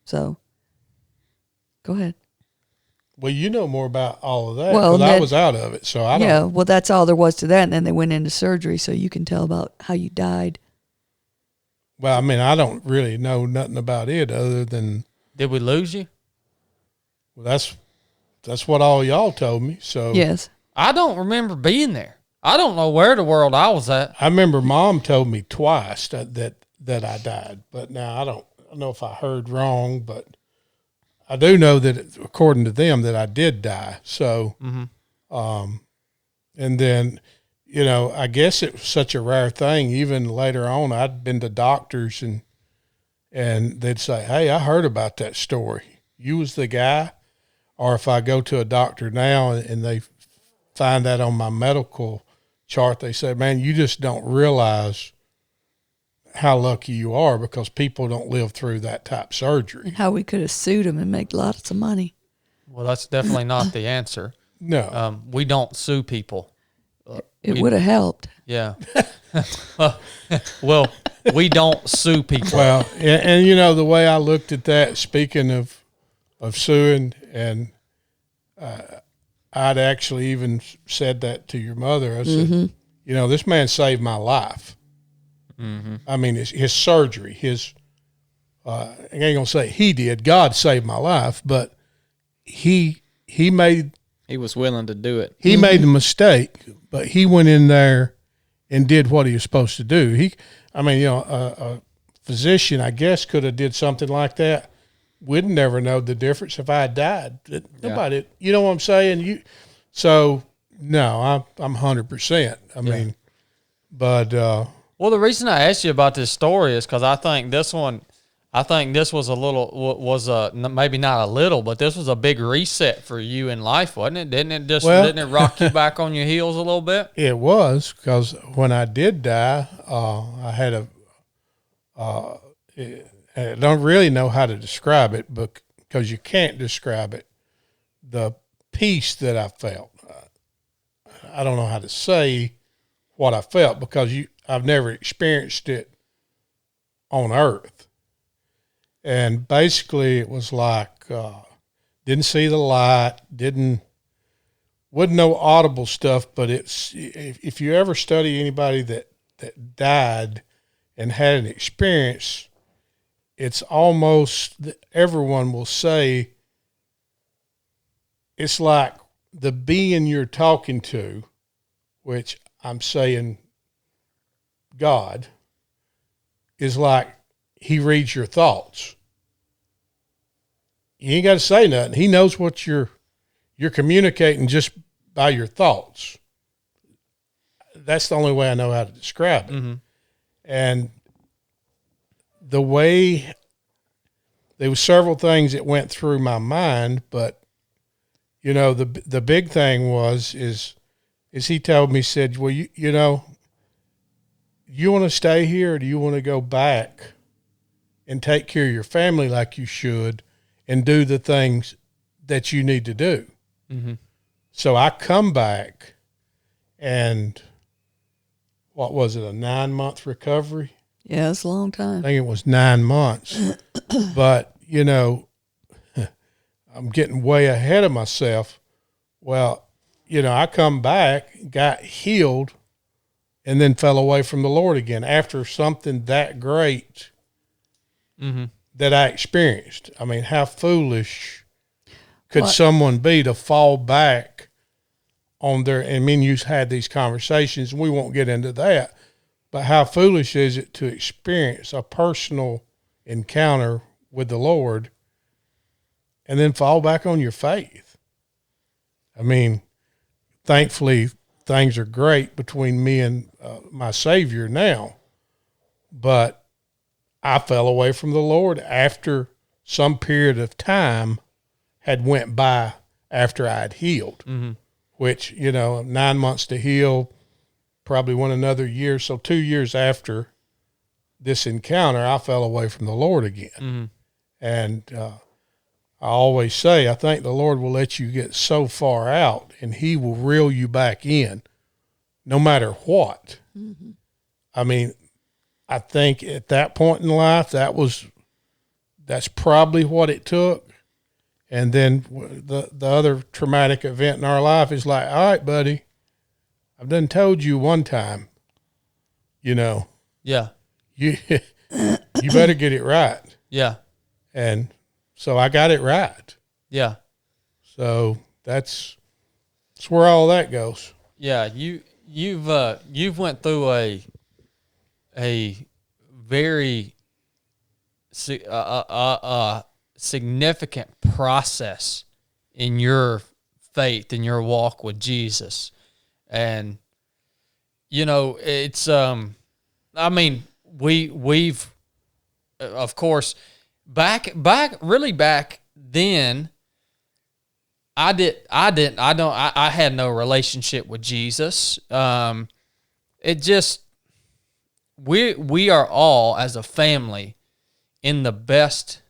So, go ahead. Well, you know more about all of that Well, because I was out of it, so I don't. Yeah, well, that's all there was to that. And then they went into surgery, so you can tell about how you died. Well, I mean, I don't really know nothing about it other than Did we lose you? well, that's what all y'all told me. So Yes. I don't remember being there. I don't know where the world I was at. I remember Mom told me twice that I died, but now I don't know if I heard wrong, but I do know that according to them that I did die. So, and then, I guess it was such a rare thing. Even later on, I'd been to doctors and they'd say, "Hey, I heard about that story. You was the guy." Or if I go to a doctor now and they find that on my medical chart, they say, "Man, you just don't realize how lucky you are because people don't live through that type surgery." And how we could have sued him and made lots of money. Well, that's definitely not the answer. No. We don't sue people. It would have helped. Yeah. Well, we don't sue people. Well, and the way I looked at that, speaking of suing, and I'd actually even said that to your mother. I said, this man saved my life. Mm-hmm. I mean, his surgery, I ain't going to say he did. God saved my life, but he was willing to do it. He made the mistake, but he went in there and did what he was supposed to do. A physician, I guess, could have did something like that. We'd never know the difference if I had died. Nobody, you know what I'm saying? So no, I'm 100%. I mean, but well, the reason I asked you about this story is because I think this was a little, maybe not a little, but this was a big reset for you in life, wasn't it? Didn't it rock you back on your heels a little bit? It was, because when I did die, I had I don't really know how to describe it, because you can't describe it. The peace that I felt, I don't know how to say what I felt because I've never experienced it on earth. And basically it was like, didn't see the light, wasn't no audible stuff, but if you ever study anybody that died and had an experience, it's almost, everyone will say, it's like the being you're talking to, which I'm saying God, is like he reads your thoughts. You ain't got to say nothing. He knows what you're communicating just by your thoughts. That's the only way I know how to describe it. Mm-hmm. And the way, there were several things that went through my mind, but the big thing is he told me, said, well, you want to stay here, or do you want to go back and take care of your family like you should and do the things that you need to do? Mm-hmm. So I come back, and what was it, a 9-month recovery? Yeah, it's a long I time. think it was 9 months. But, I'm getting way ahead of myself. Well, I come back, got healed, and then fell away from the Lord again after something that great that I experienced. I mean, how foolish could someone be to fall back on their, and me and you had these conversations, and we won't get into that, but how foolish is it to experience a personal encounter with the Lord and then fall back on your faith? I mean, thankfully, things are great between me and my Savior now, but I fell away from the Lord after some period of time had went by after I had healed, which, 9 months to heal, probably went another year. So 2 years after this encounter, I fell away from the Lord again. And I always say, I think the Lord will let you get so far out, and he will reel you back in no matter what. I mean, I think at that point in life, that's probably what it took. And then the other traumatic event in our life is like, all right, buddy, I've done told you one time, Yeah. you better get it right. Yeah. And so I got it right. Yeah. So that's where all that goes. Yeah. You've went through a very significant process in your faith, in your walk with Jesus. And, it's, I mean, we've, of course, back then, I had no relationship with Jesus. It just, we are all as a family in the best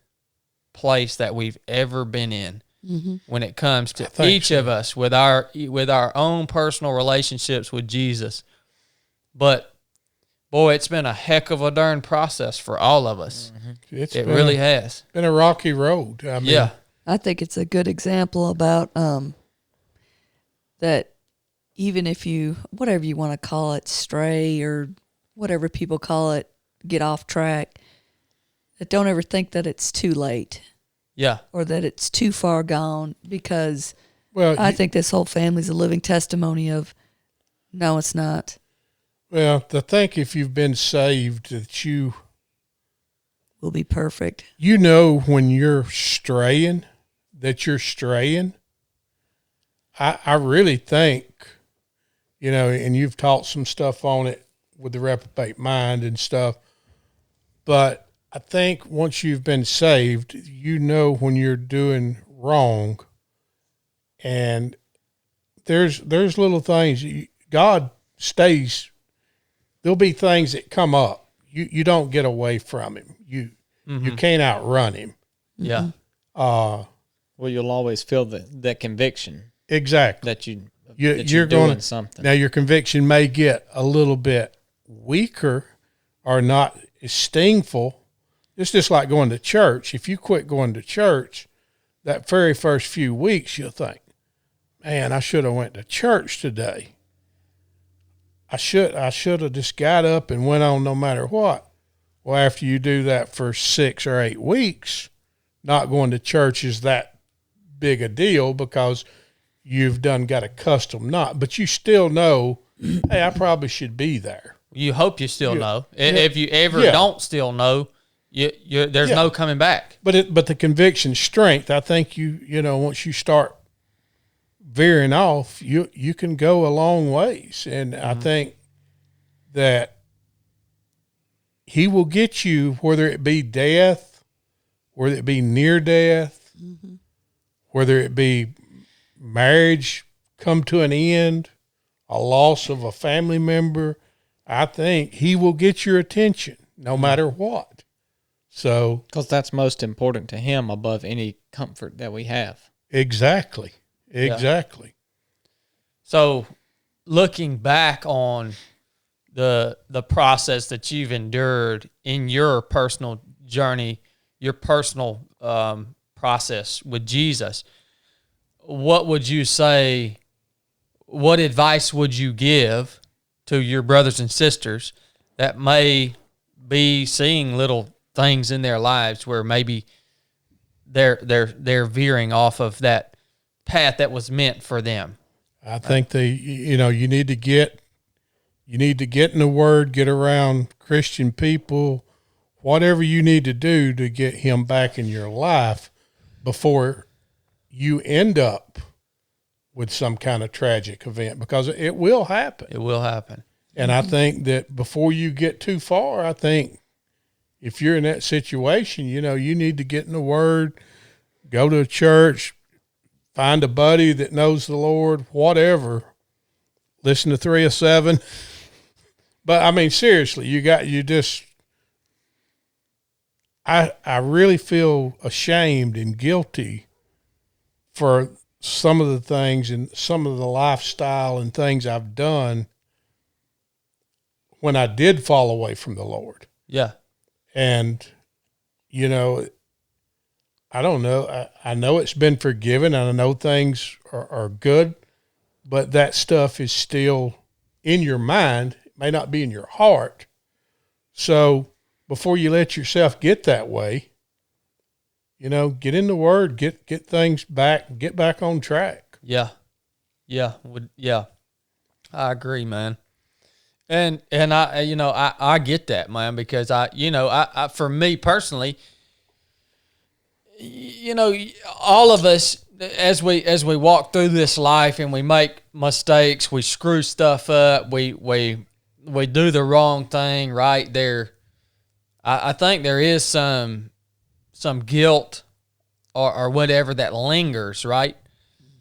place that we've ever been in when it comes to each of us with our own personal relationships with Jesus. But boy, it's been a heck of a darn process for all of us. It really has been a rocky road. I mean, yeah. I think it's a good example about that even if you, whatever you want to call it, stray or whatever people call it, get off track, that don't ever think that it's too late. Yeah. Or that it's too far gone, because well, I think this whole family's a living testimony of, no, it's not. Well, to think if you've been saved that you will be perfect. When you're straying, that you're straying. I really think, and you've taught some stuff on it with the reprobate mind and stuff, but I think once you've been saved, when you're doing wrong, and there's little things. God stays. There'll be things that come up. You don't get away from him. You can't outrun him. Yeah. Well, you'll always feel that conviction. Exactly. That you're doing something. Now your conviction may get a little bit weaker or not as stingful. It's just like going to church. If you quit going to church, that very first few weeks, you'll think, man, I should have went to church today. I should have just got up and went on no matter what. Well, after you do that for 6 or 8 weeks, not going to church is that big a deal because you've got a custom knot, but you still know, hey, I probably should be there. You hope you still know. If you ever don't still know, there's no coming back. But the conviction strength, I think once you start veering off, you can go a long ways. And I think that he will get you, whether it be death, whether it be near death, whether it be marriage come to an end, a loss of a family member, I think he will get your attention no matter what. So, because that's most important to him above any comfort that we have. exactly. So, looking back on the process that you've endured in your personal journey, your personal process with Jesus, what would you say? What advice would you give to your brothers and sisters that may be seeing little things in their lives where maybe they're veering off of that path that was meant for them? I think you need to get in the Word, get around Christian people, whatever you need to do to get him back in your life before you end up with some kind of tragic event, because it will happen. It will happen. And I think that before you get too far, I think if you're in that situation, you need to get in the Word, go to a church, find a buddy that knows the Lord, whatever. Listen to 307. But I mean, seriously, I really feel ashamed and guilty for some of the things and some of the lifestyle and things I've done when I did fall away from the Lord. Yeah. And, I don't know. I know it's been forgiven and I know things are good, but that stuff is still in your mind. It may not be in your heart. So before you let yourself get that way, get in the Word, get things back, get back on track. Yeah. Yeah. I agree, man. And I get that, man, because I for me personally, all of us, as we walk through this life and we make mistakes, we screw stuff up, we do the wrong thing right there. I think there is some guilt or whatever that lingers, right?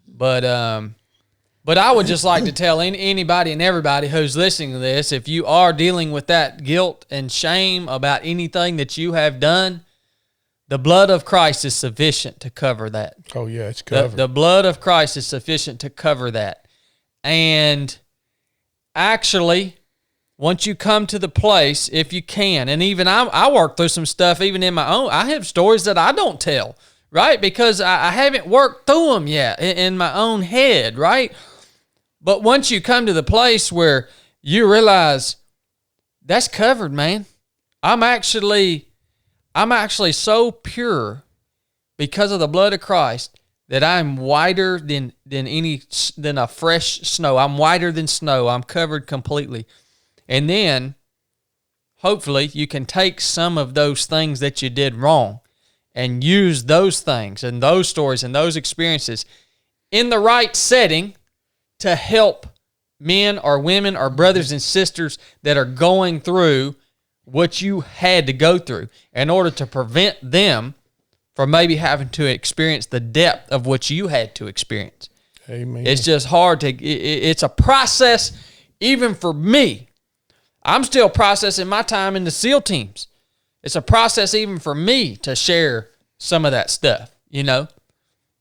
But I would just like to tell anybody and everybody who's listening to this, if you are dealing with that guilt and shame about anything that you have done, the blood of Christ is sufficient to cover that. Oh, yeah, it's covered. The blood of Christ is sufficient to cover that. And actually, once you come to the place, if you can, and even I work through some stuff even in my own, I have stories that I don't tell, right? Because I haven't worked through them yet in my own head, right? But once you come to the place where you realize that's covered, man, I'm actually so pure because of the blood of Christ that I'm whiter than a fresh snow. I'm whiter than snow. I'm covered completely. And then hopefully you can take some of those things that you did wrong and use those things and those stories and those experiences in the right setting to help men or women or brothers and sisters that are going through what you had to go through in order to prevent them from maybe having to experience the depth of what you had to experience. Amen. It's just hard it's a process even for me. I'm still processing my time in the SEAL teams. It's a process even for me to share some of that stuff,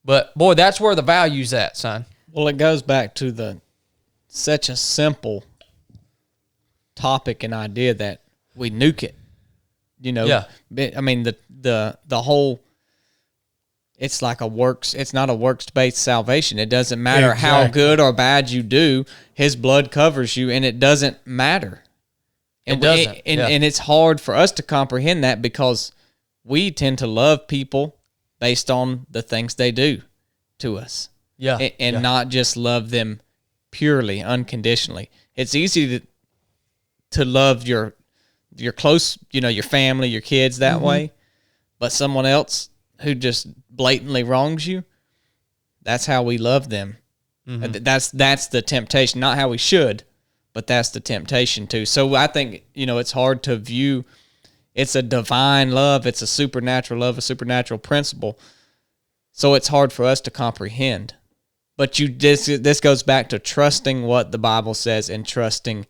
But, boy, that's where the value's at, son. Well, it goes back to such a simple topic and idea that we nuke it. Yeah. I mean, the whole, it's like it's not a works-based salvation. It doesn't matter how good or bad you do, his blood covers you, and it doesn't matter. And it doesn't. And it's hard for us to comprehend that because we tend to love people based on the things they do to us. Yeah. And not just love them purely, unconditionally. It's easy to love your close, your family, your kids that way, but someone else who just blatantly wrongs you, that's how we love them. Mm-hmm. That's the temptation, not how we should, but that's the temptation too. So I think, it's hard to view, it's a divine love, it's a supernatural love, a supernatural principle. So it's hard for us to comprehend But this goes back to trusting what the Bible says and trusting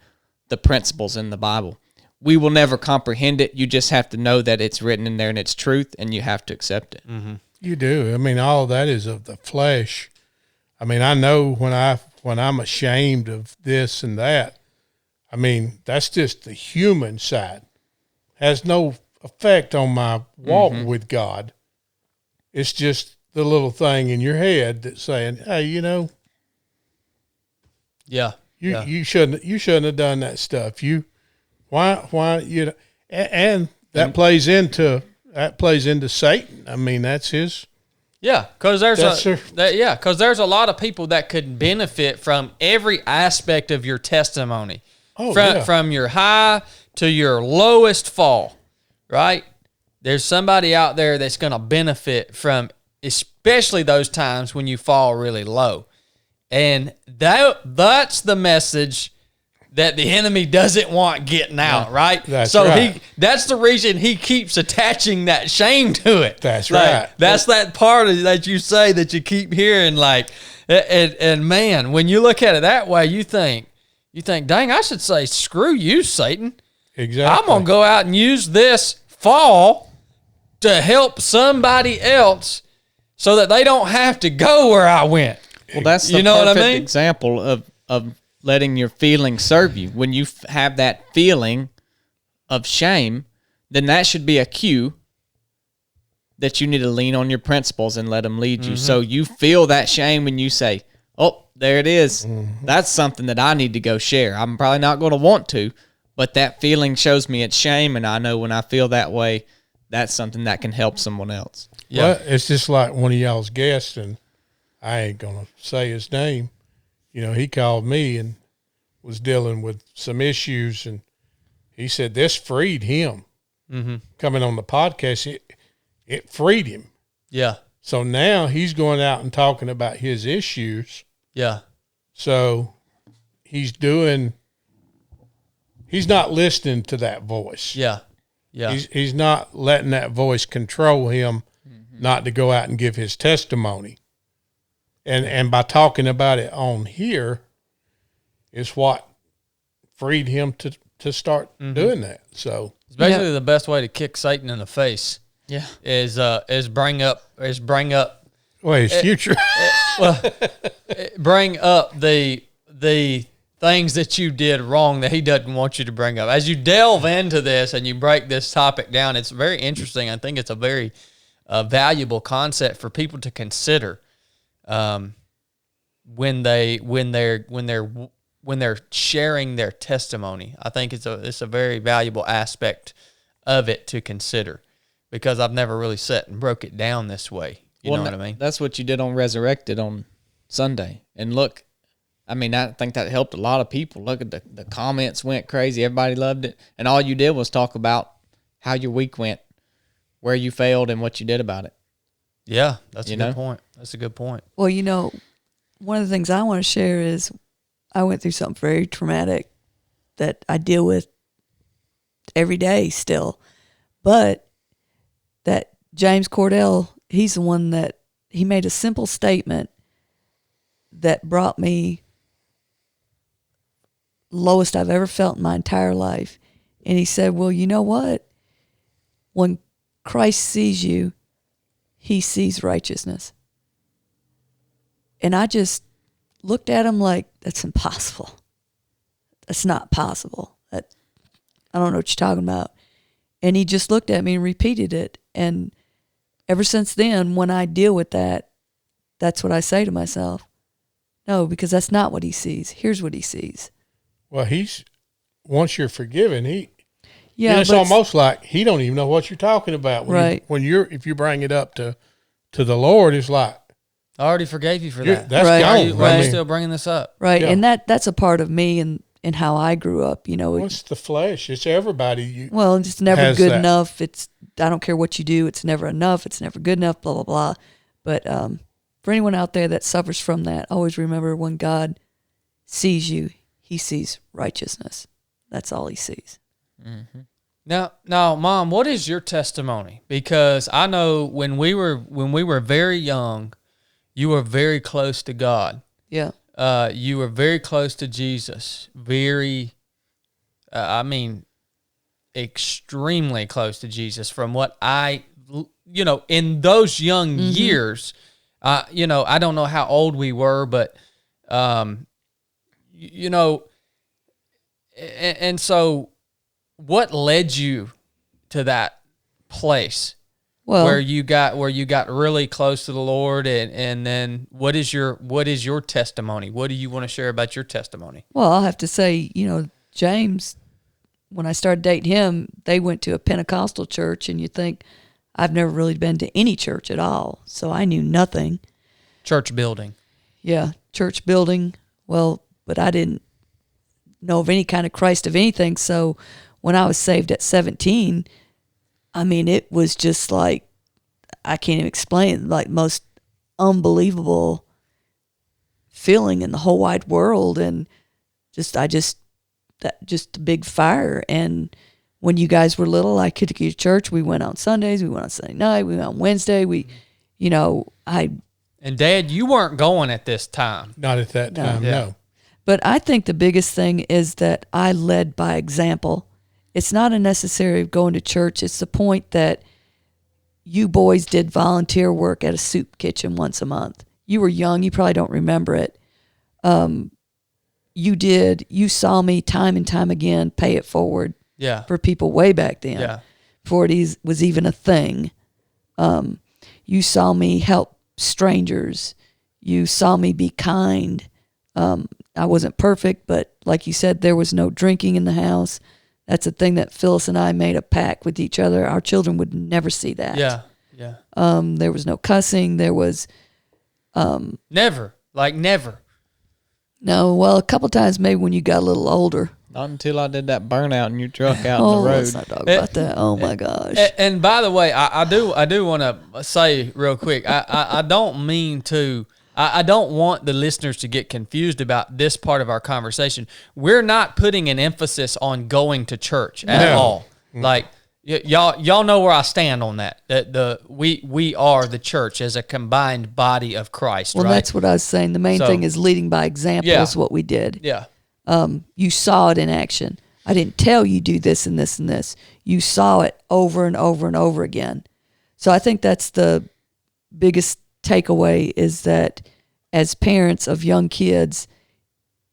the principles in the Bible. We will never comprehend it. You just have to know that it's written in there and it's truth, and you have to accept it. Mm-hmm. You do. I mean, all of that is of the flesh. I mean, I know when I'm ashamed of this and that, I mean, that's just the human side. Has no effect on my walk with God. It's just the little thing in your head that's saying, "Hey, you know, you shouldn't have done that stuff. Why you know?" And that plays into Satan. I mean, that's his. Yeah, because there's a lot of people that could benefit from every aspect of your testimony, from your high to your lowest fall, right? There's somebody out there that's going to benefit from, especially those times when you fall really low, and that's the message that the enemy doesn't want getting out, right? That's right. That's the reason he keeps attaching that shame to it. That's right. That's that part that you say that you keep hearing, like, and man, when you look at it that way, you think, dang, I should say, screw you, Satan. Exactly. I'm gonna go out and use this fall to help somebody else so that they don't have to go where I went. Well, that's the perfect example of letting your feelings serve you. When you have that feeling of shame, then that should be a cue that you need to lean on your principles and let them lead you. So you feel that shame when you say, oh, there it is. That's something that I need to go share. I'm probably not going to want to, but that feeling shows me it's shame, and I know when I feel that way, that's something that can help someone else. Yeah, well, it's just like one of y'all's guests, and I ain't going to say his name. You know, he called me and was dealing with some issues, and he said this freed him. Coming on the podcast, it freed him. Yeah. So now he's going out and talking about his issues. Yeah. So he's not listening to that voice. Yeah. Yeah. He's not letting that voice control him not to go out and give his testimony. And by talking about it on here is what freed him to start doing that. So it's basically the best way to kick Satan in the face. Yeah. Is bring up his future. Bring up the things that you did wrong that he doesn't want you to bring up. As you delve into this and you break this topic down, it's very interesting. I think it's a very valuable concept for people to consider when they're sharing their testimony. I think it's a very valuable aspect of it to consider, because I've never really sat and broke it down this way. You know what I mean? That's what you did on Resurrected on Sunday. And look, I mean, I think that helped a lot of people. Look at the comments went crazy. Everybody loved it. And all you did was talk about how your week went, where you failed, and what you did about it. Yeah, that's a good point. That's a good point. Well, you know, one of the things I want to share is I went through something very traumatic that I deal with every day still. But that James Cordell, he's the one that he made a simple statement that brought me lowest I've ever felt in my entire life. And he said, well, you know what? When Christ sees you, he sees righteousness. And I just looked at him like, that's impossible. That's not possible. I don't know what you're talking about. And he just looked at me and repeated it. And ever since then, when I deal with that, that's what I say to myself. No, because that's not what he sees. Here's what he sees. Well, once you're forgiven, it's almost like he don't even know what you're talking about. If you bring it up to the Lord, it's like, I already forgave you for that. That's gone. Why are you still bringing this up? Right. Yeah. And that's a part of me and how I grew up, you know. It's the flesh. It's everybody. It's never good enough. I don't care what you do. It's never enough. It's never good enough, blah, blah, blah. But for anyone out there that suffers from that, always remember when God sees you, he sees righteousness. That's all he sees. Mm-hmm. Now, Mom, what is your testimony? Because I know when we were very young, you were very close to God. Yeah. You were very close to Jesus. Very, extremely close to Jesus from what in those young years, I don't know how old we were, but, and so what led you to that place where you got really close to the Lord, and then what is your testimony? What do you want to share about your testimony? Well, I'll have to say, James, when I started dating him, they went to a Pentecostal church, and you think, I've never really been to any church at all, so I knew nothing. Church building. Yeah, church building. Well, but I didn't know of any kind of Christ of anything, so when I was saved at 17, it was just like, I can't even explain it, like most unbelievable feeling in the whole wide world, and just a big fire. And when you guys were little, I could go to church. We went on Sundays, we went on Sunday night, we went on Wednesday. And Dad, you weren't going at this time. Not at that time, no. But I think the biggest thing is that I led by example. It's not a necessary of going to church. It's the point that you boys did volunteer work at a soup kitchen once a month. You were young. You probably don't remember it. You did. You saw me time and time again pay it forward for people way back then, before it was even a thing. You saw me help strangers. You saw me be kind. I wasn't perfect, but like you said, there was no drinking in the house. That's a thing that Phyllis and I made a pact with each other. Our children would never see that. Yeah. There was no cussing. There was... Never. No, well, a couple times maybe when you got a little older. Not until I did that burnout in your truck out in the road. Let's not talk about that. Oh, my gosh. And by the way, I do want to say real quick, I don't mean to... I don't want the listeners to get confused about this part of our conversation. We're not putting an emphasis on going to church at all. Like y'all know where I stand on that. That we are the church as a combined body of Christ. Well, right? That's what I was saying. The main thing is leading by example is what we did. Yeah. You saw it in action. I didn't tell you do this and this and this. You saw it over and over and over again. So I think that's the biggest takeaway, is that as parents of young kids,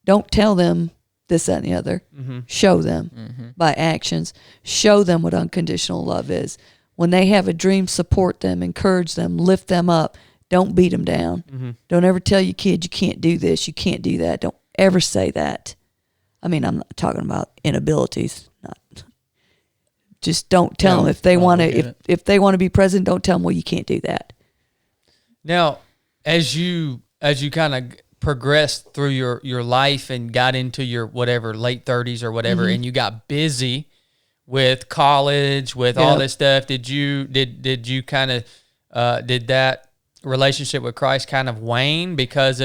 don't tell them this, that, and the other. Show them by actions. Show them what unconditional love is. When they have a dream, support them, encourage them, lift them up. Don't beat them down. Don't ever tell your kid you can't do this, you can't do that. Don't ever say that. I'm not talking about inabilities. Just don't tell them if they want to. If they want to be president, don't tell them, well, you can't do that. Now, as you kind of progressed through your life and got into your whatever late 30s or whatever, and you got busy with college, with all this stuff, did you kind of did that relationship with Christ kind of wane because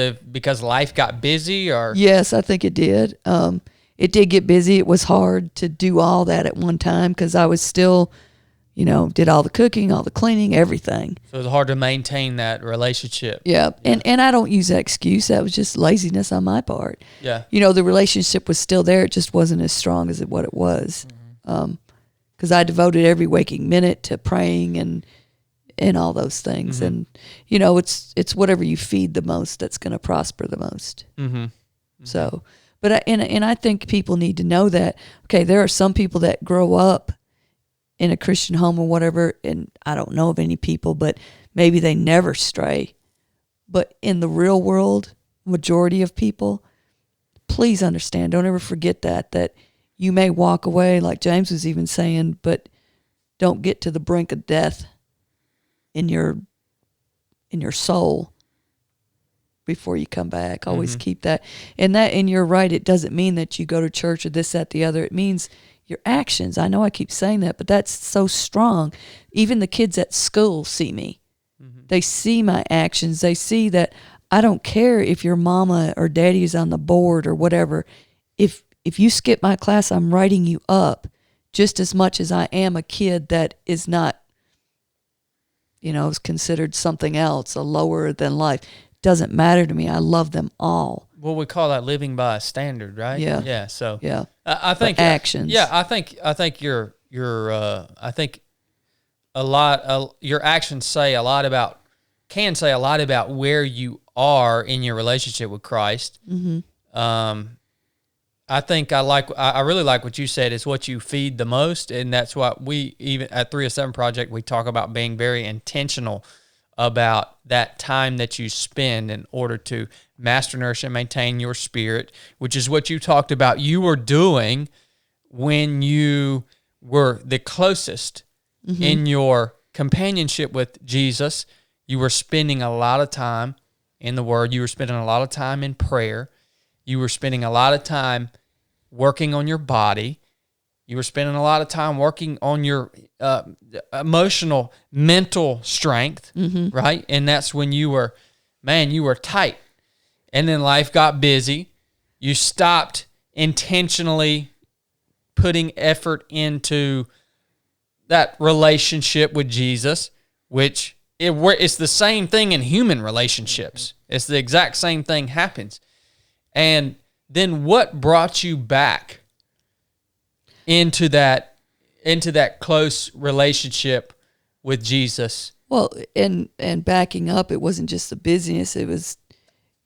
life got busy? Or yes, I think it did. It did get busy. It was hard to do all that at one time because I was still, did all the cooking, all the cleaning, everything. So it was hard to maintain that relationship. Yeah. And I don't use that excuse. That was just laziness on my part. Yeah. The relationship was still there. It just wasn't as strong as what it was. Because I devoted every waking minute to praying and all those things. And, it's whatever you feed the most that's going to prosper the most. So, but I think people need to know that, okay, there are some people that grow up in a Christian home or whatever, and I don't know of any people, but maybe they never stray. But in the real world, majority of people, please understand, don't ever forget that you may walk away, like James was even saying, but don't get to the brink of death in your soul before you come back. Always keep that. And you're right, it doesn't mean that you go to church or this, that, the other. It means your actions. I know I keep saying that, but that's so strong. Even the kids at school see me. They see my actions. They see that I don't care if your mama or daddy is on the board or whatever. If you skip my class, I'm writing you up just as much as I am a kid that is not, is considered something else, a lower than life. doesn't matter to me. I love them all. Well, we call that living by a standard, right? Yeah. Yeah. So Yeah. I think actions. Yeah, I think your I think a lot. Your actions can say a lot about where you are in your relationship with Christ. Mm-hmm. I think I really like what you said. It's what you feed the most, and that's what we even at 307 Project we talk about being very intentional about that time that you spend in order to master, nourish, and maintain your spirit, which is what you talked about you were doing when you were the closest in your companionship with Jesus. You were spending a lot of time in the Word. You were spending a lot of time in prayer. You were spending a lot of time working on your body. You were spending a lot of time working on your emotional, mental strength, right? And that's when you were tight. And then life got busy. You stopped intentionally putting effort into that relationship with Jesus, which it's the same thing in human relationships. It's the exact same thing happens. And then what brought you back into that close relationship with Jesus? Well, and backing up, it wasn't just the busyness. It was,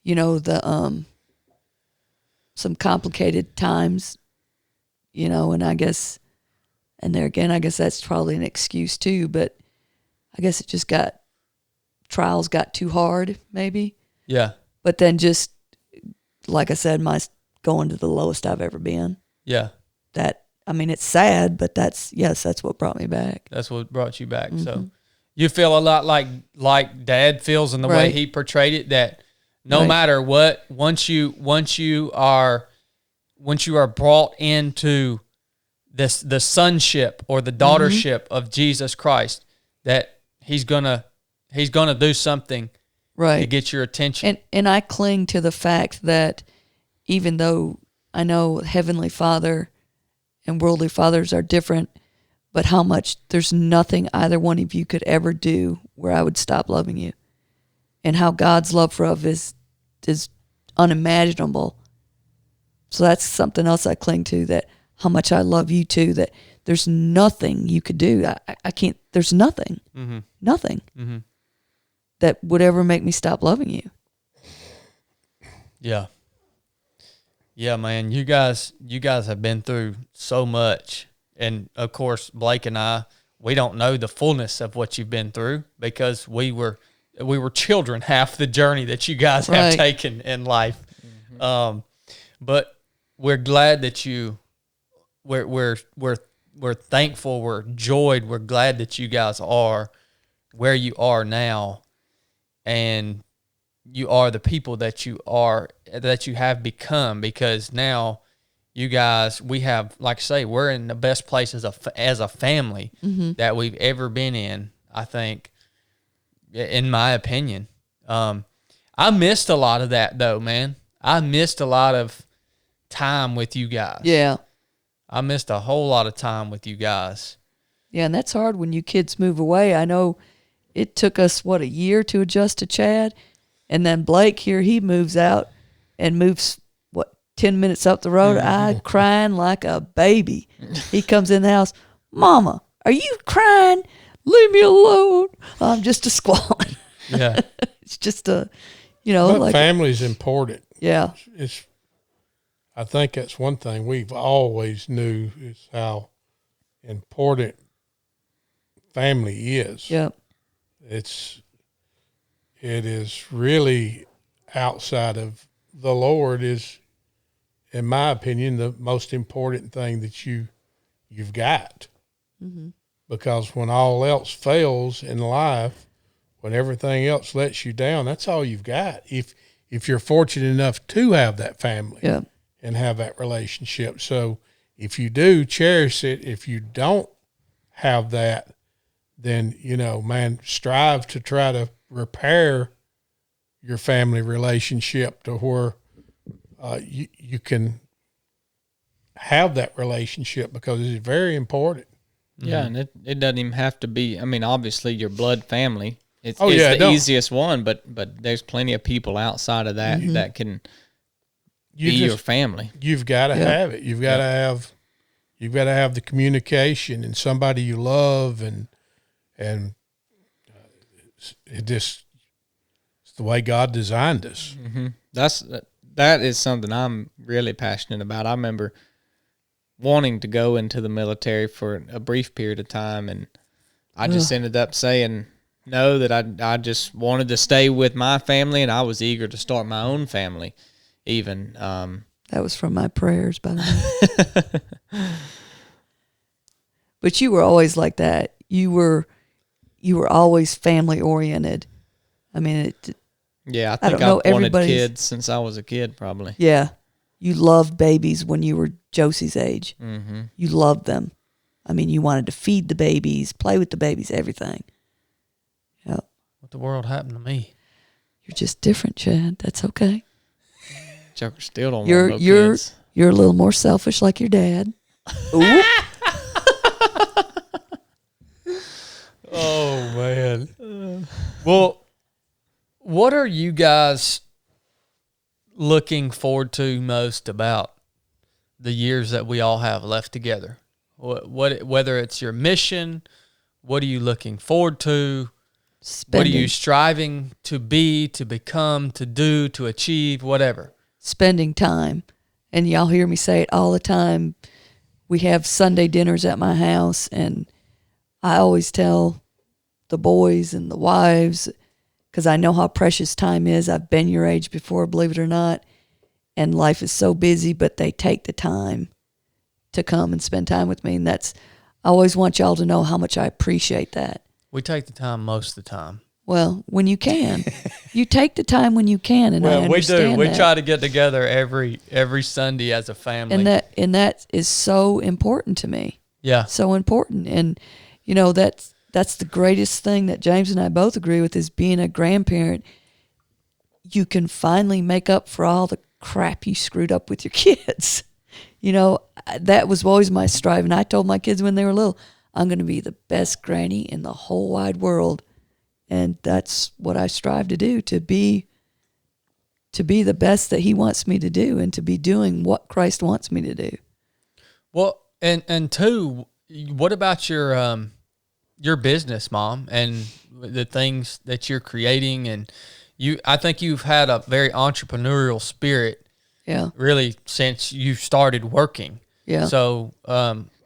the some complicated times, and I guess, and there again, I guess that's probably an excuse too. But I guess it just trials got too hard, maybe. Yeah. But then just like I said, my going to the lowest I've ever been. Yeah. It's sad, but that's what brought me back. That's what brought you back. Mm-hmm. So you feel a lot like Dad feels in the way he portrayed it, that no matter what, once you are brought into the sonship or the daughtership of Jesus Christ, that he's gonna do something to get your attention. And I cling to the fact that even though I know Heavenly Father and worldly fathers are different, but how much there's nothing either one of you could ever do where I would stop loving you. And how God's love for us is unimaginable. So that's something else I cling to, that how much I love you too, that there's nothing you could do. I can't, there's nothing, nothing that would ever make me stop loving you. Yeah. Yeah, man, you guys have been through so much. And of course, Blake and I, we don't know the fullness of what you've been through because we were children half the journey that you guys have taken in life. Mm-hmm. But we're glad that we're thankful, we're joyed, we're glad that you guys are where you are now, and you are the people that you have become, because now you guys, we have, like I say, we're in the best place as a family that we've ever been in, I think, in my opinion. I missed a lot of that though, man. I missed a lot of time with you guys. Yeah. I missed a whole lot of time with you guys. Yeah, and that's hard when you kids move away. I know it took us, a year to adjust to Chad. And then Blake here, he moves out and moves, 10 minutes up the road. I crying like a baby. He comes in the house, Mama, are you crying? Leave me alone. I'm just a squalling. Yeah. It's just but family's important. Yeah. I think that's one thing we've always knew is how important family is. Yeah. It is really outside of the Lord is, in my opinion, the most important thing that you've got. Mm-hmm. Because when all else fails in life, when everything else lets you down, that's all you've got. If you're fortunate enough to have that family and have that relationship. So if you do, cherish it. If you don't have that, then, strive to try to repair your family relationship to where you can have that relationship, because it's very important. Yeah, and it doesn't even have to be, obviously your blood family, It's yeah, the easiest one, but there's plenty of people outside of that that can be your family. You've got to have it. You've got to have the communication and somebody you love, and it's the way God designed us. Mm-hmm. That is something I'm really passionate about. I remember wanting to go into the military for a brief period of time, and I just ended up saying no, that I just wanted to stay with my family, and I was eager to start my own family even. That was from my prayers, by the way. But you were always like that. You were always family oriented. I mean, yeah, I think don't know, I've wanted everybody's- kids since I was a kid, probably. yeah, you loved babies when you were Josie's age. Mm-hmm. You loved them. I mean, you wanted to feed the babies, play with the babies, everything. Yep. What the world happened to me? You're just different, Chad. That's okay. Joker still don't You're want no kids. you're a little more selfish like your dad. Ooh. Oh man. Well, what are you guys looking forward to most about the years that we all have left together? What whether it's your mission, what are you looking forward to? What are you striving to be, to become, to do, to achieve, whatever? Spending time. And y'all hear me say it all the time. We have Sunday dinners at my house, and I always tell the boys and the wives, because I know how precious time is. I've been your age before, believe it or not, and life is so busy, but they take the time to come and spend time with me. And I always want y'all to know how much I appreciate that. We take the time most of the time. Well, when you can. You take the time when you can, and I understand we do. We that. try to get together every Sunday as a family. And that is so important to me. Yeah. So important. And, you know, that's the greatest thing that James and I both agree with, is being a grandparent. You can finally make up for all the crap you screwed up with your kids. You know, that was always my strive. And I told my kids when they were little, I'm going to be the best granny in the whole wide world. And that's what I strive to do, to be the best that he wants me to do, and to be doing what Christ wants me to do. Well, and two, what about your business, Mom, and the things that you're creating? And I think you've had a very entrepreneurial spirit, really, since you started working. Yeah. So,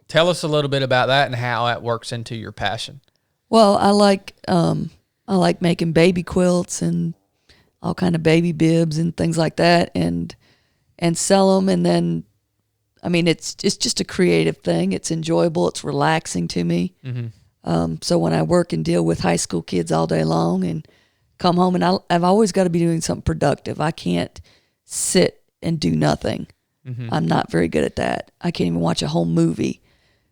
tell us a little bit about that and how that works into your passion. Well, I like making baby quilts and all kind of baby bibs and things like that, and sell them. And then, I mean, it's just a creative thing. It's enjoyable. It's relaxing to me. Mm-hmm. So when I work and deal with high school kids all day long and come home, and I've always got to be doing something productive. I can't sit and do nothing. Mm-hmm. I'm not very good at that. I can't even watch a whole movie.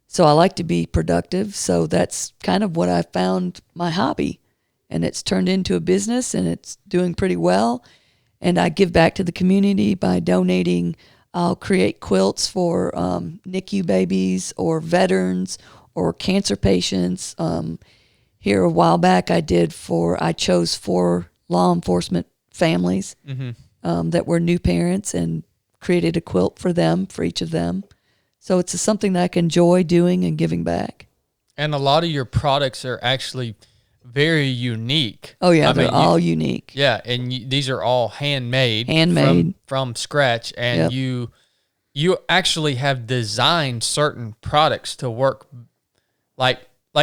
So I like to be productive. So that's kind of what I found my hobby. And it's turned into a business, and it's doing pretty well. And I give back to the community by donating. I'll create quilts for NICU babies or veterans or cancer patients. Here a while back, I chose 4 law enforcement families that were new parents, and created a quilt for them, for each of them. So it's something that I can enjoy doing and giving back. And a lot of your products are actually very unique. Oh yeah, they're all unique. Yeah, and these are all handmade from scratch, and you actually have designed certain products to work like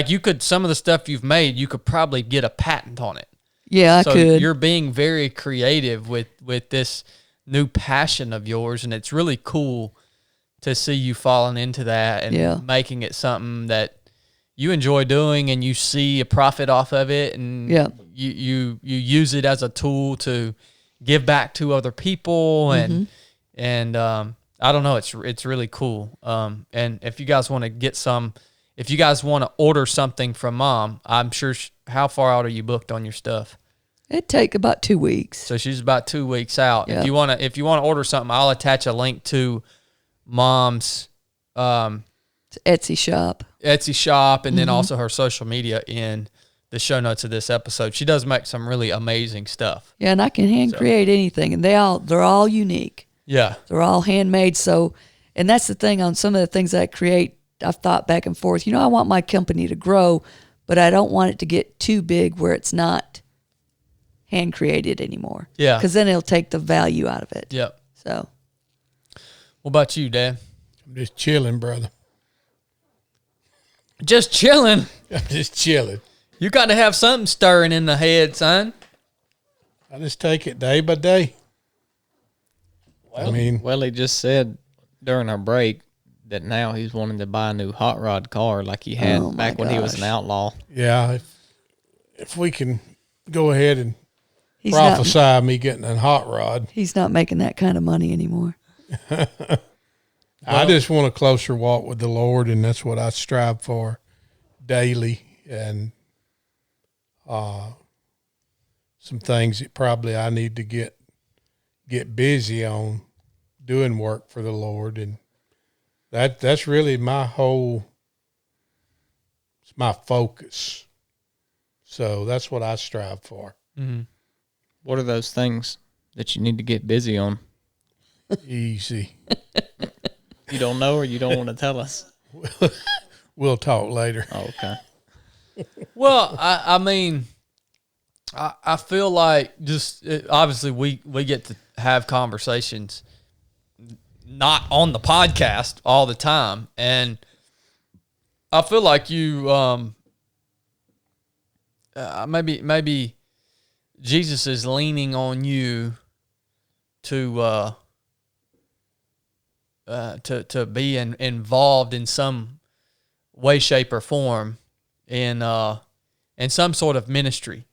you could, some of the stuff you've made, you could probably get a patent on it. Yeah, I could. You're being very creative with this new passion of yours, and it's really cool to see you falling into that and making it something that you enjoy doing, and you see a profit off of it, and you use it as a tool to give back to other people, and I don't know, it's really cool. And if you guys want to order something from Mom, I'm sure. How far out are you booked on your stuff? It'd take about 2 weeks. So she's about 2 weeks out. Yeah. If you want to order something, I'll attach a link to Mom's Etsy shop, and then also her social media in the show notes of this episode. She does make some really amazing stuff. Yeah, and I can hand create anything, and they're all unique. Yeah. They're all handmade. So, and that's the thing on some of the things I create. I've thought back and forth. I want my company to grow, but I don't want it to get too big where it's not hand created anymore. Yeah. Because then it'll take the value out of it. Yep. So, what about you, Dad? I'm just chilling, brother. Just chilling. I'm just chilling. You got to have something stirring in the head, son. I just take it day by day. Well, he just said during our break that now he's wanting to buy a new hot rod car like he had back when he was an outlaw. Yeah, if we can go ahead and he's prophesy me getting a hot rod. He's not making that kind of money anymore. I just want a closer walk with the Lord, and that's what I strive for daily. And some things that probably I need to get busy on doing work for the Lord, and that's really it's my focus. So that's what I strive for. Mm-hmm. What are those things that you need to get busy on? Easy. You don't know, or you don't want to tell us? We'll talk later. Oh, okay. Well, I mean, I feel like obviously we get to have conversations not on the podcast all the time, and I feel like you maybe Jesus is leaning on you to be involved in some way, shape, or form in some sort of ministry,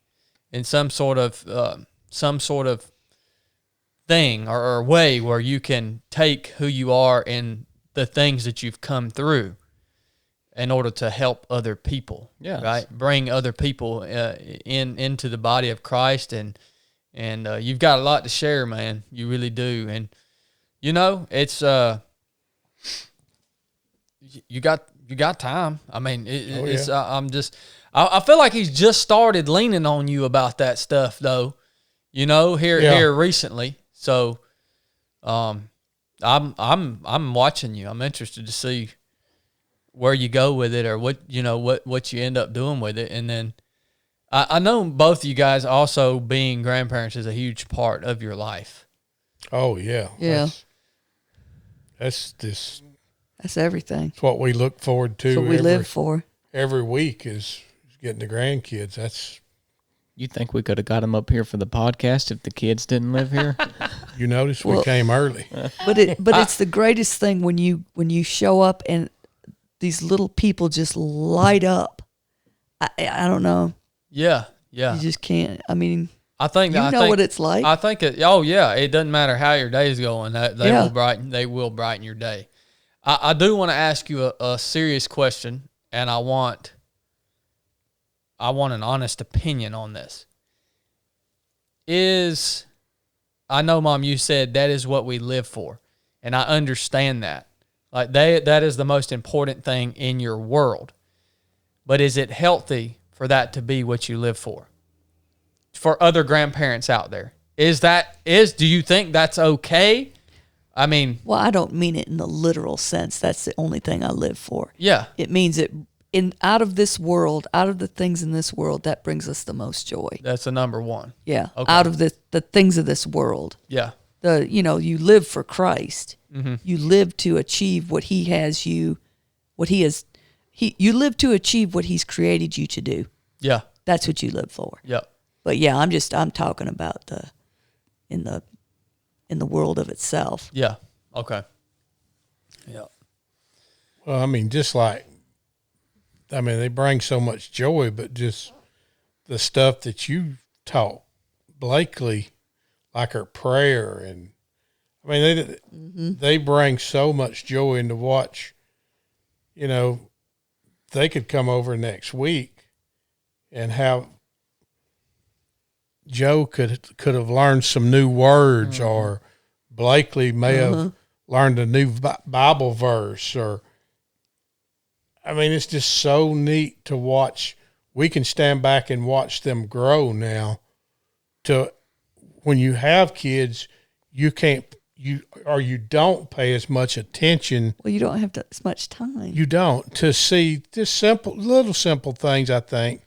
in some sort of thing or way where you can take who you are and the things that you've come through in order to help other people. Yes. Right? Bring other people into the body of Christ, and you've got a lot to share, man. You really do. And it's you got time. I mean, it's I feel like he's just started leaning on you about that stuff, though. Here recently. So, I'm watching you. I'm interested to see where you go with it, or what you end up doing with it. And then I know both of you guys also being grandparents is a huge part of your life. Oh yeah. Yeah. That's everything. It's what we look forward to. That's what we live for. Every week is getting the grandkids. That's. You think we could have got him up here for the podcast if the kids didn't live here? You notice we came early. But it's the greatest thing when you show up and these little people just light up. I don't know. Yeah. You just can't. I mean, I think what it's like. I think it. Oh yeah, it doesn't matter how your day's going. They will brighten your day. I do want to ask you a serious question, and I want an honest opinion on this. I know, Mom, you said that is what we live for, and I understand that. Like that is the most important thing in your world. But is it healthy for that to be what you live for? For other grandparents out there, do you think that's okay? I mean, well, I don't mean it in the literal sense. That's the only thing I live for. Yeah, it means it. Out of this world, out of the things in this world, that brings us the most joy. That's the number one. Yeah. Okay. Out of the things of this world. Yeah. You live for Christ. Mm-hmm. You live to achieve what he has you, you live to achieve what he's created you to do. Yeah. That's what you live for. Yep. But yeah, I'm talking about in the world of itself. Yeah. Okay. Yeah. Well, I mean, they bring so much joy, but just the stuff that you taught Blakely, like her prayer, and I mean, they bring so much joy into watch. They could come over next week and have Joe could have learned some new words, or Blakely may have learned a new Bible verse, or. I mean, it's just so neat to watch we can stand back and watch them grow now. To when you have kids, you don't pay as much attention. Well, you don't have as much time. You don't to see just simple things. I think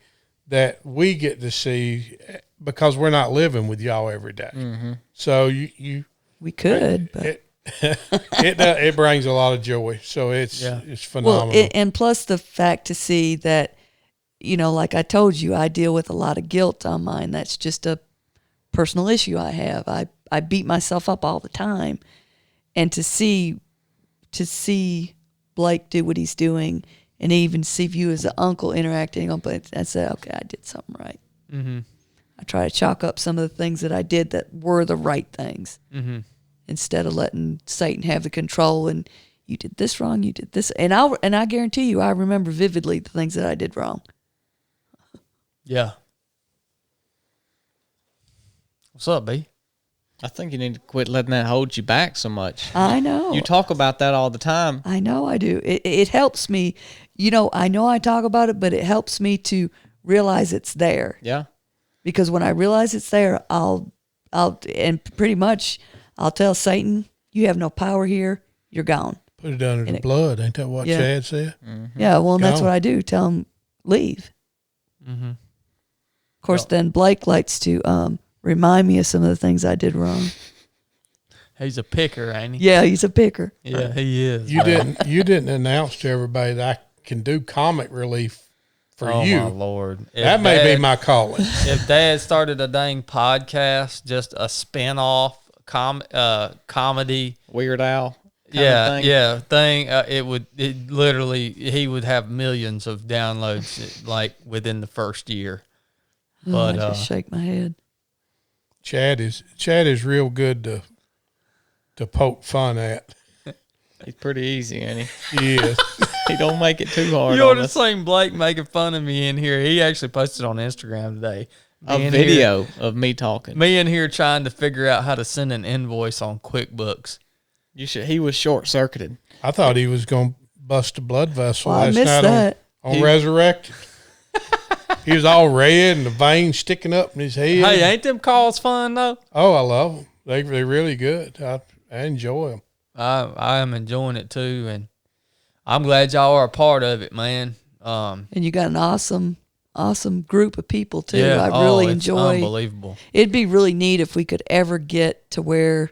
that we get to see because we're not living with y'all every day. Mm-hmm. So we could, but it brings a lot of joy. So it's phenomenal. Well, and plus the fact to see that, like I told you, I deal with a lot of guilt on mine. That's just a personal issue I have. I beat myself up all the time, and to see Blake do what he's doing, and even see you as an uncle interacting on, but I said, okay, I did something right. Mm-hmm. I try to chalk up some of the things that I did that were the right things, instead of letting Satan have the control. And you did this wrong, you did this, and I guarantee you, I remember vividly the things that I did wrong. Yeah. What's up, B? I think you need to quit letting that hold you back so much. I know. You talk about that all the time. I know I do. It helps me. I know I talk about it, but it helps me to realize it's there. Yeah. Because when I realize it's there, I'll pretty much I'll tell Satan, you have no power here. You're gone. Put it under the blood. Ain't that what Chad said? Mm-hmm. Yeah. Well, and that's what I do. Tell him leave. Mm-hmm. Of course, then Blake likes to remind me of some of the things I did wrong. He's a picker, ain't he? Yeah, he's a picker. Yeah, he is. You didn't announce to everybody that I can do comic relief for you. Oh my Lord. That may be my calling. If Dad started a dang podcast, just a spin-off comedy, Weird Al. Thing, he would have millions of downloads like within the first year. But I just shake my head. Chad is real good to poke fun at. He's pretty easy, ain't he? He is. He don't make it too hard. You on ought to us. seen Blake making fun of me in here. He actually posted on Instagram today. A video of me talking. Me in here trying to figure out how to send an invoice on QuickBooks. He was short circuited. I thought he was going to bust a blood vessel Well, I last missed night that. on Resurrected. He was all red and the veins sticking up in his head. Hey, ain't them calls fun though? Oh, I love them. They're really good. I enjoy them. I am enjoying it too, and I'm glad y'all are a part of it, man. And you got an awesome group of people too. Yeah, I really it's enjoy. Unbelievable. It'd be really neat if we could ever get to where,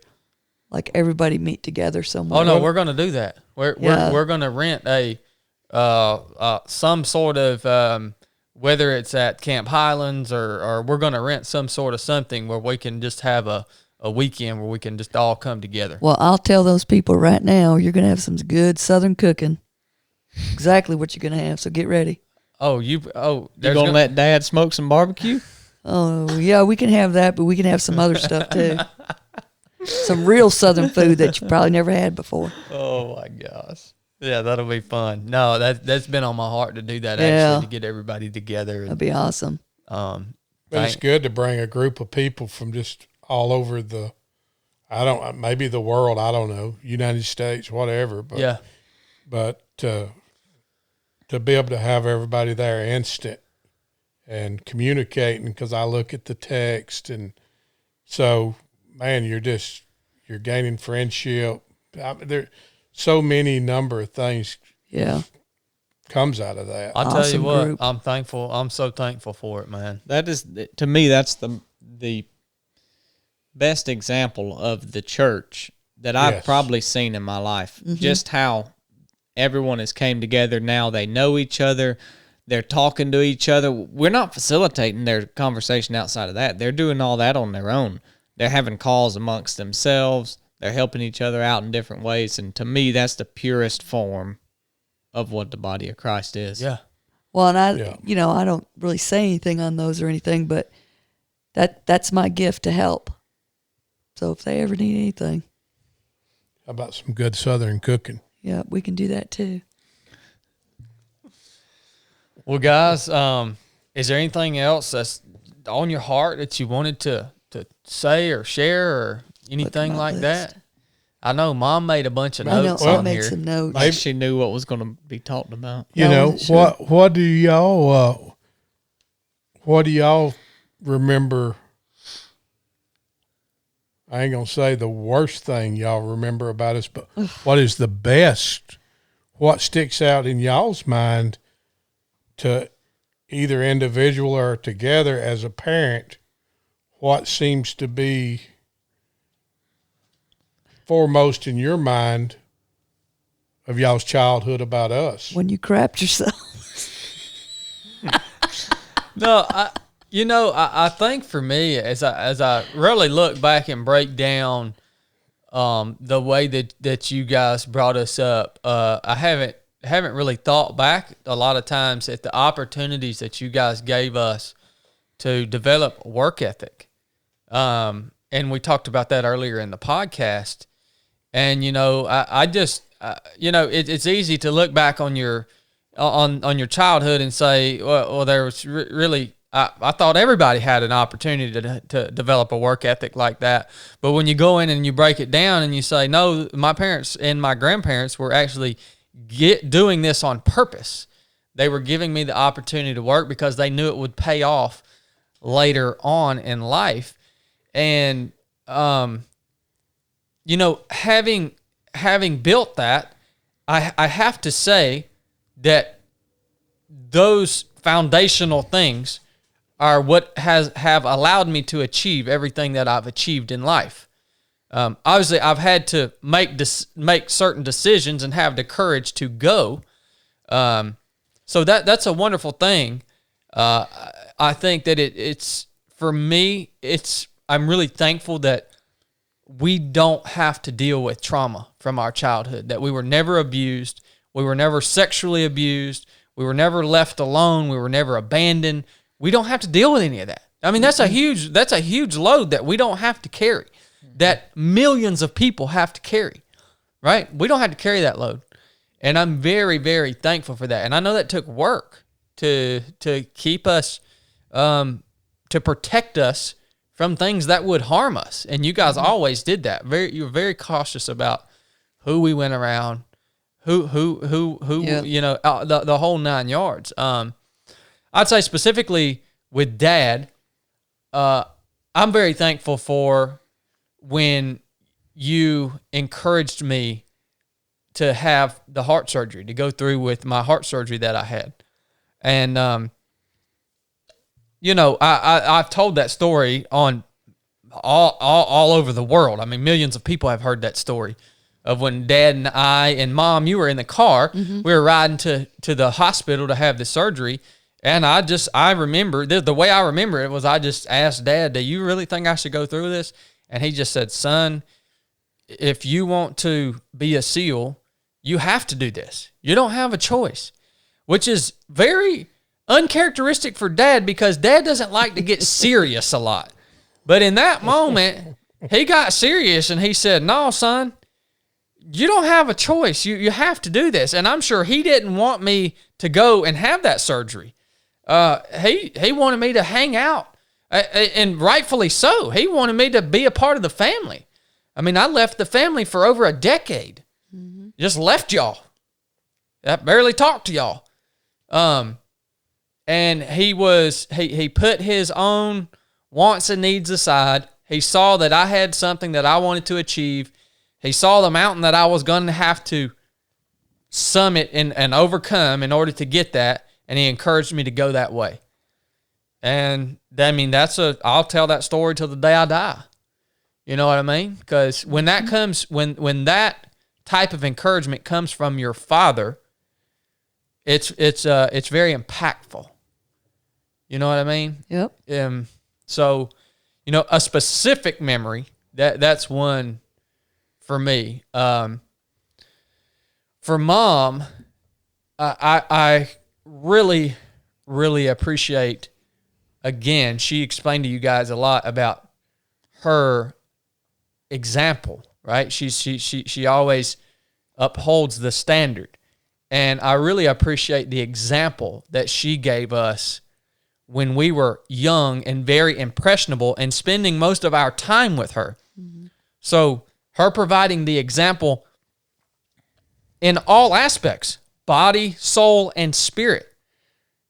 like, everybody meet together somewhere. Oh no, we're gonna do that. We're gonna rent a some sort of whether it's at Camp Highlands or we're gonna rent some sort of something where we can just have a weekend where we can just all come together. Well, I'll tell those people right now, you're gonna have some good Southern cooking. Exactly what you're gonna have. So get ready. You gonna let Dad smoke some barbecue? Oh yeah, we can have that, but we can have some other stuff too. Some real Southern food that you probably never had before. Oh my gosh. Yeah, that'll be fun. No, that's been on my heart to do that Yeah. actually, to get everybody together. That'd be awesome. But it's good to bring a group of people from just all over maybe the world, I don't know, United States, whatever. But, yeah. But to be able to have everybody there instant and communicating, because I look at the text, and so, man, you're gaining friendship. There so many number of things comes out of that. I'll tell you what, group. I'm thankful. I'm so thankful for it, man. That is, to me, that's the best example of the church that I've probably seen in my life. Mm-hmm. Just how everyone has came together. Now they know each other. They're talking to each other. We're not facilitating their conversation outside of that. They're doing all that on their own. They're having calls amongst themselves. They're helping each other out in different ways. And to me, that's the purest form of what the body of Christ is. Yeah. Well, and I don't really say anything on those or anything, but that's my gift to help. So if they ever need anything, How about some good Southern cooking? yeah, we can do that too. Well, guys, is there anything else that's on your heart that you wanted to say or share or anything like that? I know Mom made a bunch of notes I on made here. some notes. Maybe she knew what was going to be talked about. You know, what do y'all What do y'all remember? I ain't going to say the worst thing y'all remember about us, but what is the best? What sticks out in y'all's mind to either individual or together as a parent? What seems to be foremost in your mind of y'all's childhood about us? When you crapped yourself. No, I think for me, as I really look back and break down the way that you guys brought us up, I haven't really thought back a lot of times at the opportunities that you guys gave us to develop work ethic. And we talked about that earlier in the podcast. And I just it's easy to look back on your childhood and say, well there was really. I thought everybody had an opportunity to develop a work ethic like that. But when you go in and you break it down and you say, no, my parents and my grandparents were actually doing this on purpose. They were giving me the opportunity to work because they knew it would pay off later on in life. And, having built that, I have to say that those foundational things are what have allowed me to achieve everything that I've achieved in life. Obviously, I've had to make certain decisions and have the courage to go. So that's a wonderful thing. I think that it's for me. I'm really thankful that we don't have to deal with trauma from our childhood. That we were never abused. We were never sexually abused. We were never left alone. We were never abandoned. We don't have to deal with any of that. I mean, that's a huge load that we don't have to carry, that millions of people have to carry, right? We don't have to carry that load. And I'm very, very thankful for that. And I know that took work to keep us, to protect us from things that would harm us. And you guys always did that. You were very cautious about who we went around, who, the whole 9 yards. I'd say specifically with Dad, I'm very thankful for when you encouraged me to have the heart surgery, to go through with my heart surgery that I had. And, I've told that story on all over the world. I mean, millions of people have heard that story of when Dad and I and Mom, you were in the car. Mm-hmm. We were riding to the hospital to have the surgery. And I remember, the way I remember it was I just asked Dad, do you really think I should go through this? And he just said, son, if you want to be a SEAL, you have to do this. You don't have a choice, which is very uncharacteristic for Dad because Dad doesn't like to get serious a lot. But in that moment, he got serious and he said, no, son, you don't have a choice. You have to do this. And I'm sure he didn't want me to go and have that surgery. He wanted me to hang out, and rightfully so. He wanted me to be a part of the family. I mean, I left the family for over a decade. Mm-hmm. Just left y'all. I barely talked to y'all. And he put his own wants and needs aside. He saw that I had something that I wanted to achieve. He saw the mountain that I was going to have to summit and overcome in order to get that. And he encouraged me to go that way. And I mean, I'll tell that story till the day I die. You know what I mean? Because when that comes, when that type of encouragement comes from your father, it's very impactful. You know what I mean? Yep. So, a specific memory, that's one for me. For Mom, I really, really appreciate, again, she explained to you guys a lot about her example, right? She always upholds the standard. And I really appreciate the example that she gave us when we were young and very impressionable and spending most of our time with her. Mm-hmm. So her providing the example in all aspects, body, soul, and spirit,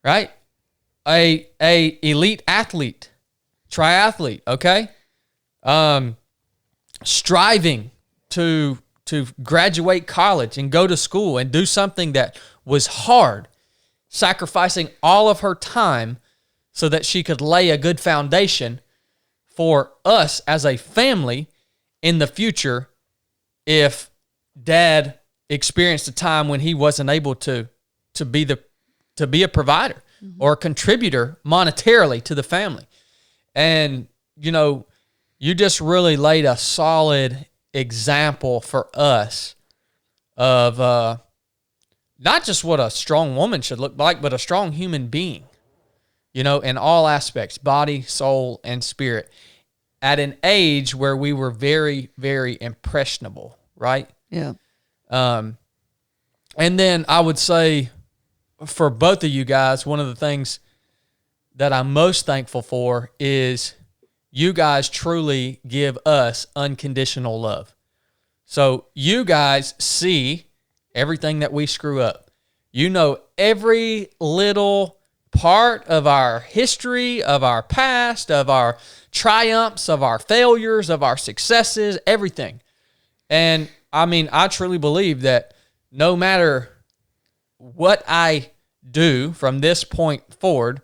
right? a elite athlete, triathlete, okay? Striving to graduate college and go to school and do something that was hard, sacrificing all of her time so that she could lay a good foundation for us as a family in the future if Dad experienced a time when he wasn't able to be a provider or a contributor monetarily to the family. And, you just really laid a solid example for us of not just what a strong woman should look like, but a strong human being, in all aspects, body, soul, and spirit, at an age where we were very, very impressionable, right? Yeah. And then I would say for both of you guys, one of the things that I'm most thankful for is you guys truly give us unconditional love. So you guys see everything that we screw up. You know every little part of our history, of our past, of our triumphs, of our failures, of our successes, everything. And I truly believe that no matter what I do from this point forward,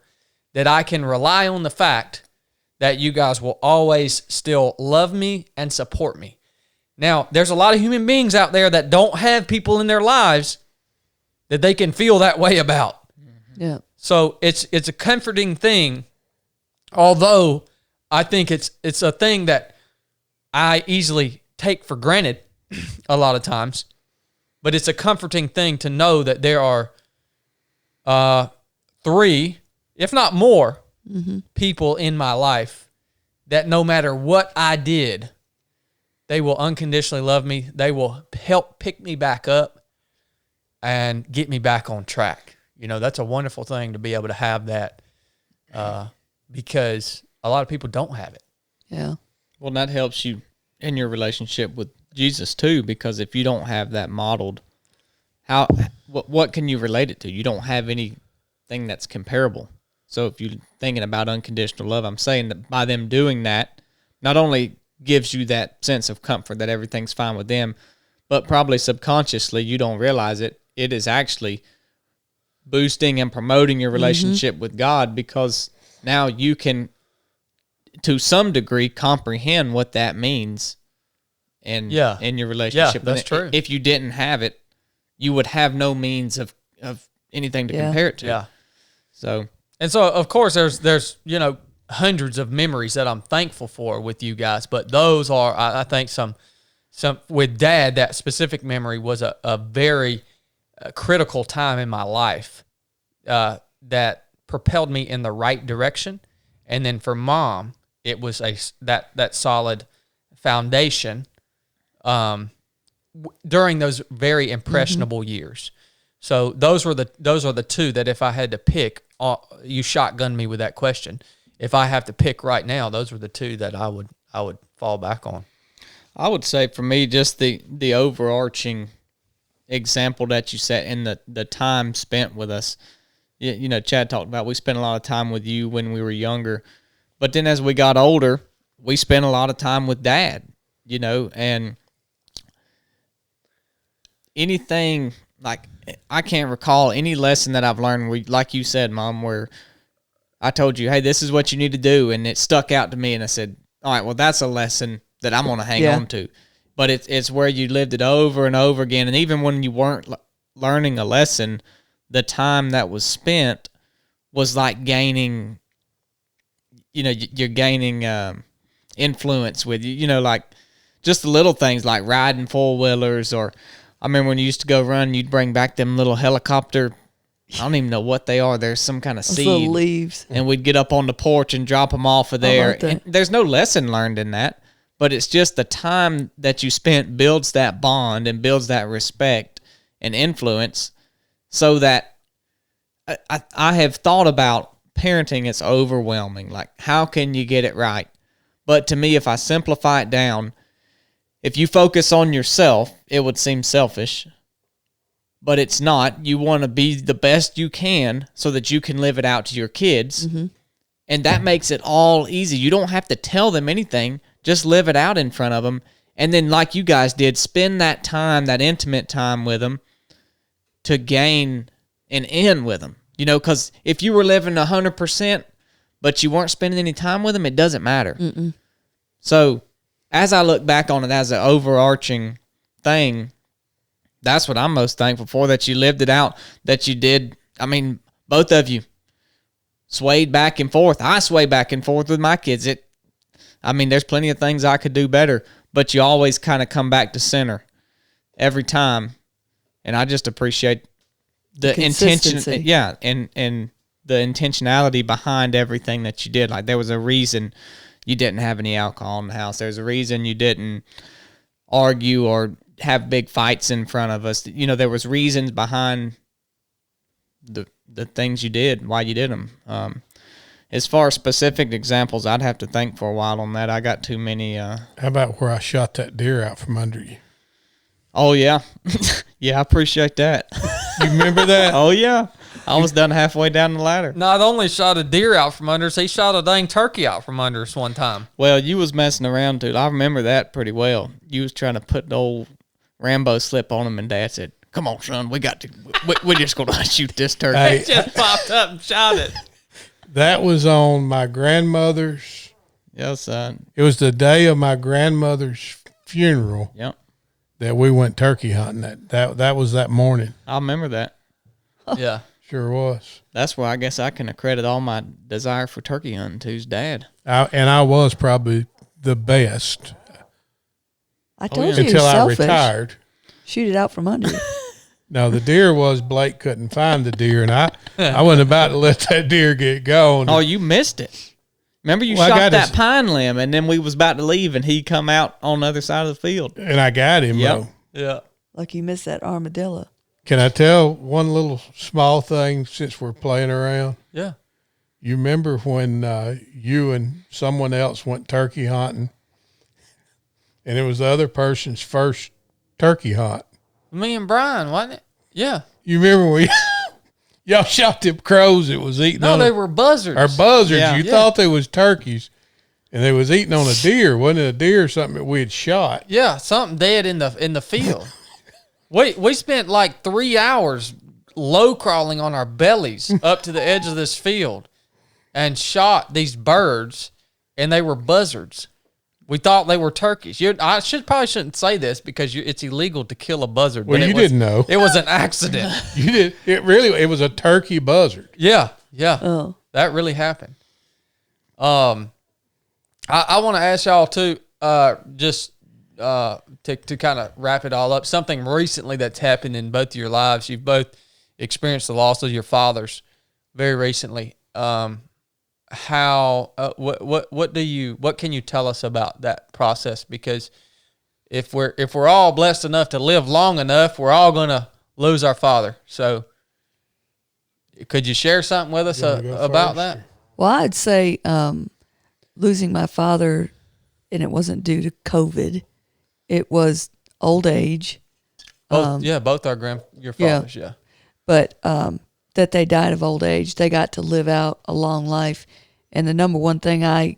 that I can rely on the fact that you guys will always still love me and support me. Now, there's a lot of human beings out there that don't have people in their lives that they can feel that way about. Yeah. So it's a comforting thing, although I think it's a thing that I easily take for granted a lot of times. But it's a comforting thing to know that there are 3, if not more, people in my life that no matter what I did, they will unconditionally love me. They will help pick me back up and get me back on track. That's a wonderful thing to be able to have that because a lot of people don't have it. Yeah. Well, that helps you in your relationship with Jesus too, because if you don't have that modeled, what can you relate it to? You don't have anything that's comparable. So if you're thinking about unconditional love, I'm saying that by them doing that, not only gives you that sense of comfort that everything's fine with them, but probably subconsciously you don't realize it. It is actually boosting and promoting your relationship with God, because now you can, to some degree, comprehend what that means in your relationship. Yeah, that's true. If you didn't have it, you would have no means of anything to compare it to. Yeah. So, of course, there's hundreds of memories that I'm thankful for with you guys, but those are, I think, some with Dad, that specific memory was a very critical time in my life that propelled me in the right direction. And then for Mom, it was that solid foundation during those very impressionable years. So those are the 2 that if I had to pick, you shotgunned me with that question. If I have to pick right now, those are the 2 that I would fall back on. I would say for me, just the overarching example that you set and the time spent with us. Chad talked about we spent a lot of time with you when we were younger, but then as we got older, we spent a lot of time with Dad, and anything, like, I can't recall any lesson that I've learned, like you said, Mom, where I told you, hey, this is what you need to do, and it stuck out to me, and I said, all right, well, that's a lesson that I'm going to hang on to. But it's where you lived it over and over again, and even when you weren't learning a lesson, the time that was spent was like gaining, you're gaining influence with you, like just the little things like riding 4-wheelers, or I remember when you used to go run, you'd bring back them little helicopter, I don't even know what they are. There's some kind of seed. Little leaves. And we'd get up on the porch and drop them off of there. Like that. And there's no lesson learned in that, but it's just the time that you spent builds that bond and builds that respect and influence, so that I have thought about parenting. It's overwhelming. Like, how can you get it right? But to me, if I simplify it down, if you focus on yourself, it would seem selfish. but it's not. You want to be the best you can so that you can live it out to your kids. Mm-hmm. And that makes it all easy. You don't have to tell them anything. Just live it out in front of them. And then, like you guys did, spend that time, that intimate time with them to gain an end with them. You know, because if you were living 100%, but you weren't spending any time with them, it doesn't matter. Mm-mm. So, as I look back on it as an overarching thing, that's what I'm most thankful for, that you lived it out, that you did. I mean, both of you swayed back and forth. I sway back and forth with my kids. There's plenty of things I could do better, but you always kind of come back to center every time. And I just appreciate the intention. Yeah. And the intentionality behind everything that you did. Like, there was a reason you didn't have any alcohol in the house. There's a reason you didn't argue or have big fights in front of us. You know, there was reasons behind the things you did, why you did them. As far as specific examples, I'd have to think for a while on that. I got too many. How about where I shot that deer out from under you? Oh, yeah. Yeah, I appreciate that. You remember that? Oh, yeah. I was done halfway down the ladder. Not only shot a deer out from under us, he shot a dang turkey out from under us one time. Well, you was messing around, too. I remember that pretty well. You was trying to put the old Rambo slip on him, and Dad said, "Come on, son, we're just going to shoot this turkey." Hey, he just popped up and shot it. That was on my grandmother's. Yes, son. It was the day of my grandmother's funeral. Yep. That we went turkey hunting. That was that morning. I remember that. Yeah. Sure was. That's where I guess I can accredit all my desire for turkey hunting to his dad. I was probably the best. I told you until I selfish. retired. Shoot it out from under you. No, the deer was Blake couldn't find the deer, and I wasn't about to let that deer get going. Oh, you missed it. Remember you shot that pine limb, and then we was about to leave, and he come out on the other side of the field. And I got him, yep. though. Yeah. Like you missed that armadillo. Can I tell one little small thing since we're playing around? Yeah. You remember when you and someone else went turkey hunting, and it was the other person's first turkey hunt? Me and Brian, wasn't it? Yeah. You remember when y'all shot them crows that was eating on they were buzzards. Or buzzards. Yeah. You thought they was turkeys, and they was eating on a deer. Wasn't it a deer or something that we had shot? Yeah, something dead in the field. We spent like 3 hours low crawling on our bellies up to the edge of this field and shot these birds, and they were buzzards. We thought they were turkeys. I probably shouldn't say this because it's illegal to kill a buzzard. Well, but you didn't know. It was an accident. You did. It was a turkey buzzard. Yeah. Oh. That really happened. I want to ask y'all too, just to kind of wrap it all up, something recently that's happened in both of your lives. You've both experienced the loss of your fathers very recently. What can you tell us about that process? Because if we're all blessed enough to live long enough, we're all going to lose our father. So could you share something with us about that? Well, I'd say losing my father, and it wasn't due to COVID. It was old age. Both your fathers, yeah. But that they died of old age. They got to live out a long life. And the number one thing I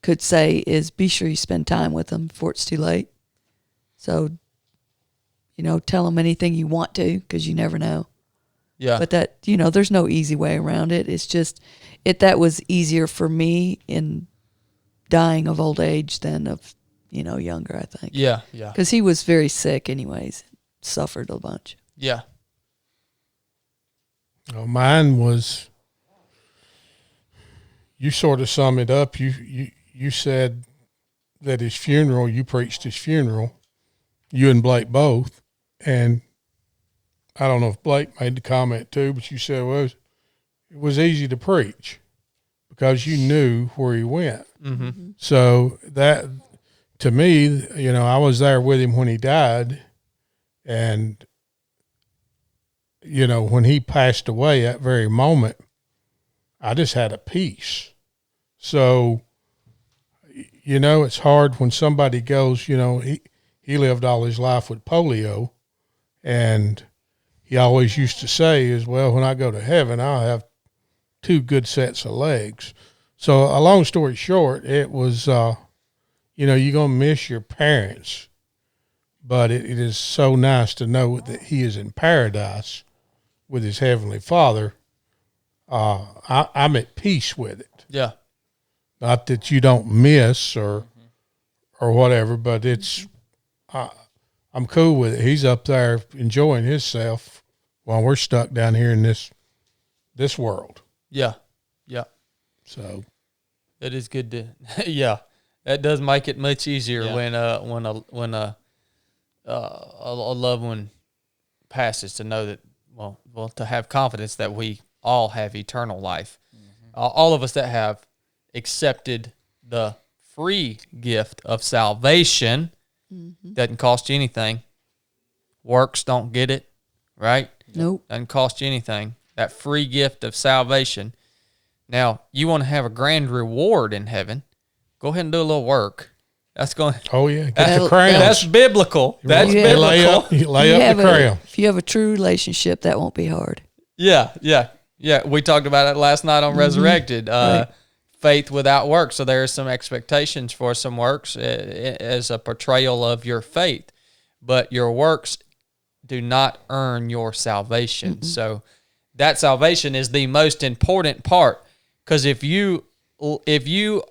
could say is be sure you spend time with them before it's too late. So, tell them anything you want to, because you never know. Yeah. But that, there's no easy way around it. It's just, that was easier for me in dying of old age than of, younger, I think. Yeah. Because he was very sick anyways, suffered a bunch. Yeah. Well, mine was, you sort of sum it up. You said that his funeral, you preached his funeral, you and Blake both. And I don't know if Blake made the comment too, but you said it was easy to preach because you knew where he went. Mm-hmm. So that, to me, I was there with him when he died. And, when he passed away, that very moment, I just had a peace. So, it's hard when somebody goes, he lived all his life with polio, and he always used to say is, well, when I go to heaven, I'll have 2 good sets of legs. So a long story short, it was, you're going to miss your parents, but it is so nice to know that he is in paradise with his heavenly Father. I'm at peace with it. Yeah. Not that you don't miss or whatever, but it's, I'm cool with it. He's up there enjoying himself while we're stuck down here in this world. Yeah. Yeah. So it is good to, yeah, that does make it much easier when a loved one passes, to know that, well, to have confidence that we all have eternal life. All of us that have accepted the free gift of salvation, doesn't cost you anything. Works don't get it, right? Nope. Doesn't cost you anything. That free gift of salvation. Now, you want to have a grand reward in heaven, go ahead and do a little work. That's going. Oh yeah, get the crowns. That's biblical. That's biblical. You lay up the crown. If you have a true relationship, that won't be hard. Yeah. We talked about it last night on Resurrected. Right. Faith without works. So there are some expectations for some works as a portrayal of your faith, but your works do not earn your salvation. So that salvation is the most important part, because if you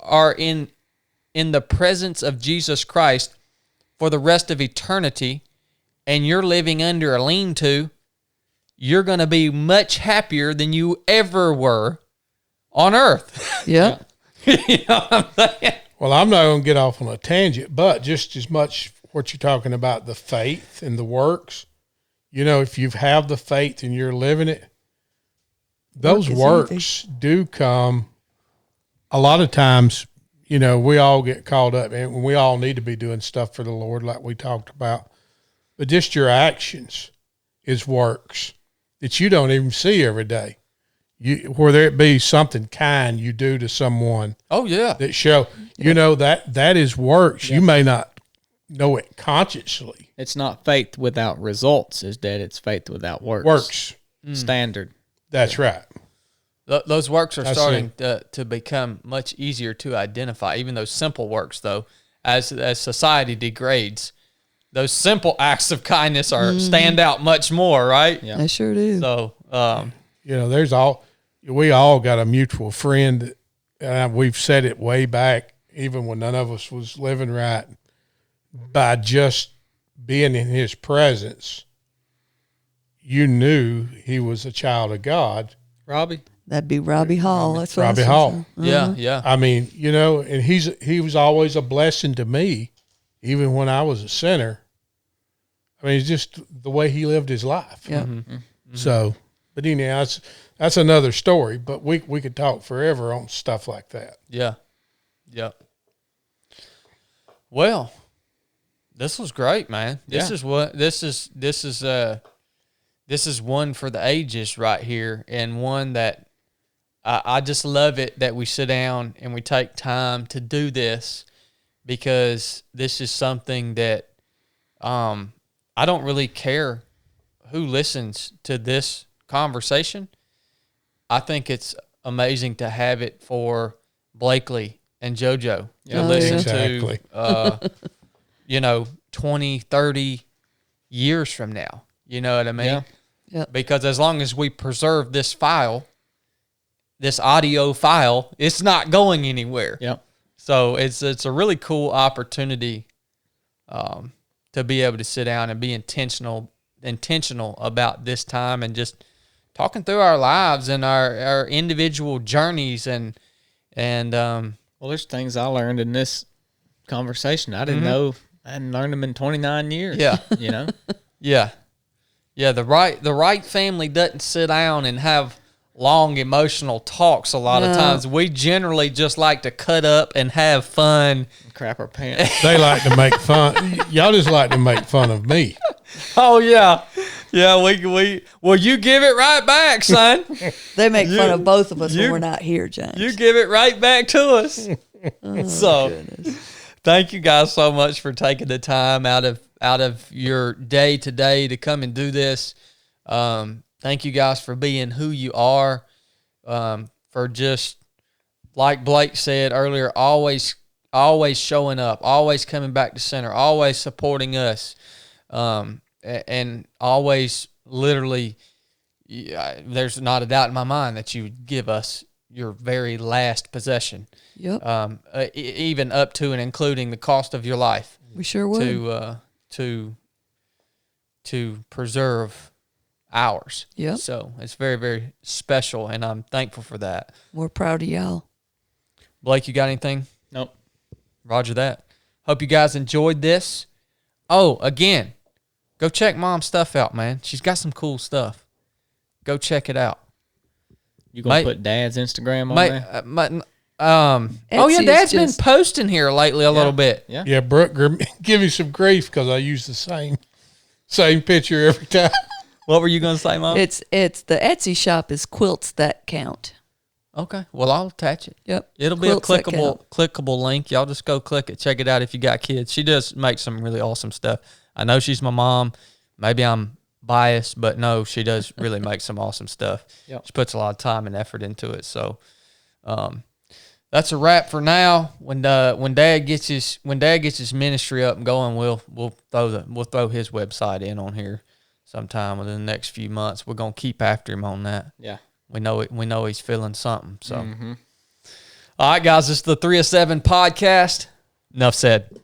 are in the presence of Jesus Christ for the rest of eternity and you're living under a lean-to, you're going to be much happier than you ever were on earth. Yeah. You know what I'm saying? Well, I'm not going to get off on a tangent, but just as much what you're talking about, the faith and the works, if you have the faith and you're living it, those works do come. A lot of times, we all get caught up, and we all need to be doing stuff for the Lord like we talked about, but just your actions is works that you don't even see every day. Whether it be something kind you do to someone. Oh, yeah. That show, that is works. Yeah. You may not know it consciously. It's not faith without results, is that it's faith without works. Works. Standard. That's right. Those works are starting to become much easier to identify. Even those simple works, though, as society degrades, those simple acts of kindness stand out much more, right? Yeah. They sure do. So, we all got a mutual friend, and we've said it way back, even when none of us was living right, by just being in his presence, you knew he was a child of God. Robbie? That'd be Robbie Hall. That's what Robbie Hall. Yeah. I mean, and he was always a blessing to me, even when I was a sinner. I mean, it's just the way he lived his life. Yeah. Mm-hmm. So, but anyhow, that's another story. But we could talk forever on stuff like that. Yeah. Well, this was great, man. This is one for the ages right here, and one that I just love it that we sit down and we take time to do this, because this is something that I don't really care who listens to this conversation. I think it's amazing to have it for Blakely and JoJo to listen to, 20, 30 years from now. You know what I mean? Yeah. Yep. Because as long as we preserve this file, this audio file, it's not going anywhere. Yep. So it's a really cool opportunity to be able to sit down and be intentional about this time and just talking through our lives and our individual journeys and well, there's things I learned in this conversation I didn't know. I hadn't learned them in 29 years. Yeah. Yeah. The Wright family doesn't sit down and have long emotional talks a lot of times. We generally just like to cut up and have fun. Crap our pants. They like to make fun. Y'all just like to make fun of me. Oh, yeah. Yeah, well, you give it right back, son. They make fun of both of us when we're not here, James. You give it right back to us. Goodness. Thank you guys so much for taking the time out of your day today to come and do this. Thank you guys for being who you are, for just, like Blake said earlier, always showing up, always coming back to center, always supporting us, and always literally, there's not a doubt in my mind that you would give us your very last possession. Yep. Even up to and including the cost of your life. We sure would. To preserve ours. Yep. So it's very, very special, and I'm thankful for that. We're proud of y'all. Blake, you got anything? Nope. Roger that. Hope you guys enjoyed this. Oh, again, go check Mom's stuff out, man. She's got some cool stuff. Go check it out. You gonna put Dad's Instagram on there? Oh yeah, Etsy Dad's is been just- posting here lately a little bit. Yeah. Yeah, Brooke give me some grief because I use the same picture every time. What were you gonna say, Mom? It's the Etsy shop is Quilts That Count. Okay. Well, I'll attach it. Yep. It'll be Quilts a That Count. clickable link. Y'all just go click it, check it out if you got kids. She does make some really awesome stuff. I know she's my mom. Maybe I'm biased, but no, she does really make some awesome stuff. Yep. She puts a lot of time and effort into it. So, that's a wrap for now. When Dad gets his ministry up and going, we'll throw his website in on here sometime within the next few months. We're gonna keep after him on that. Yeah. We know he's feeling something. So, All right, guys, this is the 3 of 7 podcast. Enough said.